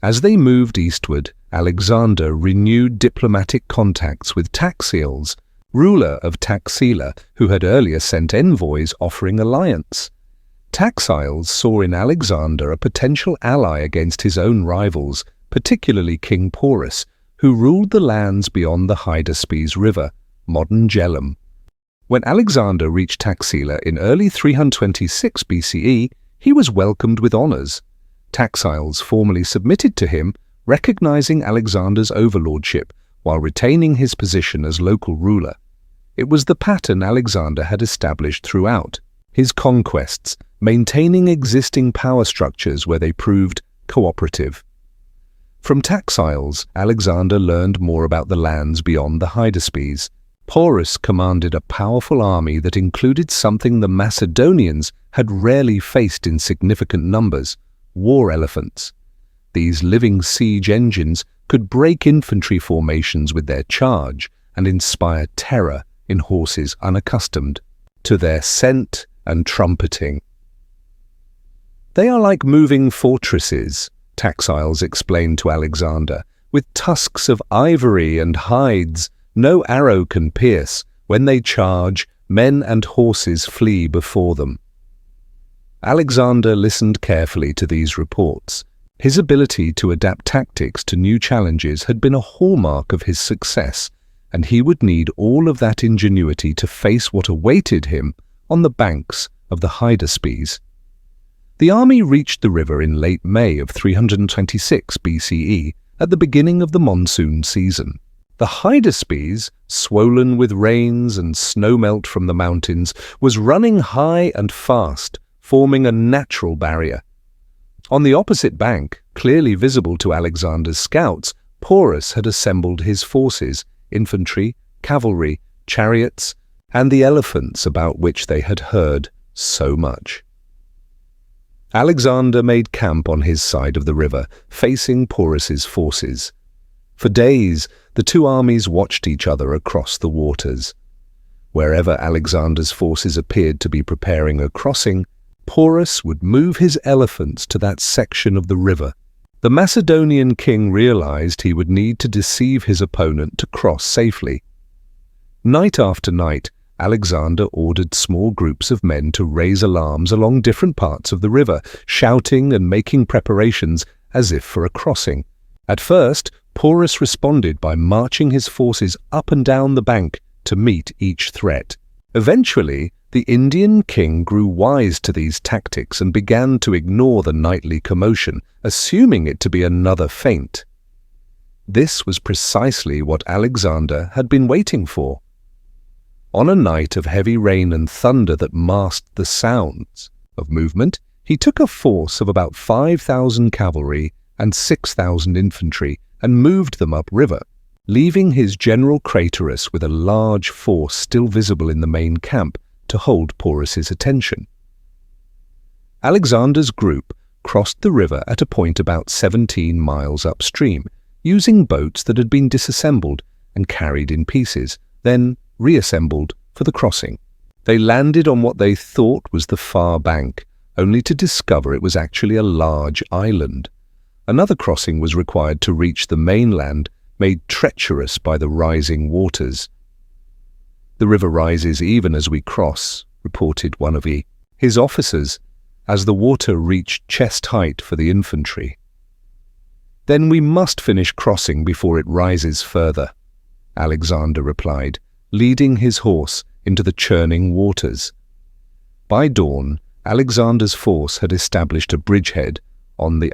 As they moved eastward, Alexander renewed diplomatic contacts with Taxiles, ruler of Taxila, who had earlier sent envoys offering alliance. Taxiles saw in Alexander a potential ally against his own rivals, particularly King Porus, who ruled the lands beyond the Hydaspes River, modern Jhelum. When Alexander reached Taxila in early 326 BCE, he was welcomed with honours. Taxiles formally submitted to him, recognizing Alexander's overlordship while retaining his position as local ruler. It was the pattern Alexander had established throughout his conquests, maintaining existing power structures where they proved cooperative. From Taxiles, Alexander learned more about the lands beyond the Hydaspes. Porus commanded a powerful army that included something the Macedonians had rarely faced in significant numbers: war elephants. These living siege engines could break infantry formations with their charge and inspire terror in horses unaccustomed to their scent and trumpeting. "They are like moving fortresses," Taxiles explained to Alexander, "with tusks of ivory and hides no arrow can pierce. When they charge, men and horses flee before them." Alexander listened carefully to these reports. His ability to adapt tactics to new challenges had been a hallmark of his success, and he would need all of that ingenuity to face what awaited him on the banks of the Hydaspes. The army reached the river in late May of 326 BCE, at the beginning of the monsoon season. The Hydaspes, swollen with rains and snowmelt from the mountains, was running high and fast, forming a natural barrier. On the opposite bank, clearly visible to Alexander's scouts, Porus had assembled his forces, infantry, cavalry, chariots, and the elephants about which they had heard so much. Alexander made camp on his side of the river, facing Porus's forces. For days, the two armies watched each other across the waters. Wherever Alexander's forces appeared to be preparing a crossing, Porus would move his elephants to that section of the river. The Macedonian king realized he would need to deceive his opponent to cross safely. Night after night, Alexander ordered small groups of men to raise alarms along different parts of the river, shouting and making preparations as if for a crossing. At first, Porus responded by marching his forces up and down the bank to meet each threat. Eventually, the Indian king grew wise to these tactics and began to ignore the nightly commotion, assuming it to be another feint. This was precisely what Alexander had been waiting for. On a night of heavy rain and thunder that masked the sounds of movement, he took a force of about 5,000 cavalry and 6,000 infantry and moved them upriver, leaving his general Craterus with a large force still visible in the main camp to hold Porus's attention. Alexander's group crossed the river at a point about 17 miles upstream, using boats that had been disassembled and carried in pieces, then reassembled for the crossing. They landed on what they thought was the far bank, only to discover it was actually a large island. Another crossing was required to reach the mainland, made treacherous by the rising waters. "The river rises even as we cross," reported one of his officers, as the water reached chest height for the infantry. "Then we must finish crossing before it rises further," Alexander replied, leading his horse into the churning waters. By dawn, Alexander's force had established a bridgehead on the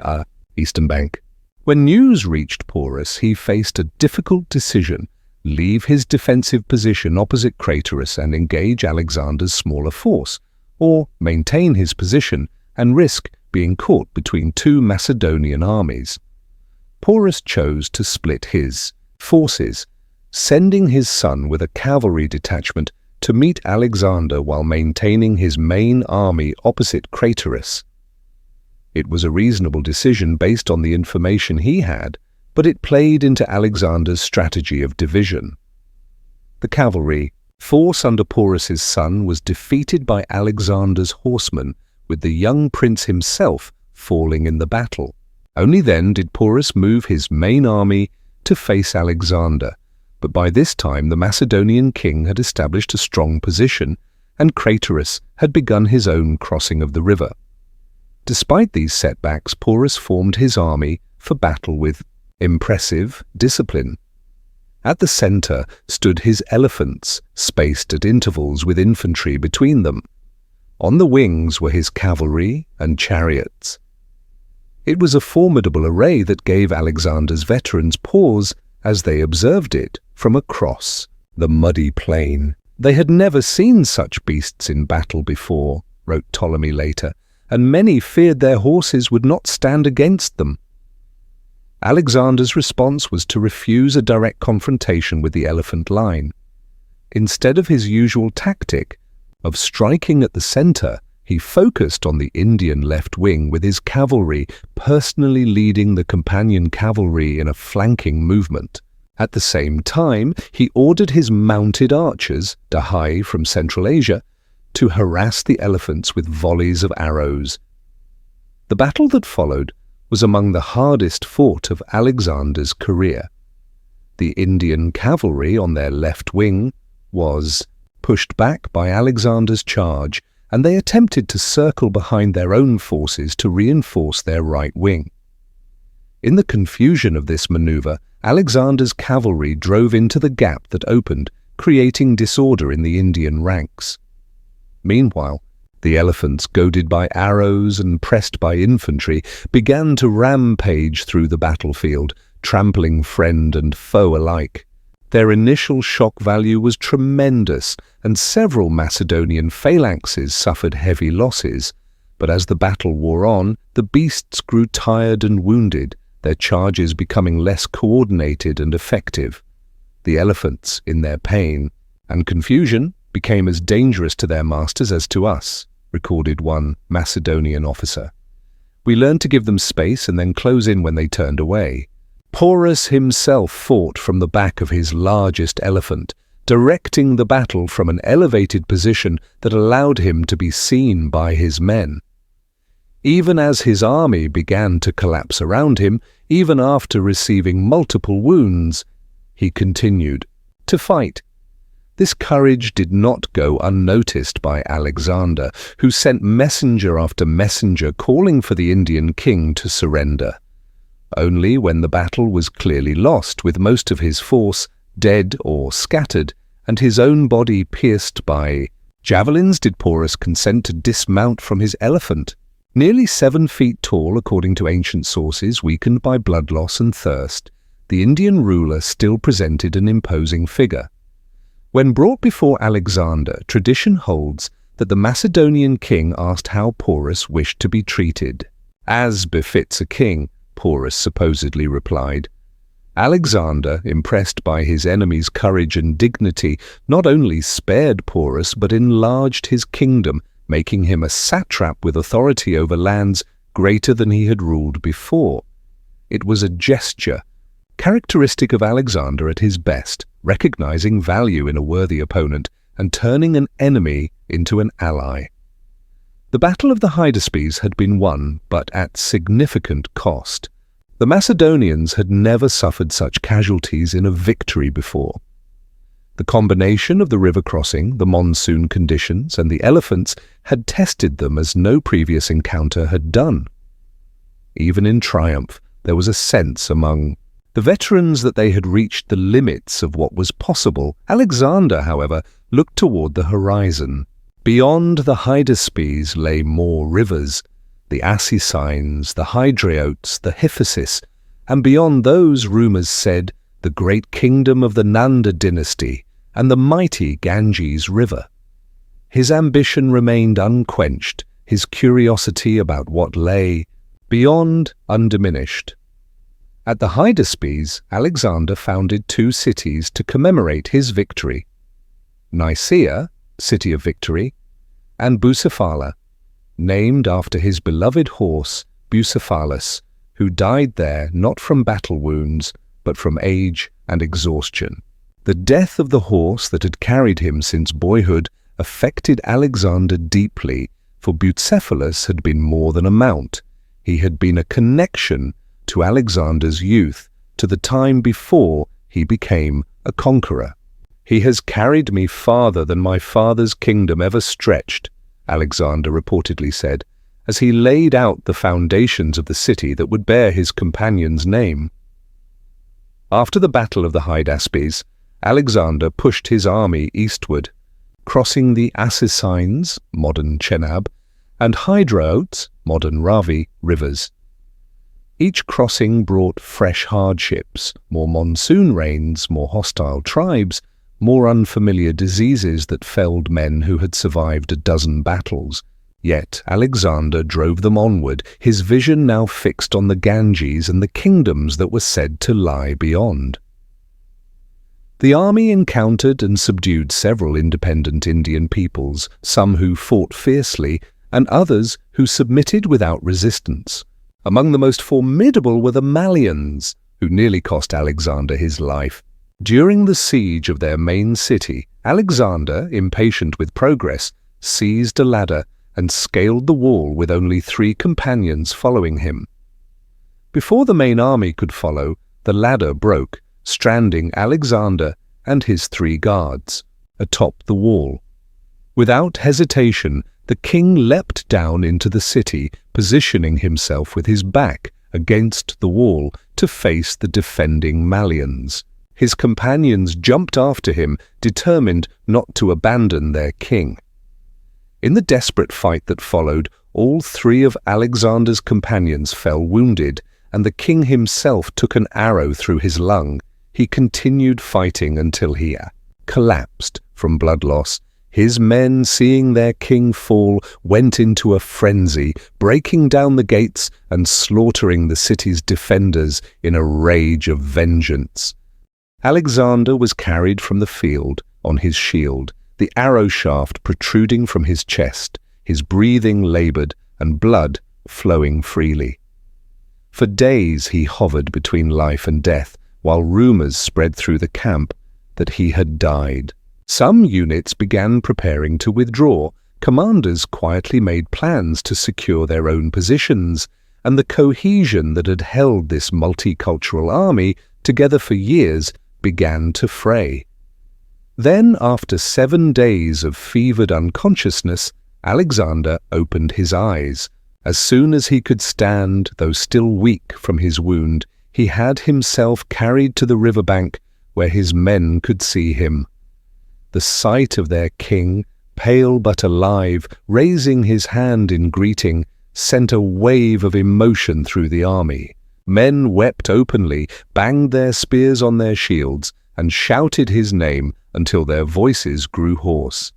eastern bank. When news reached Porus, he faced a difficult decision: leave his defensive position opposite Craterus and engage Alexander's smaller force, or maintain his position and risk being caught between two Macedonian armies. Porus chose to split his forces, sending his son with a cavalry detachment to meet Alexander while maintaining his main army opposite Craterus. It was a reasonable decision based on the information he had, but it played into Alexander's strategy of division. The cavalry force under Porus's son was defeated by Alexander's horsemen, with the young prince himself falling in the battle. Only then did Porus move his main army to face Alexander, but by this time the Macedonian king had established a strong position, and Craterus had begun his own crossing of the river. Despite these setbacks, Porus formed his army for battle with impressive discipline. At the center stood his elephants, spaced at intervals with infantry between them. On the wings were his cavalry and chariots. It was a formidable array that gave Alexander's veterans pause as they observed it from across the muddy plain. They had never seen such beasts in battle before, wrote Ptolemy later, and many feared their horses would not stand against them. Alexander's response was to refuse a direct confrontation with the elephant line. Instead of his usual tactic of striking at the center, he focused on the Indian left wing with his cavalry personally leading the companion cavalry in a flanking movement. At the same time, he ordered his mounted archers, Dahai from Central Asia, to harass the elephants with volleys of arrows. The battle that followed was among the hardest fought of Alexander's career. The Indian cavalry on their left wing was pushed back by Alexander's charge, and they attempted to circle behind their own forces to reinforce their right wing. In the confusion of this maneuver, Alexander's cavalry drove into the gap that opened, creating disorder in the Indian ranks. Meanwhile, the elephants, goaded by arrows and pressed by infantry, began to rampage through the battlefield, trampling friend and foe alike. Their initial shock value was tremendous, and several Macedonian phalanxes suffered heavy losses. But as the battle wore on, the beasts grew tired and wounded, their charges becoming less coordinated and effective. The elephants, in their pain and confusion, became as dangerous to their masters as to us, recorded one Macedonian officer. We learned to give them space and then close in when they turned away. Porus himself fought from the back of his largest elephant, directing the battle from an elevated position that allowed him to be seen by his men. Even as his army began to collapse around him, even after receiving multiple wounds, he continued to fight. This courage did not go unnoticed by Alexander, who sent messenger after messenger calling for the Indian king to surrender. Only when the battle was clearly lost, with most of his force dead or scattered, and his own body pierced by javelins, did Porus consent to dismount from his elephant. Nearly 7 feet tall, according to ancient sources, weakened by blood loss and thirst, the Indian ruler still presented an imposing figure. When brought before Alexander, tradition holds that the Macedonian king asked how Porus wished to be treated. As befits a king, Porus supposedly replied. Alexander, impressed by his enemy's courage and dignity, not only spared Porus but enlarged his kingdom, making him a satrap with authority over lands greater than he had ruled before. It was a gesture, characteristic of Alexander at his best, recognizing value in a worthy opponent and turning an enemy into an ally. The Battle of the Hydaspes had been won, but at significant cost. The Macedonians had never suffered such casualties in a victory before. The combination of the river crossing, the monsoon conditions, and the elephants had tested them as no previous encounter had done. Even in triumph, there was a sense among the veterans that they had reached the limits of what was possible. Alexander, however, looked toward the horizon. Beyond the Hydaspes lay more rivers, the Assicines, the Hydraeotes, the Hyphasis, and beyond those, rumors said, the great kingdom of the Nanda dynasty and the mighty Ganges River. His ambition remained unquenched, his curiosity about what lay beyond undiminished. At the Hydaspes, Alexander founded 2 cities to commemorate his victory: Nicaea, city of victory, and Bucephala, named after his beloved horse Bucephalus, who died there not from battle wounds, but from age and exhaustion. The death of the horse that had carried him since boyhood affected Alexander deeply, for Bucephalus had been more than a mount. He had been a connection to Alexander's youth, to the time before he became a conqueror. "He has carried me farther than my father's kingdom ever stretched," Alexander reportedly said, as he laid out the foundations of the city that would bear his companion's name. After the Battle of the Hydaspes, Alexander pushed his army eastward, crossing the Assassines, modern Chenab, and Hydraotes, modern Ravi, rivers. Each crossing brought fresh hardships, more monsoon rains, more hostile tribes, more unfamiliar diseases that felled men who had survived a dozen battles. Yet Alexander drove them onward, his vision now fixed on the Ganges and the kingdoms that were said to lie beyond. The army encountered and subdued several independent Indian peoples, some who fought fiercely, and others who submitted without resistance. Among the most formidable were the Malians, who nearly cost Alexander his life. During the siege of their main city, Alexander, impatient with progress, seized a ladder and scaled the wall with only 3 companions following him. Before the main army could follow, the ladder broke, stranding Alexander and his 3 guards atop the wall. Without hesitation, the king leapt down into the city, positioning himself with his back against the wall to face the defending Malians. His companions jumped after him, determined not to abandon their king. In the desperate fight that followed, all 3 of Alexander's companions fell wounded, and the king himself took an arrow through his lung. He continued fighting until he collapsed from blood loss. His men, seeing their king fall, went into a frenzy, breaking down the gates and slaughtering the city's defenders in a rage of vengeance. Alexander was carried from the field on his shield, the arrow shaft protruding from his chest, his breathing labored and blood flowing freely. For days he hovered between life and death, while rumors spread through the camp that he had died. Some units began preparing to withdraw. Commanders quietly made plans to secure their own positions, and the cohesion that had held this multicultural army together for years began to fray. Then, after 7 days of fevered unconsciousness, Alexander opened his eyes. As soon as he could stand, though still weak from his wound, he had himself carried to the riverbank where his men could see him. The sight of their king, pale but alive, raising his hand in greeting, sent a wave of emotion through the army. Men wept openly, banged their spears on their shields, and shouted his name until their voices grew hoarse.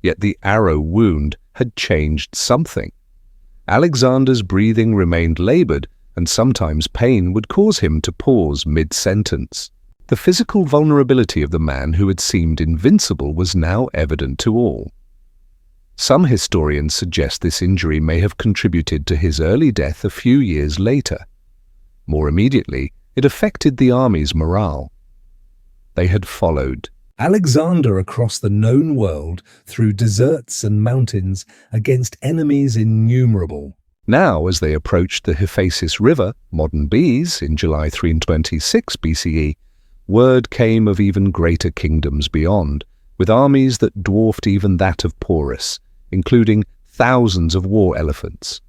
Yet the arrow wound had changed something. Alexander's breathing remained labored, and sometimes pain would cause him to pause mid-sentence. The physical vulnerability of the man who had seemed invincible was now evident to all. Some historians suggest this injury may have contributed to his early death a few years later. More immediately, it affected the army's morale. They had followed Alexander across the known world through deserts and mountains against enemies innumerable. Now, as they approached the Hephaestus River, modern Bes, in July 326 BCE, word came of even greater kingdoms beyond, with armies that dwarfed even that of Porus, including thousands of war elephants.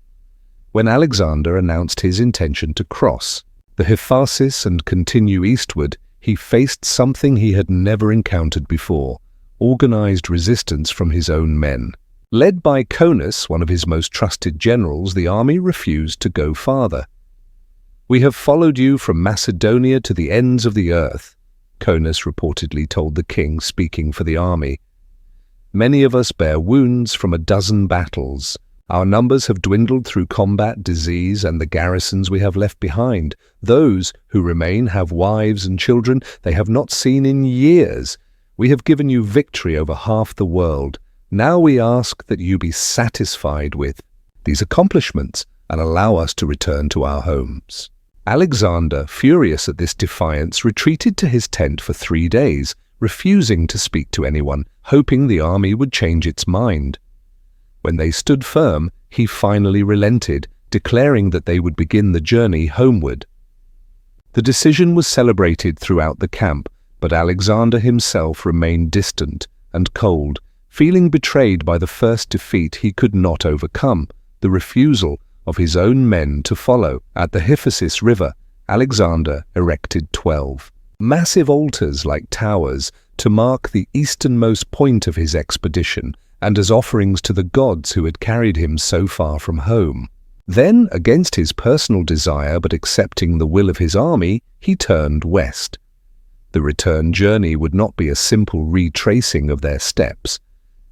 When Alexander announced his intention to cross the Hephaestus and continue eastward, he faced something he had never encountered before: organized resistance from his own men. Led by Conus, one of his most trusted generals, the army refused to go farther. "We have followed you from Macedonia to the ends of the earth," Conus reportedly told the king, speaking for the army. "Many of us bear wounds from a dozen battles. Our numbers have dwindled through combat, disease, and the garrisons we have left behind. Those who remain have wives and children they have not seen in years. We have given you victory over half the world. Now we ask that you be satisfied with these accomplishments and allow us to return to our homes." Alexander, furious at this defiance, retreated to his tent for 3 days, refusing to speak to anyone, hoping the army would change its mind. When they stood firm, he finally relented, declaring that they would begin the journey homeward. The decision was celebrated throughout the camp, but Alexander himself remained distant and cold, feeling betrayed by the first defeat he could not overcome, the refusal of his own men to follow. At the Hyphasis River, Alexander erected 12 massive altars like towers to mark the easternmost point of his expedition and as offerings to the gods who had carried him so far from home. Then, against his personal desire but accepting the will of his army, he turned west. The return journey would not be a simple retracing of their steps.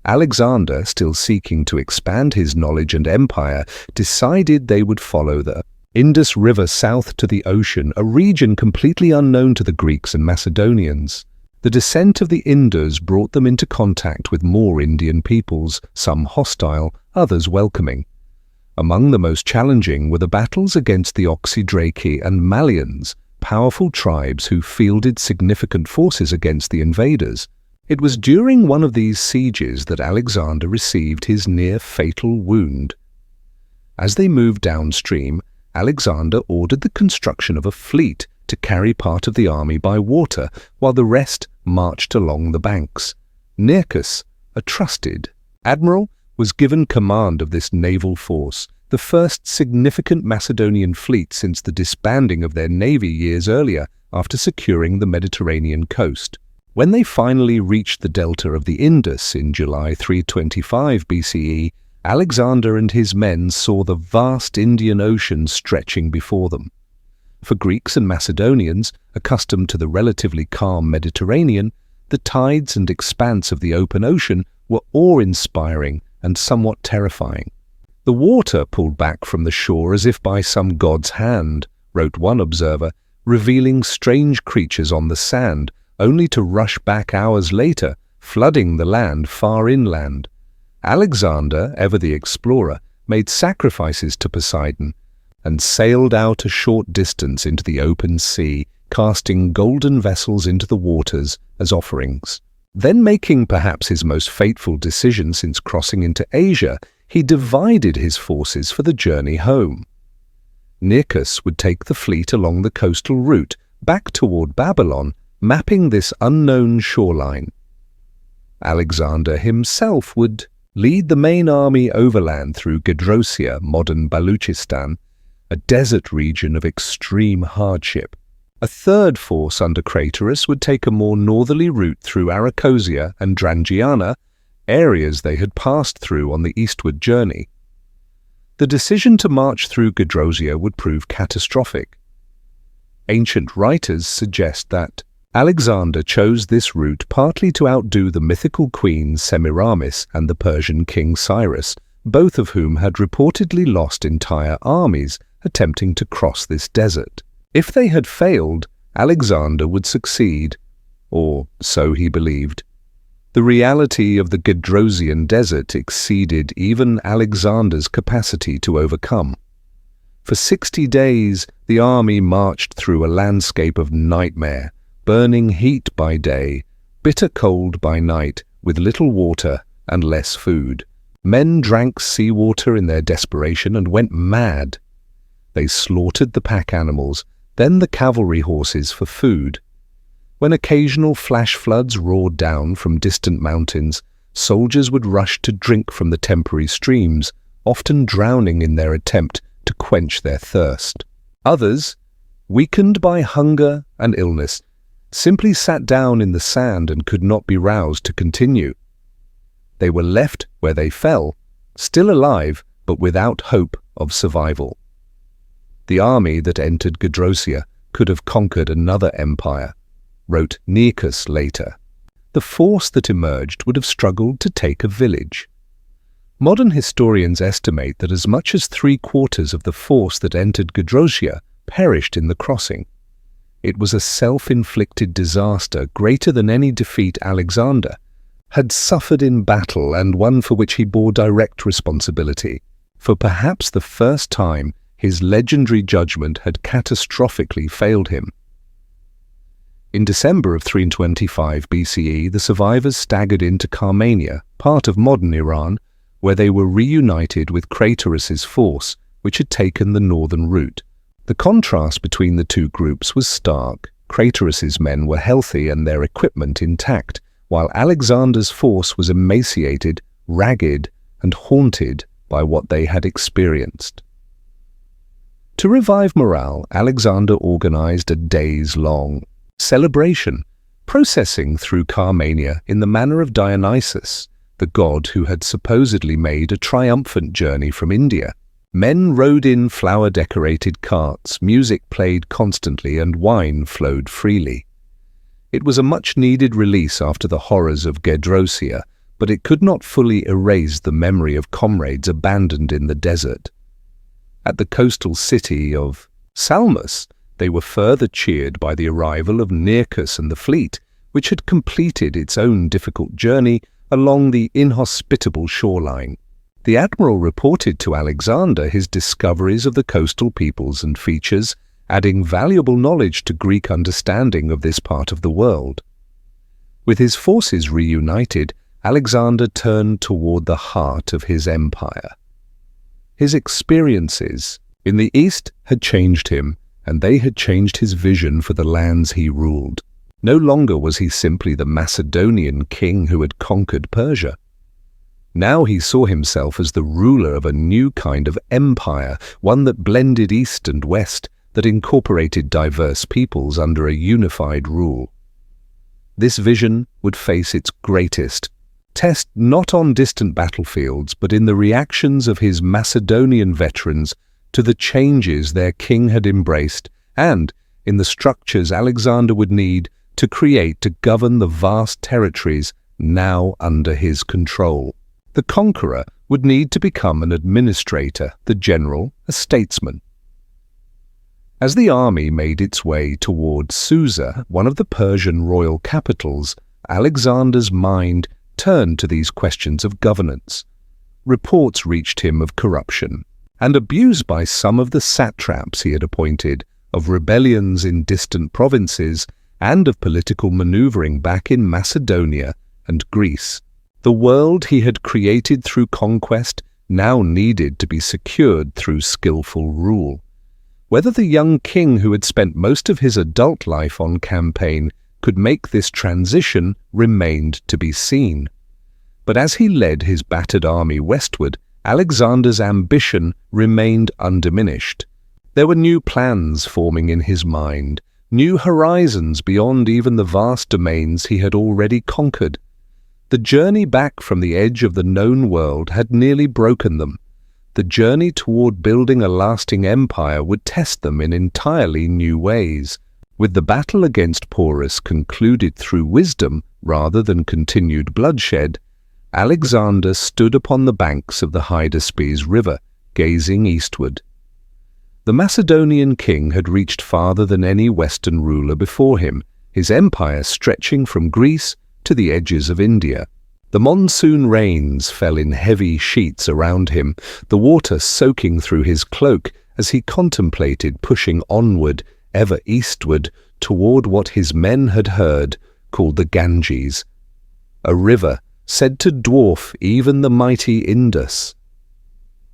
Alexander, still seeking to expand his knowledge and empire, decided they would follow the Indus River south to the ocean, a region completely unknown to the Greeks and Macedonians. The descent of the Indus brought them into contact with more Indian peoples, some hostile, others welcoming. Among the most challenging were the battles against the Oxydraci and Malians, powerful tribes who fielded significant forces against the invaders. It was during one of these sieges that Alexander received his near-fatal wound. As they moved downstream, Alexander ordered the construction of a fleet to carry part of the army by water, while the rest marched along the banks. Nearchus, a trusted admiral, was given command of this naval force, the first significant Macedonian fleet since the disbanding of their navy years earlier after securing the Mediterranean coast. When they finally reached the delta of the Indus in July 325 BCE, Alexander and his men saw the vast Indian Ocean stretching before them. For Greeks and Macedonians, accustomed to the relatively calm Mediterranean, the tides and expanse of the open ocean were awe-inspiring and somewhat terrifying. "The water pulled back from the shore as if by some god's hand," wrote one observer, revealing strange creatures on the sand, only to rush back hours later, flooding the land far inland. Alexander, ever the explorer, made sacrifices to Poseidon and sailed out a short distance into the open sea, casting golden vessels into the waters as offerings. Then, making perhaps his most fateful decision since crossing into Asia, he divided his forces for the journey home. Nearchus would take the fleet along the coastal route back toward Babylon, mapping this unknown shoreline. Alexander himself would lead the main army overland through Gedrosia, modern Baluchistan, a desert region of extreme hardship. A third force under Craterus would take a more northerly route through Arachosia and Drangiana, areas they had passed through on the eastward journey. The decision to march through Gedrosia would prove catastrophic. Ancient writers suggest that Alexander chose this route partly to outdo the mythical queen Semiramis and the Persian king Cyrus, both of whom had reportedly lost entire armies attempting to cross this desert. If they had failed, Alexander would succeed, or so he believed. The reality of the Gedrosian desert exceeded even Alexander's capacity to overcome. For 60 days, the army marched through a landscape of nightmare, burning heat by day, bitter cold by night, with little water and less food. Men drank seawater in their desperation and went mad. They slaughtered the pack animals, then the cavalry horses for food. When occasional flash floods roared down from distant mountains, soldiers would rush to drink from the temporary streams, often drowning in their attempt to quench their thirst. Others, weakened by hunger and illness, simply sat down in the sand and could not be roused to continue. They were left where they fell, still alive but without hope of survival. The army that entered Gedrosia could have conquered another empire, wrote Nearchus later. The force that emerged would have struggled to take a village. Modern historians estimate that as much as 3/4 of the force that entered Gadrosia perished in the crossing. It was a self-inflicted disaster greater than any defeat Alexander had suffered in battle, and one for which he bore direct responsibility. For perhaps the first time, his legendary judgment had catastrophically failed him. In December of 325 BCE, the survivors staggered into Carmania, part of modern Iran, where they were reunited with Craterus's force, which had taken the northern route. The contrast between the two groups was stark. Craterus's men were healthy and their equipment intact, while Alexander's force was emaciated, ragged, and haunted by what they had experienced. To revive morale, Alexander organized a days-long celebration, processing through Carmania in the manner of Dionysus, the god who had supposedly made a triumphant journey from India. Men rode in flower-decorated carts, music played constantly, and wine flowed freely. It was a much-needed release after the horrors of Gedrosia, but it could not fully erase the memory of comrades abandoned in the desert. At the coastal city of Salmus, they were further cheered by the arrival of Nearchus and the fleet, which had completed its own difficult journey along the inhospitable shoreline. The admiral reported to Alexander his discoveries of the coastal peoples and features, adding valuable knowledge to Greek understanding of this part of the world. With his forces reunited, Alexander turned toward the heart of his empire. His experiences in the east had changed him, and they had changed his vision for the lands he ruled. No longer was he simply the Macedonian king who had conquered Persia. Now he saw himself as the ruler of a new kind of empire, one that blended east and west, that incorporated diverse peoples under a unified rule. This vision would face its greatest test not on distant battlefields, but in the reactions of his Macedonian veterans to the changes their king had embraced, and in the structures Alexander would need to create to govern the vast territories now under his control. The conqueror would need to become an administrator, the general, a statesman. As the army made its way toward Susa, one of the Persian royal capitals, Alexander's mind turned to these questions of governance. Reports reached him of corruption and abuse by some of the satraps he had appointed, of rebellions in distant provinces, and of political maneuvering back in Macedonia and Greece. The world he had created through conquest now needed to be secured through skillful rule. Whether the young king who had spent most of his adult life on campaign could make this transition remained to be seen. But as he led his battered army westward, Alexander's ambition remained undiminished. There were new plans forming in his mind, new horizons beyond even the vast domains he had already conquered. The journey back from the edge of the known world had nearly broken them. The journey toward building a lasting empire would test them in entirely new ways. With the battle against Porus concluded through wisdom rather than continued bloodshed, Alexander stood upon the banks of the Hydaspes River, gazing eastward. The Macedonian king had reached farther than any Western ruler before him, his empire stretching from Greece to the edges of India. The monsoon rains fell in heavy sheets around him, the water soaking through his cloak as he contemplated pushing onward, ever eastward, toward what his men had heard called the Ganges, a river said to dwarf even the mighty Indus.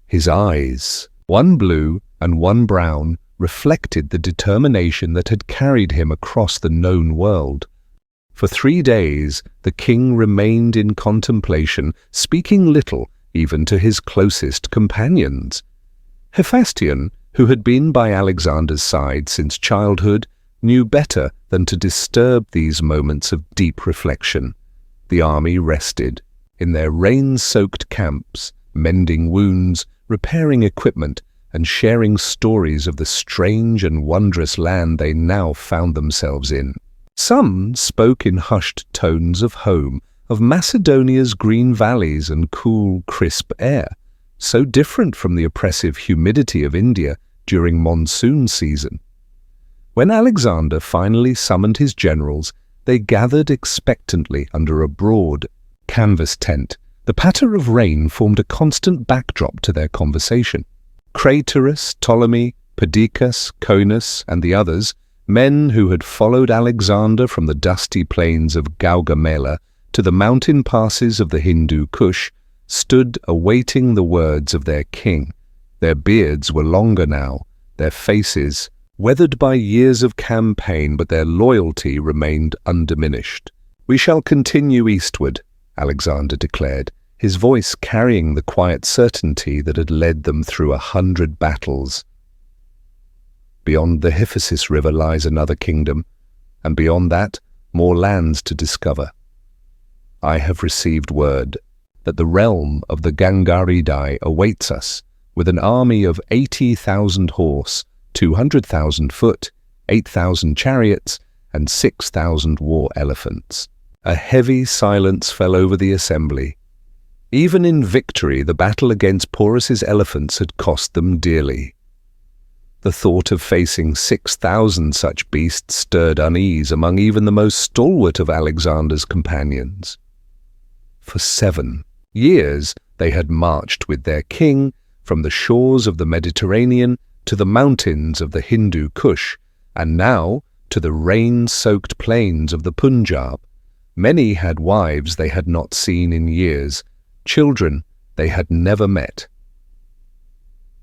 His eyes, one blue and one brown, reflected the determination that had carried him across the known world. For 3 days the king remained in contemplation, speaking little even to his closest companions. Hephaestion, who had been by Alexander's side since childhood, knew better than to disturb these moments of deep reflection. The army rested in their rain-soaked camps, mending wounds, repairing equipment, and sharing stories of the strange and wondrous land they now found themselves in. Some spoke in hushed tones of home, of Macedonia's green valleys and cool, crisp air, so different from the oppressive humidity of India during monsoon season. When Alexander finally summoned his generals, they gathered expectantly under a broad canvas tent. The patter of rain formed a constant backdrop to their conversation. Craterus, Ptolemy, Perdiccas, Conus, and the others, men who had followed Alexander from the dusty plains of Gaugamela to the mountain passes of the Hindu Kush, stood awaiting the words of their king. Their beards were longer now, their faces weathered by years of campaign, but their loyalty remained undiminished. "We shall continue eastward," Alexander declared, his voice carrying the quiet certainty that had led them through 100 battles. "Beyond the Hyphasis River lies another kingdom, and beyond that, more lands to discover. I have received word that the realm of the Gangaridae awaits us, with an army of 80,000 horse, 200,000 foot, 8,000 chariots, and 6,000 war elephants." A heavy silence fell over the assembly. Even in victory, the battle against Porus's elephants had cost them dearly. The thought of facing 6,000 such beasts stirred unease among even the most stalwart of Alexander's companions. For 7 years they had marched with their king from the shores of the Mediterranean to the mountains of the Hindu Kush, and now to the rain-soaked plains of the Punjab. Many had wives they had not seen in years, children they had never met.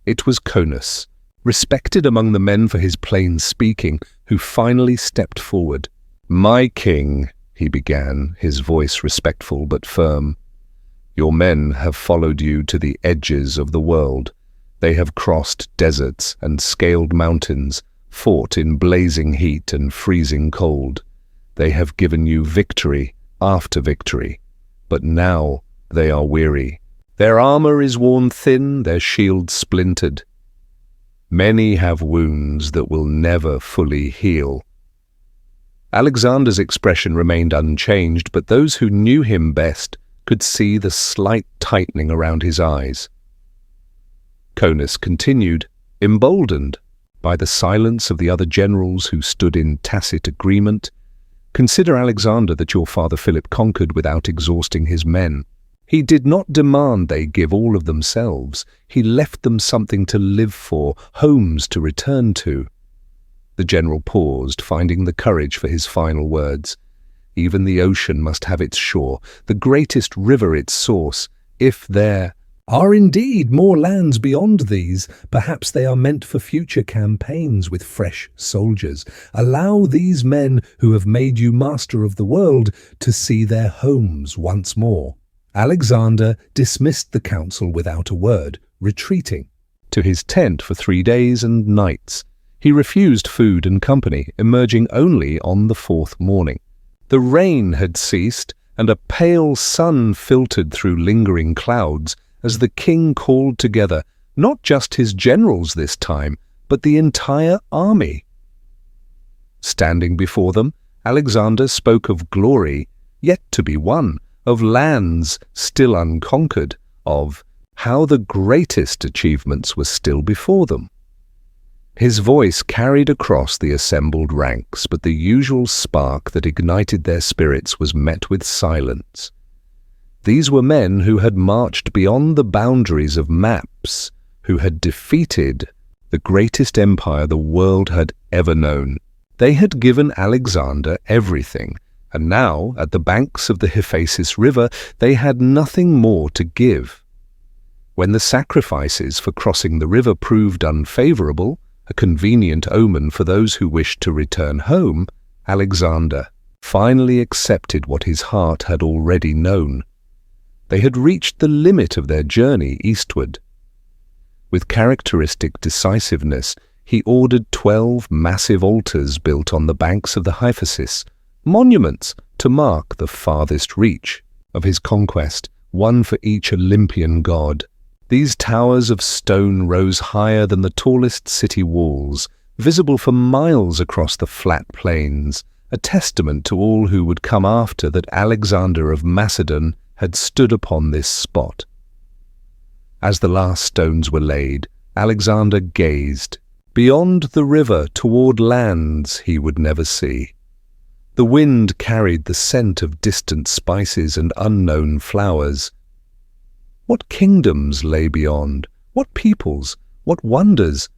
It was Conus, respected among the men for his plain speaking, who finally stepped forward. "My king," he began, his voice respectful but firm, "your men have followed you to the edges of the world. They have crossed deserts and scaled mountains, fought in blazing heat and freezing cold. They have given you victory after victory, but now they are weary. Their armor is worn thin, their shields splintered. Many have wounds that will never fully heal." Alexander's expression remained unchanged, but those who knew him best could see the slight tightening around his eyes. Conus continued, emboldened by the silence of the other generals who stood in tacit agreement. "Consider, Alexander, that your father Philip conquered without exhausting his men. He did not demand they give all of themselves. He left them something to live for, homes to return to." The general paused, finding the courage for his final words. "Even the ocean must have its shore, the greatest river its source. If there are indeed more lands beyond these, perhaps they are meant for future campaigns with fresh soldiers. Allow these men who have made you master of the world to see their homes once more." Alexander dismissed the council without a word, retreating to his tent for 3 days and nights. He refused food and company, emerging only on the 4th morning. The rain had ceased, and a pale sun filtered through lingering clouds as the king called together not just his generals this time, but the entire army. Standing before them, Alexander spoke of glory yet to be won, of lands still unconquered, of how the greatest achievements were still before them. His voice carried across the assembled ranks, but the usual spark that ignited their spirits was met with silence. These were men who had marched beyond the boundaries of maps, who had defeated the greatest empire the world had ever known. They had given Alexander everything, and now, at the banks of the Hyphasis River, they had nothing more to give. When the sacrifices for crossing the river proved unfavorable, a convenient omen for those who wished to return home, Alexander finally accepted what his heart had already known. They had reached the limit of their journey eastward. With characteristic decisiveness, he ordered 12 massive altars built on the banks of the Hyphasis, monuments to mark the farthest reach of his conquest, one for each Olympian god. These towers of stone rose higher than the tallest city walls, visible for miles across the flat plains, a testament to all who would come after that Alexander of Macedon had stood upon this spot. As the last stones were laid, Alexander gazed beyond the river toward lands he would never see. The wind carried the scent of distant spices and unknown flowers. What kingdoms lay beyond? What peoples? What wonders?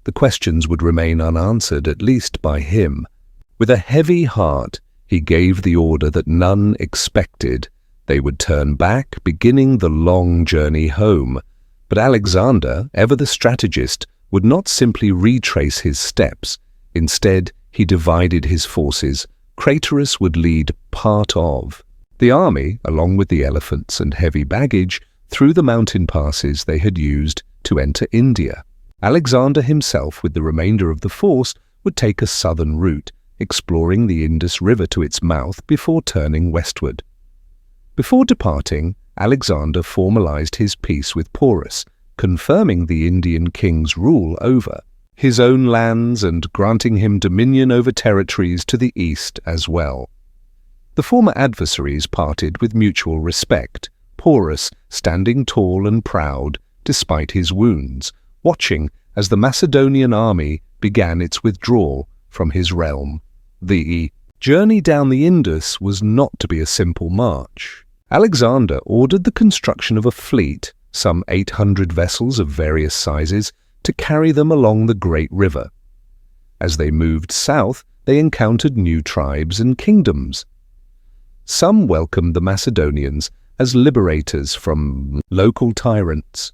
The questions would remain unanswered, at least by him. With a heavy heart, he gave the order that none expected. They would turn back, beginning the long journey home. But Alexander, ever the strategist, would not simply retrace his steps. Instead, he divided his forces. Craterus would lead part of the army, along with the elephants and heavy baggage, through the mountain passes they had used to enter India. Alexander himself, with the remainder of the force, would take a southern route, exploring the Indus River to its mouth before turning westward. Before departing, Alexander formalized his peace with Porus, confirming the Indian king's rule over his own lands and granting him dominion over territories to the east as well. The former adversaries parted with mutual respect, Porus standing tall and proud despite his wounds, watching as the Macedonian army began its withdrawal from his realm. The journey down the Indus was not to be a simple march. Alexander ordered the construction of a fleet, some 800 vessels of various sizes, to carry them along the great river. As they moved south, they encountered new tribes and kingdoms. Some welcomed the Macedonians as liberators from local tyrants.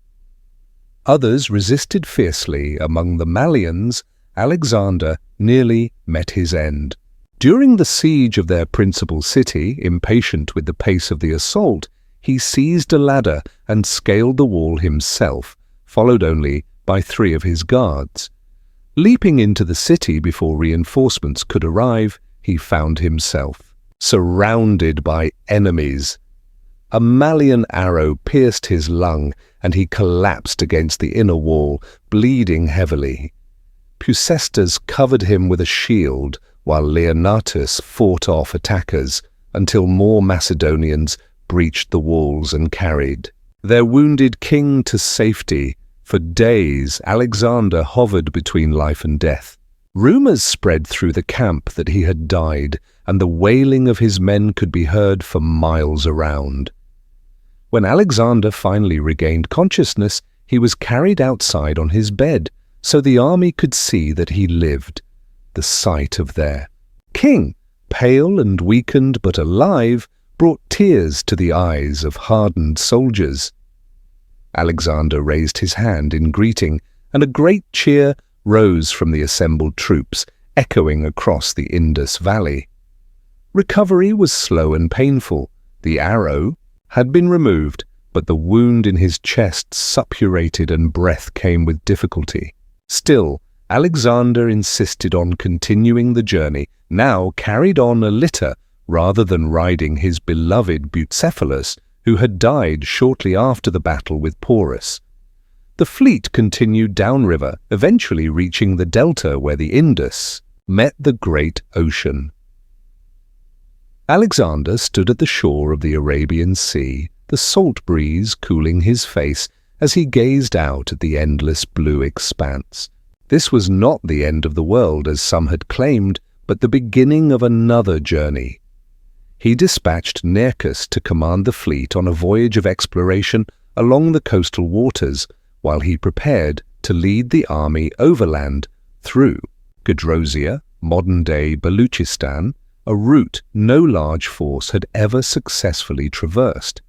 Others resisted fiercely. Among the Malians, Alexander nearly met his end. During the siege of their principal city, impatient with the pace of the assault, he seized a ladder and scaled the wall himself, followed only by 3 of his guards. Leaping into the city before reinforcements could arrive, he found himself surrounded by enemies. A Malian arrow pierced his lung, and he collapsed against the inner wall, bleeding heavily. Peucestas covered him with a shield, while Leonatus fought off attackers until more Macedonians breached the walls and carried their wounded king to safety. For days, Alexander hovered between life and death. Rumors spread through the camp that he had died, and the wailing of his men could be heard for miles around. When Alexander finally regained consciousness, he was carried outside on his bed, so the army could see that he lived. The sight of their king, pale and weakened but alive, brought tears to the eyes of hardened soldiers. Alexander raised his hand in greeting, and a great cheer rose from the assembled troops, echoing across the Indus Valley. Recovery was slow and painful. The arrow had been removed, but the wound in his chest suppurated and breath came with difficulty. Still, Alexander insisted on continuing the journey, now carried on a litter rather than riding his beloved Bucephalus, who had died shortly after the battle with Porus. The fleet continued downriver, eventually reaching the delta where the Indus met the great ocean. Alexander stood at the shore of the Arabian Sea, the salt breeze cooling his face as he gazed out at the endless blue expanse. This was not the end of the world, as some had claimed, but the beginning of another journey. He dispatched Nearchus to command the fleet on a voyage of exploration along the coastal waters, while he prepared to lead the army overland through Gedrosia, modern-day Baluchistan, a route no large force had ever successfully traversed.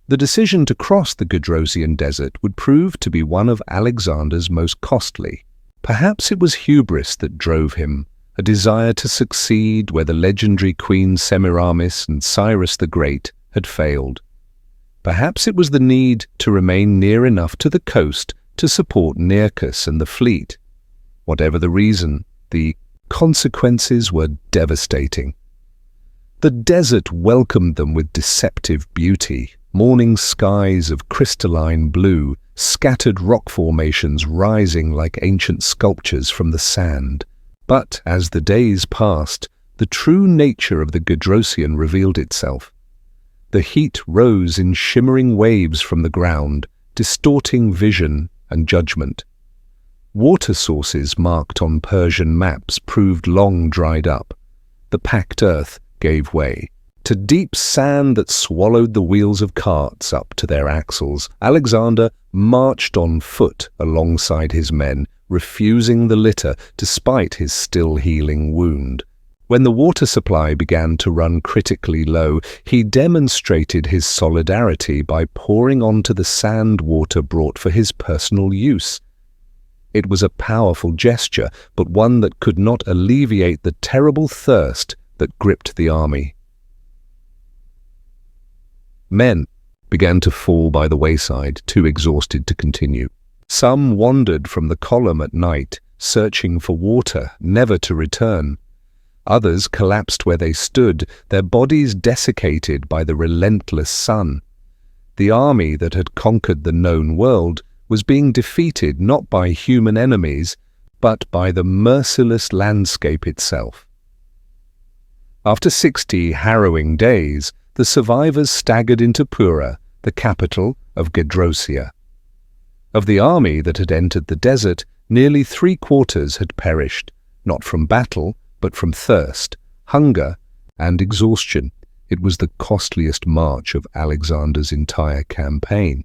The decision to cross the Gedrosian desert would prove to be one of Alexander's most costly. Perhaps it was hubris that drove him, a desire to succeed where the legendary Queen Semiramis and Cyrus the Great had failed. Perhaps it was the need to remain near enough to the coast to support Nearchus and the fleet. Whatever the reason, the consequences were devastating. The desert welcomed them with deceptive beauty, morning skies of crystalline blue, scattered rock formations rising like ancient sculptures from the sand. But as the days passed, the true nature of the Gedrosian revealed itself. The heat rose in shimmering waves from the ground, distorting vision and judgment. Water sources marked on Persian maps proved long dried up. The packed earth gave way. To deep sand that swallowed the wheels of carts up to their axles, Alexander marched on foot alongside his men, refusing the litter despite his still healing wound. When the water supply began to run critically low, he demonstrated his solidarity by pouring onto the sand water brought for his personal use. It was a powerful gesture, but one that could not alleviate the terrible thirst that gripped the army. Men began to fall by the wayside, too exhausted to continue. Some wandered from the column at night, searching for water, never to return. Others collapsed where they stood, their bodies desiccated by the relentless sun. The army that had conquered the known world was being defeated not by human enemies, but by the merciless landscape itself. After 60 harrowing days, the survivors staggered into Pura, the capital of Gedrosia. Of the army that had entered the desert, nearly 3/4 had perished, not from battle, but from thirst, hunger, and exhaustion. It was the costliest march of Alexander's entire campaign.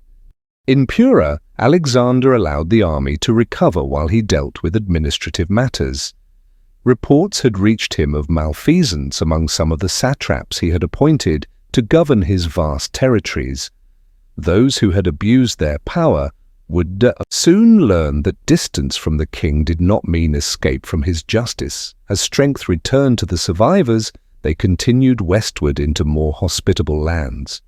In Pura, Alexander allowed the army to recover while he dealt with administrative matters. Reports had reached him of malfeasance among some of the satraps he had appointed to govern his vast territories. Those who had abused their power would soon learn that distance from the king did not mean escape from his justice. As strength returned to the survivors, they continued westward into more hospitable lands.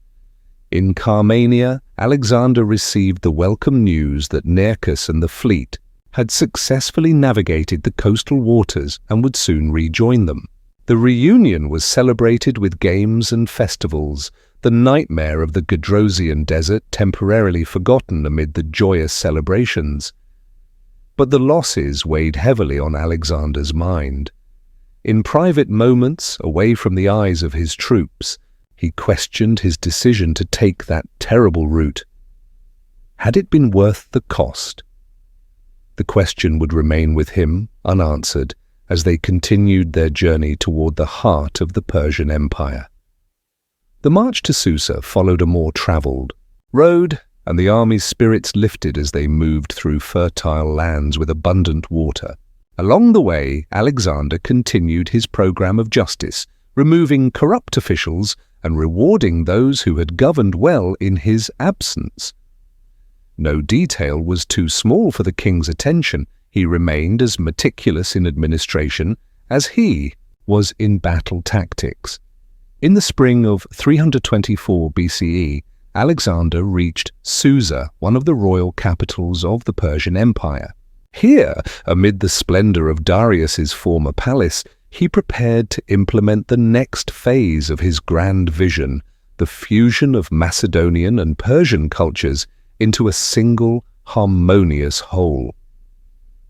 In Carmania, Alexander received the welcome news that Nearchus and the fleet had successfully navigated the coastal waters and would soon rejoin them. The reunion was celebrated with games and festivals, the nightmare of the Gedrosian desert temporarily forgotten amid the joyous celebrations. But the losses weighed heavily on Alexander's mind. In private moments, away from the eyes of his troops, he questioned his decision to take that terrible route. Had it been worth the cost? The question would remain with him, unanswered, as they continued their journey toward the heart of the Persian Empire. The march to Susa followed a more travelled road, and the army's spirits lifted as they moved through fertile lands with abundant water. Along the way, Alexander continued his program of justice, removing corrupt officials and rewarding those who had governed well in his absence. No detail was too small for the king's attention. He remained as meticulous in administration as he was in battle tactics. In the spring of 324 BCE, Alexander reached Susa, one of the royal capitals of the Persian Empire. Here, amid the splendor of Darius's former palace, he prepared to implement the next phase of his grand vision, the fusion of Macedonian and Persian cultures into a single, harmonious whole.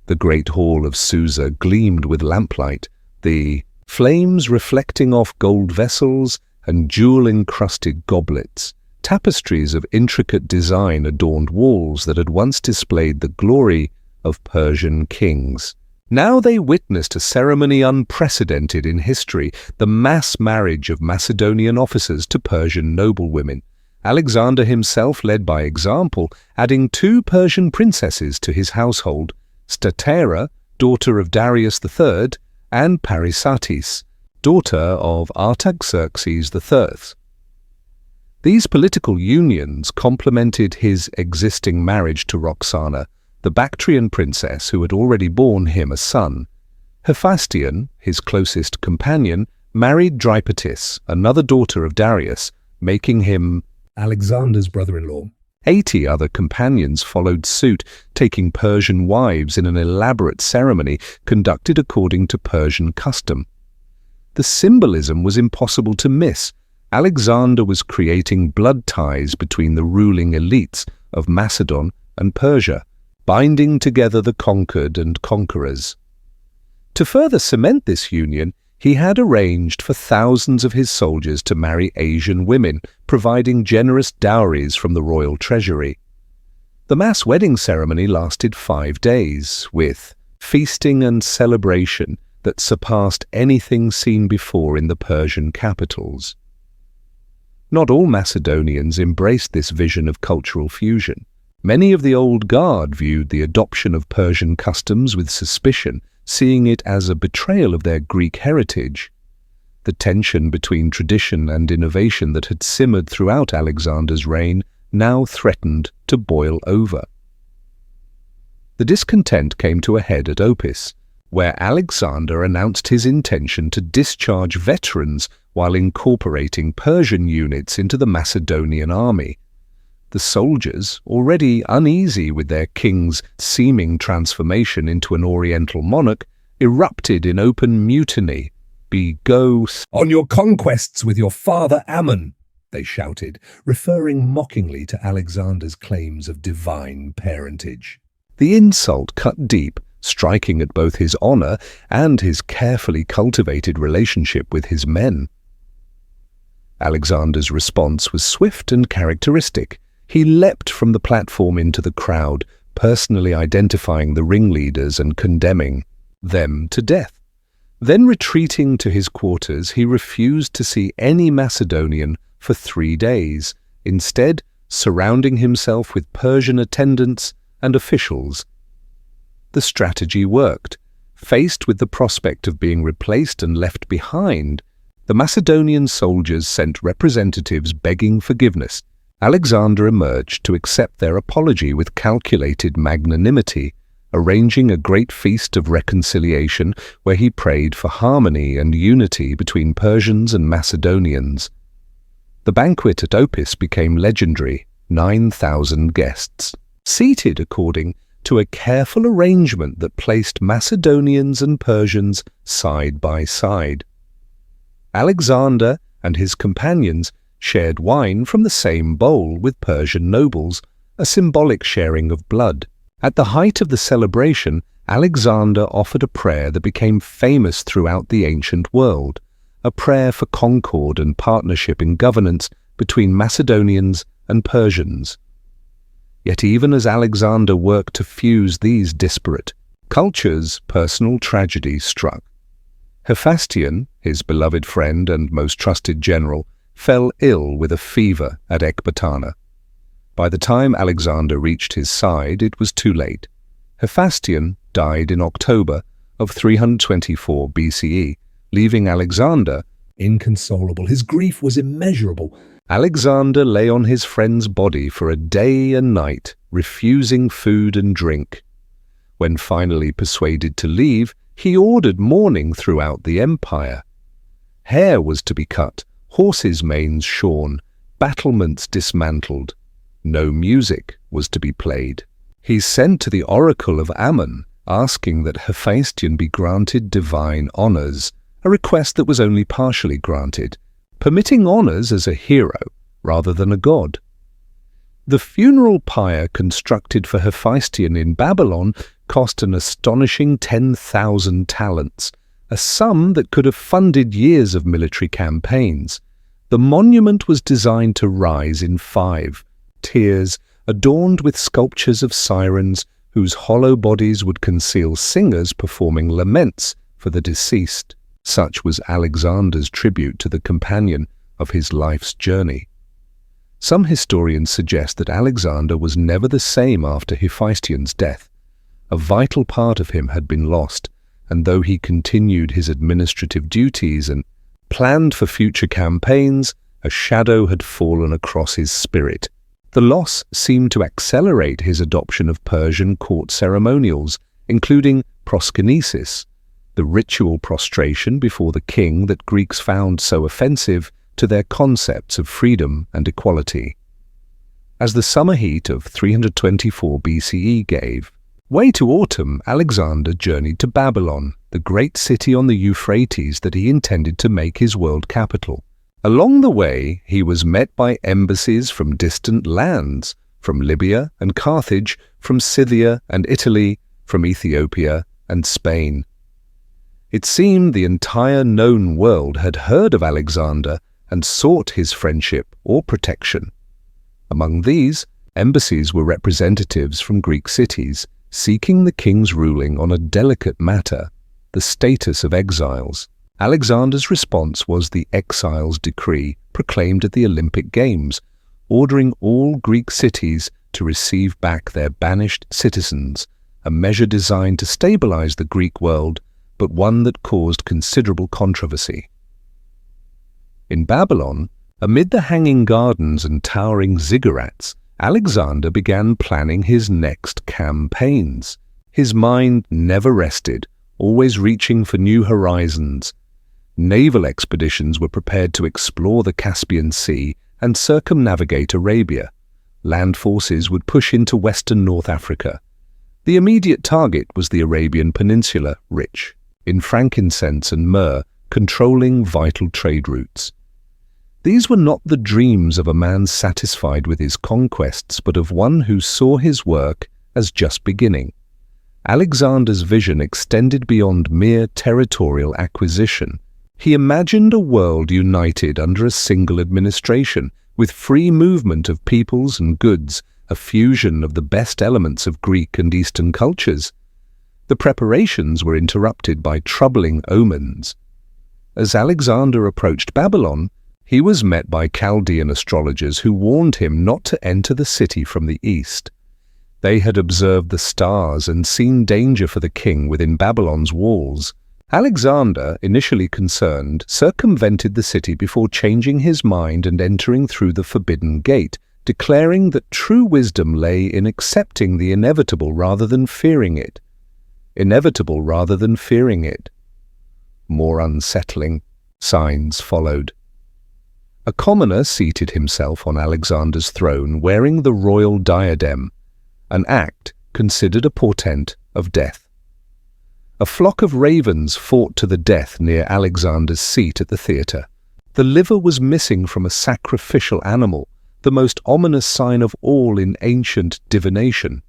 The great hall of Susa gleamed with lamplight, the flames reflecting off gold vessels and jewel-encrusted goblets. Tapestries of intricate design adorned walls that had once displayed the glory of Persian kings. Now they witnessed a ceremony unprecedented in history, the mass marriage of Macedonian officers to Persian noblewomen. Alexander himself led by example, adding 2 Persian princesses to his household, Statera, daughter of Darius III, and Parysatis, daughter of Artaxerxes III. These political unions complemented his existing marriage to Roxana, the Bactrian princess who had already borne him a son. Hephaestion, his closest companion, married Drypetis, another daughter of Darius, making him Alexander's brother-in-law. 80 other companions followed suit, taking Persian wives in an elaborate ceremony conducted according to Persian custom. The symbolism was impossible to miss. Alexander was creating blood ties between the ruling elites of Macedon and Persia, binding together the conquered and conquerors. To further cement this union, He had arranged for thousands of his soldiers to marry Asian women, providing generous dowries from the royal treasury. The mass wedding ceremony lasted 5 days, with feasting and celebration that surpassed anything seen before in the Persian capitals. Not all Macedonians embraced this vision of cultural fusion. Many of the old guard viewed the adoption of Persian customs with suspicion, seeing it as a betrayal of their Greek heritage. The tension between tradition and innovation that had simmered throughout Alexander's reign now threatened to boil over. The discontent came to a head at Opis, where Alexander announced his intention to discharge veterans while incorporating Persian units into the Macedonian army. The soldiers, already uneasy with their king's seeming transformation into an oriental monarch, erupted in open mutiny. "Go on your conquests with your father Ammon," they shouted, referring mockingly to Alexander's claims of divine parentage. The insult cut deep, striking at both his honor and his carefully cultivated relationship with his men. Alexander's response was swift and characteristic. He leapt from the platform into the crowd, personally identifying the ringleaders and condemning them to death. Then retreating to his quarters, he refused to see any Macedonian for 3 days, instead surrounding himself with Persian attendants and officials. The strategy worked. Faced with the prospect of being replaced and left behind, the Macedonian soldiers sent representatives begging forgiveness. Alexander emerged to accept their apology with calculated magnanimity, arranging a great feast of reconciliation where he prayed for harmony and unity between Persians and Macedonians. The banquet at Opis became legendary, 9,000 guests, seated according to a careful arrangement that placed Macedonians and Persians side by side. Alexander and his companions shared wine from the same bowl with Persian nobles, a symbolic sharing of blood. At the height of the celebration, Alexander offered a prayer that became famous throughout the ancient world, a prayer for concord and partnership in governance between Macedonians and Persians. Yet even as Alexander worked to fuse these disparate cultures, personal tragedy struck. Hephaestion, his beloved friend and most trusted general, fell ill with a fever at Ecbatana. By the time Alexander reached his side, it was too late. Hephaestion died in October of 324 BCE, leaving Alexander inconsolable. His grief was immeasurable. Alexander lay on his friend's body for a day and night, refusing food and drink. When finally persuaded to leave, he ordered mourning throughout the empire. Hair was to be cut, horses' manes shorn, battlements dismantled. No music was to be played. He sent to the oracle of Ammon, asking that Hephaestion be granted divine honors, a request that was only partially granted, permitting honors as a hero rather than a god. The funeral pyre constructed for Hephaestion in Babylon cost an astonishing 10,000 talents, a sum that could have funded years of military campaigns. The monument was designed to rise in 5 tiers, adorned with sculptures of sirens whose hollow bodies would conceal singers performing laments for the deceased. Such was Alexander's tribute to the companion of his life's journey. Some historians suggest that Alexander was never the same after Hephaestion's death. A vital part of him had been lost, and though he continued his administrative duties and planned for future campaigns, a shadow had fallen across his spirit. The loss seemed to accelerate his adoption of Persian court ceremonials, including proskynesis, the ritual prostration before the king that Greeks found so offensive to their concepts of freedom and equality. As the summer heat of 324 BCE gave way to autumn, Alexander journeyed to Babylon, the great city on the Euphrates that he intended to make his world capital. Along the way, he was met by embassies from distant lands, from Libya and Carthage, from Scythia and Italy, from Ethiopia and Spain. It seemed the entire known world had heard of Alexander and sought his friendship or protection. Among these, embassies were representatives from Greek cities, seeking the king's ruling on a delicate matter, the status of exiles. Alexander's response was the exiles decree proclaimed at the Olympic Games, ordering all Greek cities to receive back their banished citizens, a measure designed to stabilize the Greek world, but one that caused considerable controversy. In Babylon, amid the hanging gardens and towering ziggurats, Alexander began planning his next campaigns. His mind never rested, always reaching for new horizons. Naval expeditions were prepared to explore the Caspian Sea and circumnavigate Arabia. Land forces would push into western North Africa. The immediate target was the Arabian Peninsula, rich in frankincense and myrrh, controlling vital trade routes. These were not the dreams of a man satisfied with his conquests, but of one who saw his work as just beginning. Alexander's vision extended beyond mere territorial acquisition. He imagined a world united under a single administration, with free movement of peoples and goods, a fusion of the best elements of Greek and Eastern cultures. The preparations were interrupted by troubling omens. As Alexander approached Babylon, he was met by Chaldean astrologers who warned him not to enter the city from the east. They had observed the stars and seen danger for the king within Babylon's walls. Alexander, initially concerned, circumvented the city before changing his mind and entering through the forbidden gate, declaring that true wisdom lay in accepting the inevitable rather than fearing it. Inevitable rather than fearing it. More unsettling signs followed. A commoner seated himself on Alexander's throne wearing the royal diadem, an act considered a portent of death. A flock of ravens fought to the death near Alexander's seat at the theatre. The liver was missing from a sacrificial animal, the most ominous sign of all in ancient divination.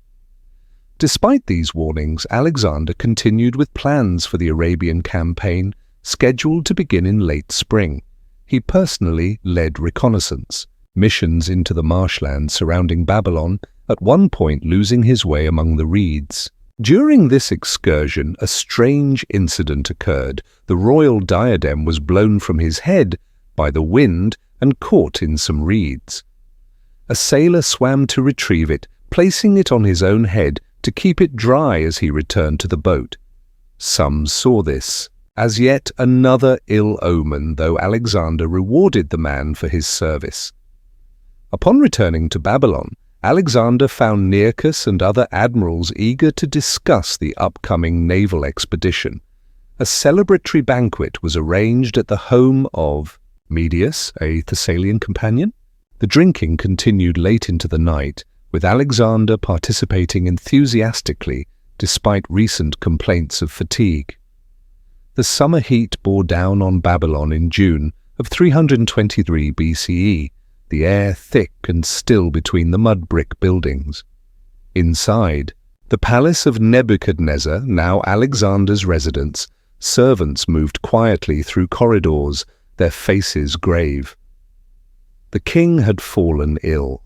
Despite these warnings, Alexander continued with plans for the Arabian campaign, scheduled to begin in late spring. He personally led reconnaissance, missions into the marshlands surrounding Babylon, at one point losing his way among the reeds. During this excursion, a strange incident occurred. The royal diadem was blown from his head by the wind and caught in some reeds. A sailor swam to retrieve it, placing it on his own head to keep it dry as he returned to the boat. Some saw this as yet another ill omen, though Alexander rewarded the man for his service. Upon returning to Babylon, Alexander found Nearchus and other admirals eager to discuss the upcoming naval expedition. A celebratory banquet was arranged at the home of Medius, a Thessalian companion. The drinking continued late into the night, with Alexander participating enthusiastically despite recent complaints of fatigue. The summer heat bore down on Babylon in June of 323 BCE, the air thick and still between the mud-brick buildings. Inside, the palace of Nebuchadnezzar, now Alexander's residence, servants moved quietly through corridors, their faces grave. The king had fallen ill.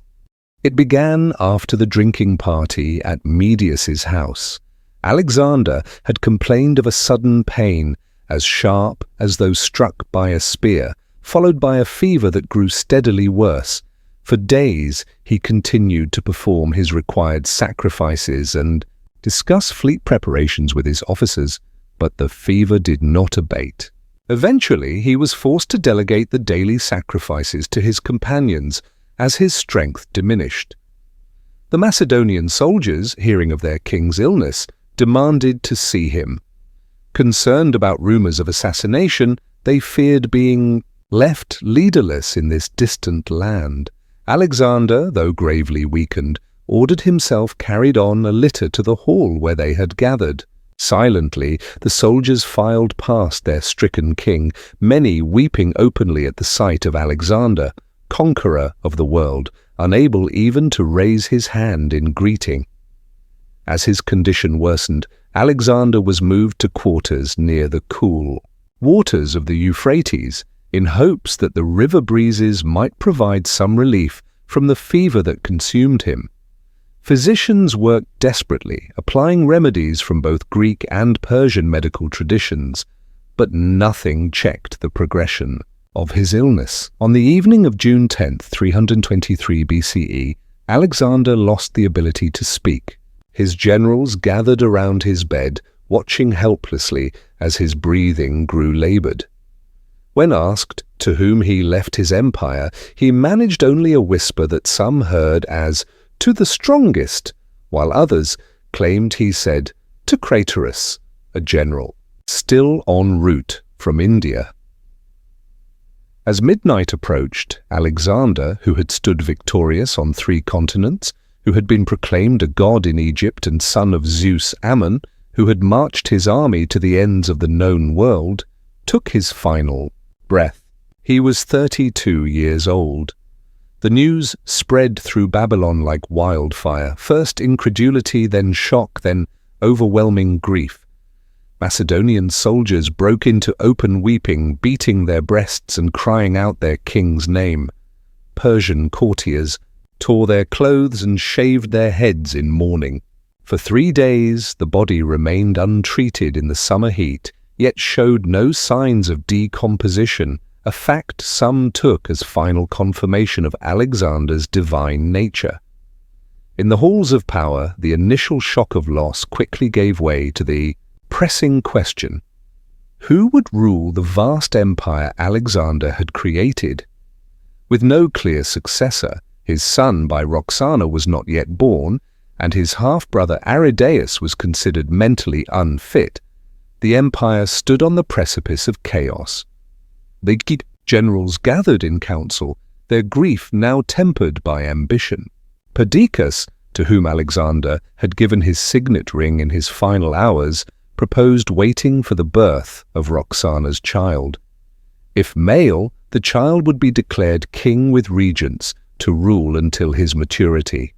It began after the drinking party at Medius's house. Alexander had complained of a sudden pain, as sharp as though struck by a spear, followed by a fever that grew steadily worse. For days he continued to perform his required sacrifices and discuss fleet preparations with his officers, but the fever did not abate. Eventually he was forced to delegate the daily sacrifices to his companions as his strength diminished. The Macedonian soldiers, hearing of their king's illness, demanded to see him. Concerned about rumors of assassination, they feared being left leaderless in this distant land. Alexander, though gravely weakened, ordered himself carried on a litter to the hall where they had gathered. Silently, the soldiers filed past their stricken king, many weeping openly at the sight of Alexander, conqueror of the world, unable even to raise his hand in greeting. As his condition worsened, Alexander was moved to quarters near the cool waters of the Euphrates in hopes that the river breezes might provide some relief from the fever that consumed him. Physicians worked desperately, applying remedies from both Greek and Persian medical traditions, but nothing checked the progression of his illness. On the evening of June 10, 323 BCE, Alexander lost the ability to speak. His generals gathered around his bed, watching helplessly as his breathing grew labored. When asked to whom he left his empire, he managed only a whisper that some heard as, "To the strongest," while others claimed he said, "To Craterus," a general, still en route from India. As midnight approached, Alexander, who had stood victorious on 3 continents, who had been proclaimed a god in Egypt and son of Zeus Ammon, who had marched his army to the ends of the known world, took his final breath. He was 32 years old. The news spread through Babylon like wildfire, first incredulity, then shock, then overwhelming grief. Macedonian soldiers broke into open weeping, beating their breasts and crying out their king's name. Persian courtiers tore their clothes and shaved their heads in mourning. For 3 days the body remained untreated in the summer heat, yet showed no signs of decomposition, a fact some took as final confirmation of Alexander's divine nature. In the halls of power, the initial shock of loss quickly gave way to the pressing question: who would rule the vast empire Alexander had created? With no clear successor, his son by Roxana was not yet born, and his half-brother Aridaeus was considered mentally unfit, the empire stood on the precipice of chaos. The generals gathered in council, their grief now tempered by ambition. Perdiccas, to whom Alexander had given his signet ring in his final hours, proposed waiting for the birth of Roxana's child. If male, the child would be declared king with regents to rule until his maturity.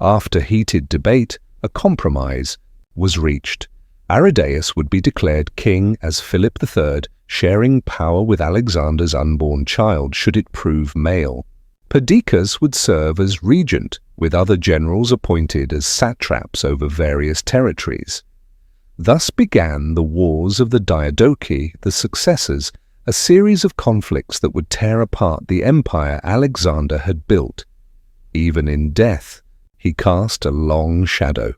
After heated debate, a compromise was reached. Aridaeus would be declared king as Philip III, sharing power with Alexander's unborn child should it prove male. Perdiccas would serve as regent, with other generals appointed as satraps over various territories. Thus began the Wars of the Diadochi, the successors, a series of conflicts that would tear apart the empire Alexander had built. Even in death, he cast a long shadow.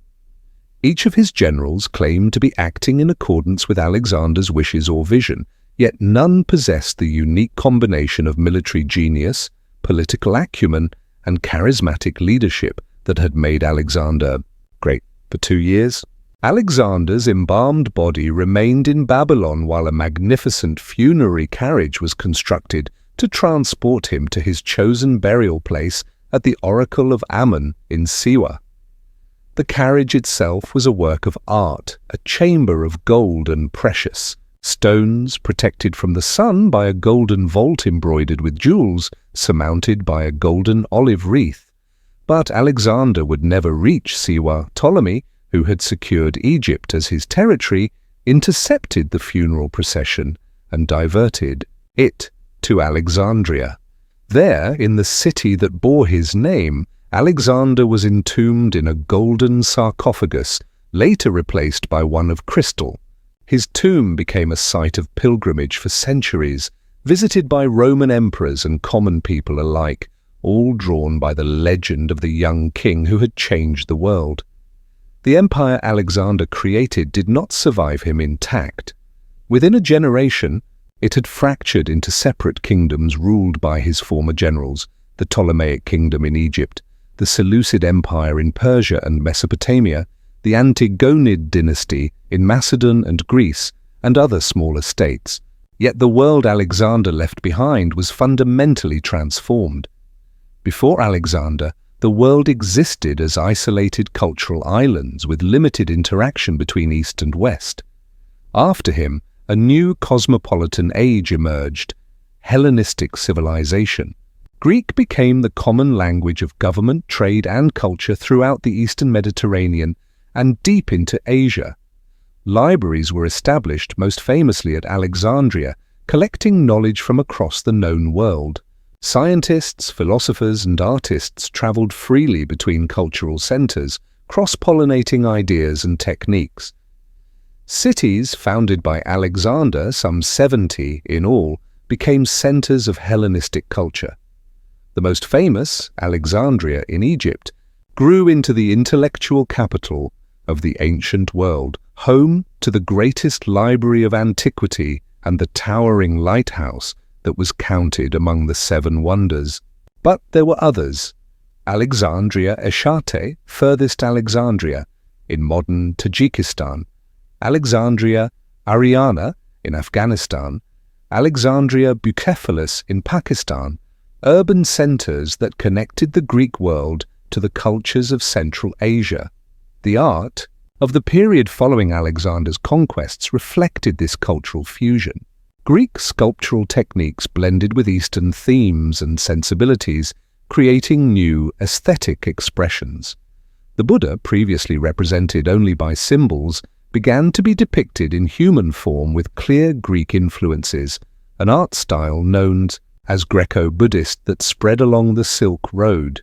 Each of his generals claimed to be acting in accordance with Alexander's wishes or vision, yet none possessed the unique combination of military genius, political acumen, and charismatic leadership that had made Alexander great. For 2 years, Alexander's embalmed body remained in Babylon while a magnificent funerary carriage was constructed to transport him to his chosen burial place at the Oracle of Ammon in Siwa. The carriage itself was a work of art, a chamber of gold and precious stones protected from the sun by a golden vault embroidered with jewels, surmounted by a golden olive wreath. But Alexander would never reach Siwa. Ptolemy, who had secured Egypt as his territory, intercepted the funeral procession and diverted it to Alexandria. There, in the city that bore his name, Alexander was entombed in a golden sarcophagus, later replaced by one of crystal. His tomb became a site of pilgrimage for centuries, visited by Roman emperors and common people alike, all drawn by the legend of the young king who had changed the world. The empire Alexander created did not survive him intact. Within a generation, it had fractured into separate kingdoms ruled by his former generals, the Ptolemaic kingdom in Egypt, the Seleucid Empire in Persia and Mesopotamia, the Antigonid dynasty in Macedon and Greece, and other smaller states. Yet the world Alexander left behind was fundamentally transformed. Before Alexander, the world existed as isolated cultural islands with limited interaction between East and West. After him, a new cosmopolitan age emerged, Hellenistic civilization. Greek became the common language of government, trade, and culture throughout the Eastern Mediterranean and deep into Asia. libraries were established, most famously at Alexandria, collecting knowledge from across the known world. Scientists, philosophers, and artists traveled freely between cultural centers, cross-pollinating ideas and techniques. Cities founded by Alexander, some 70 in all, became centers of Hellenistic culture. The most famous, Alexandria in Egypt, grew into the intellectual capital of the ancient world, home to the greatest library of antiquity and the towering lighthouse that was counted among the seven wonders. But there were others. Alexandria Eshate, furthest Alexandria, in modern Tajikistan, Alexandria Ariana in Afghanistan, Alexandria Bucephalus in Pakistan, urban centers that connected the Greek world to the cultures of Central Asia. The art of the period following Alexander's conquests reflected this cultural fusion. Greek sculptural techniques blended with Eastern themes and sensibilities, creating new aesthetic expressions. The Buddha, previously represented only by symbols, began to be depicted in human form with clear Greek influences, an art style known as Greco-Buddhist that spread along the Silk Road.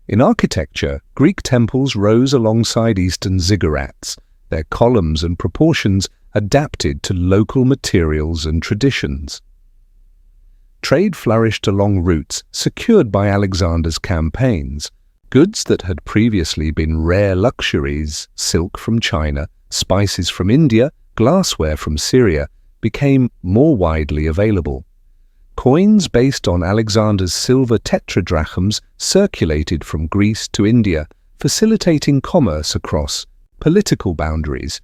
In architecture, Greek temples rose alongside Eastern ziggurats, their columns and proportions adapted to local materials and traditions. Trade flourished along routes secured by Alexander's campaigns. Goods that had previously been rare luxuries, silk from China, spices from India, glassware from Syria, became more widely available. Coins based on Alexander's silver tetradrachms circulated from Greece to India, facilitating commerce across political boundaries.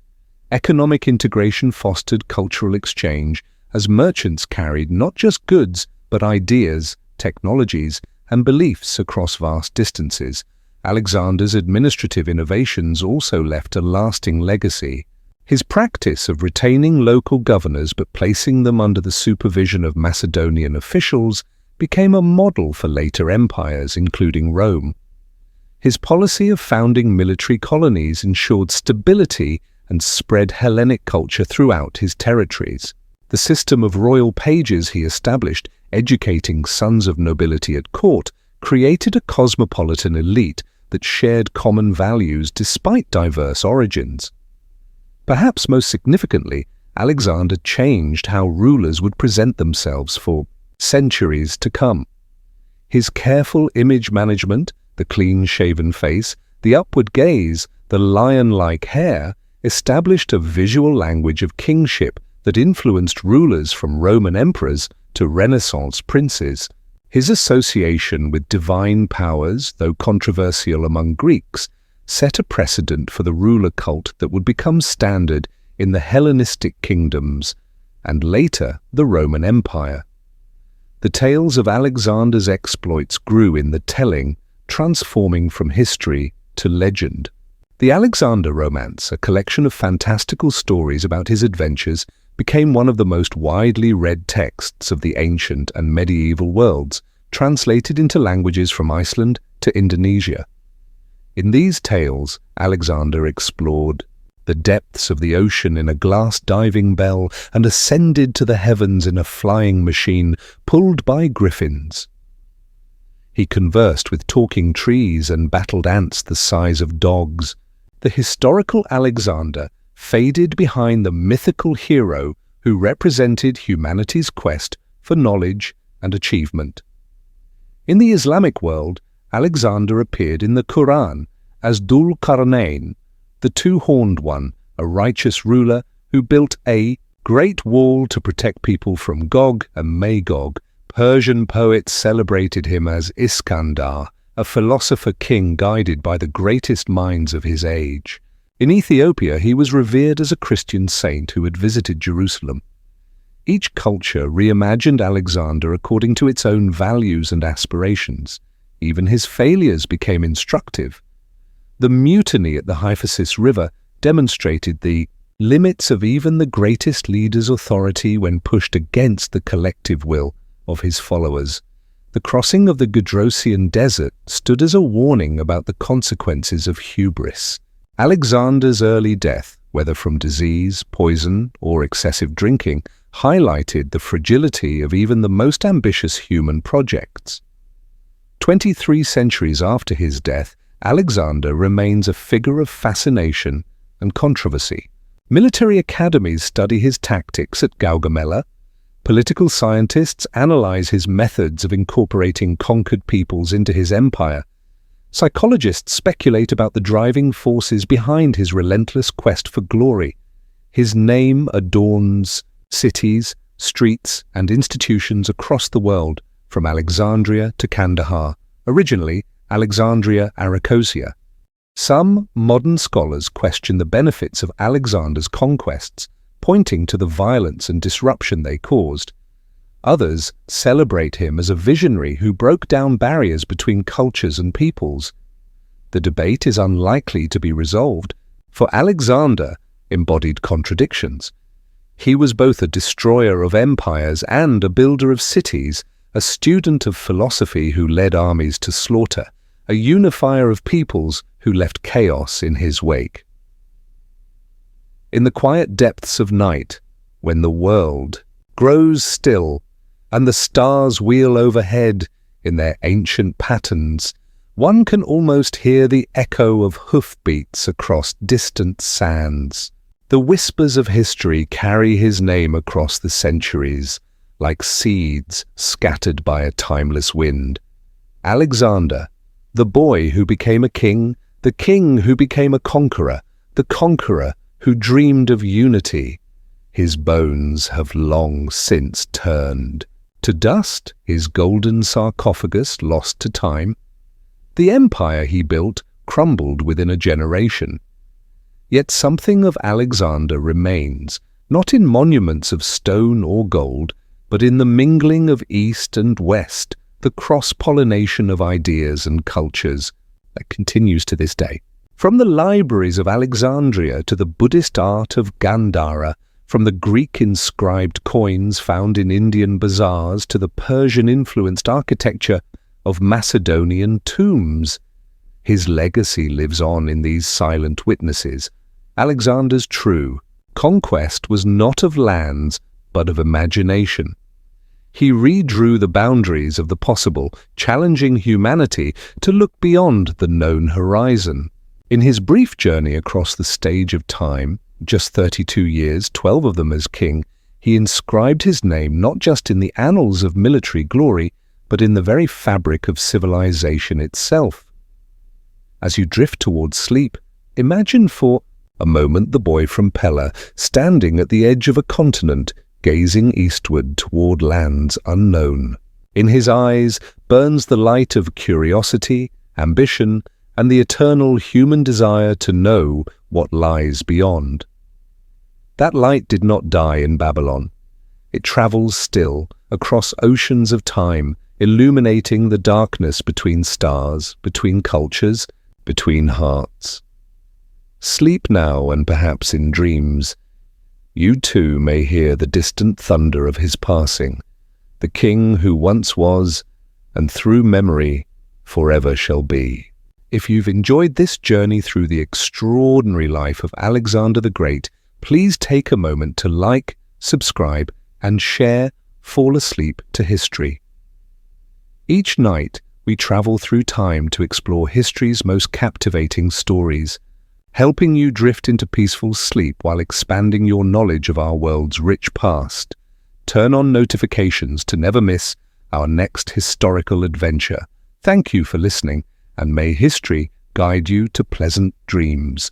Economic integration fostered cultural exchange as merchants carried not just goods but ideas, technologies, and beliefs across vast distances. Alexander's administrative innovations also left a lasting legacy. His practice of retaining local governors but placing them under the supervision of Macedonian officials became a model for later empires, including Rome. His policy of founding military colonies ensured stability and spread Hellenic culture throughout his territories. The system of royal pages he established, educating sons of nobility at court, created a cosmopolitan elite that shared common values despite diverse origins. Perhaps most significantly, Alexander changed how rulers would present themselves for centuries to come. His careful image management, the clean-shaven face, the upward gaze, the lion-like hair, established a visual language of kingship that influenced rulers from Roman emperors to Renaissance princes. His association with divine powers, though controversial among Greeks, set a precedent for the ruler cult that would become standard in the Hellenistic kingdoms and later the Roman Empire. The tales of Alexander's exploits grew in the telling, transforming from history to legend. The Alexander Romance, a collection of fantastical stories about his adventures, became one of the most widely read texts of the ancient and medieval worlds, translated into languages from Iceland to Indonesia. In these tales, Alexander explored the depths of the ocean in a glass diving bell and ascended to the heavens in a flying machine pulled by griffins. He conversed with talking trees and battled ants the size of dogs. The historical Alexander faded behind the mythical hero who represented humanity's quest for knowledge and achievement. In the Islamic world, Alexander appeared in the Quran as Dhul Qarnayn, the two-horned one, a righteous ruler who built a great wall to protect people from Gog and Magog. Persian poets celebrated him as Iskandar, a philosopher king guided by the greatest minds of his age. In Ethiopia, he was revered as a Christian saint who had visited Jerusalem. Each culture reimagined Alexander according to its own values and aspirations. Even his failures became instructive. The mutiny at the Hyphasis River demonstrated the limits of even the greatest leader's authority when pushed against the collective will of his followers. The crossing of the Gedrosian desert stood as a warning about the consequences of hubris. Alexander's early death, whether from disease, poison, or excessive drinking, highlighted the fragility of even the most ambitious human projects. 23 centuries after his death, Alexander remains a figure of fascination and controversy. Military academies study his tactics at Gaugamela. Political scientists analyze his methods of incorporating conquered peoples into his empire. Psychologists speculate about the driving forces behind his relentless quest for glory. His name adorns cities, streets, and institutions across the world, from Alexandria to Kandahar, originally Alexandria Arachosia. Some modern scholars question the benefits of Alexander's conquests, pointing to the violence and disruption they caused. Others celebrate him as a visionary who broke down barriers between cultures and peoples. The debate is unlikely to be resolved, for Alexander embodied contradictions. He was both a destroyer of empires and a builder of cities, a student of philosophy who led armies to slaughter, a unifier of peoples who left chaos in his wake. In the quiet depths of night, when the world grows still and the stars wheel overhead in their ancient patterns, one can almost hear the echo of hoofbeats across distant sands. The whispers of history carry his name across the centuries, like seeds scattered by a timeless wind. Alexander, the boy who became a king, the king who became a conqueror, the conqueror who dreamed of unity. His bones have long since turned to dust, his golden sarcophagus lost to time. The empire he built crumbled within a generation. Yet something of Alexander remains, not in monuments of stone or gold, but in the mingling of East and West, the cross-pollination of ideas and cultures that continues to this day. From the libraries of Alexandria to the Buddhist art of Gandhara, from the Greek-inscribed coins found in Indian bazaars to the Persian-influenced architecture of Macedonian tombs, his legacy lives on in these silent witnesses. Alexander's true conquest was not of lands, but of imagination. He redrew the boundaries of the possible, challenging humanity to look beyond the known horizon. In his brief journey across the stage of time, just 32 years, 12 of them as king, he inscribed his name not just in the annals of military glory, but in the very fabric of civilization itself. As you drift towards sleep, imagine for a moment the boy from Pella, standing at the edge of a continent, gazing eastward toward lands unknown. In his eyes burns the light of curiosity, ambition, and the eternal human desire to know what lies beyond. That light did not die in Babylon. It travels still across oceans of time, illuminating the darkness between stars, between cultures, between hearts. Sleep now, and perhaps in dreams, you too may hear the distant thunder of his passing, the king who once was, and through memory forever shall be. If you've enjoyed this journey through the extraordinary life of Alexander the Great, please take a moment to like, subscribe, and share Fall Asleep to History. Each night, we travel through time to explore history's most captivating stories, helping you drift into peaceful sleep while expanding your knowledge of our world's rich past. Turn on notifications to never miss our next historical adventure. Thank you for listening, and may history guide you to pleasant dreams.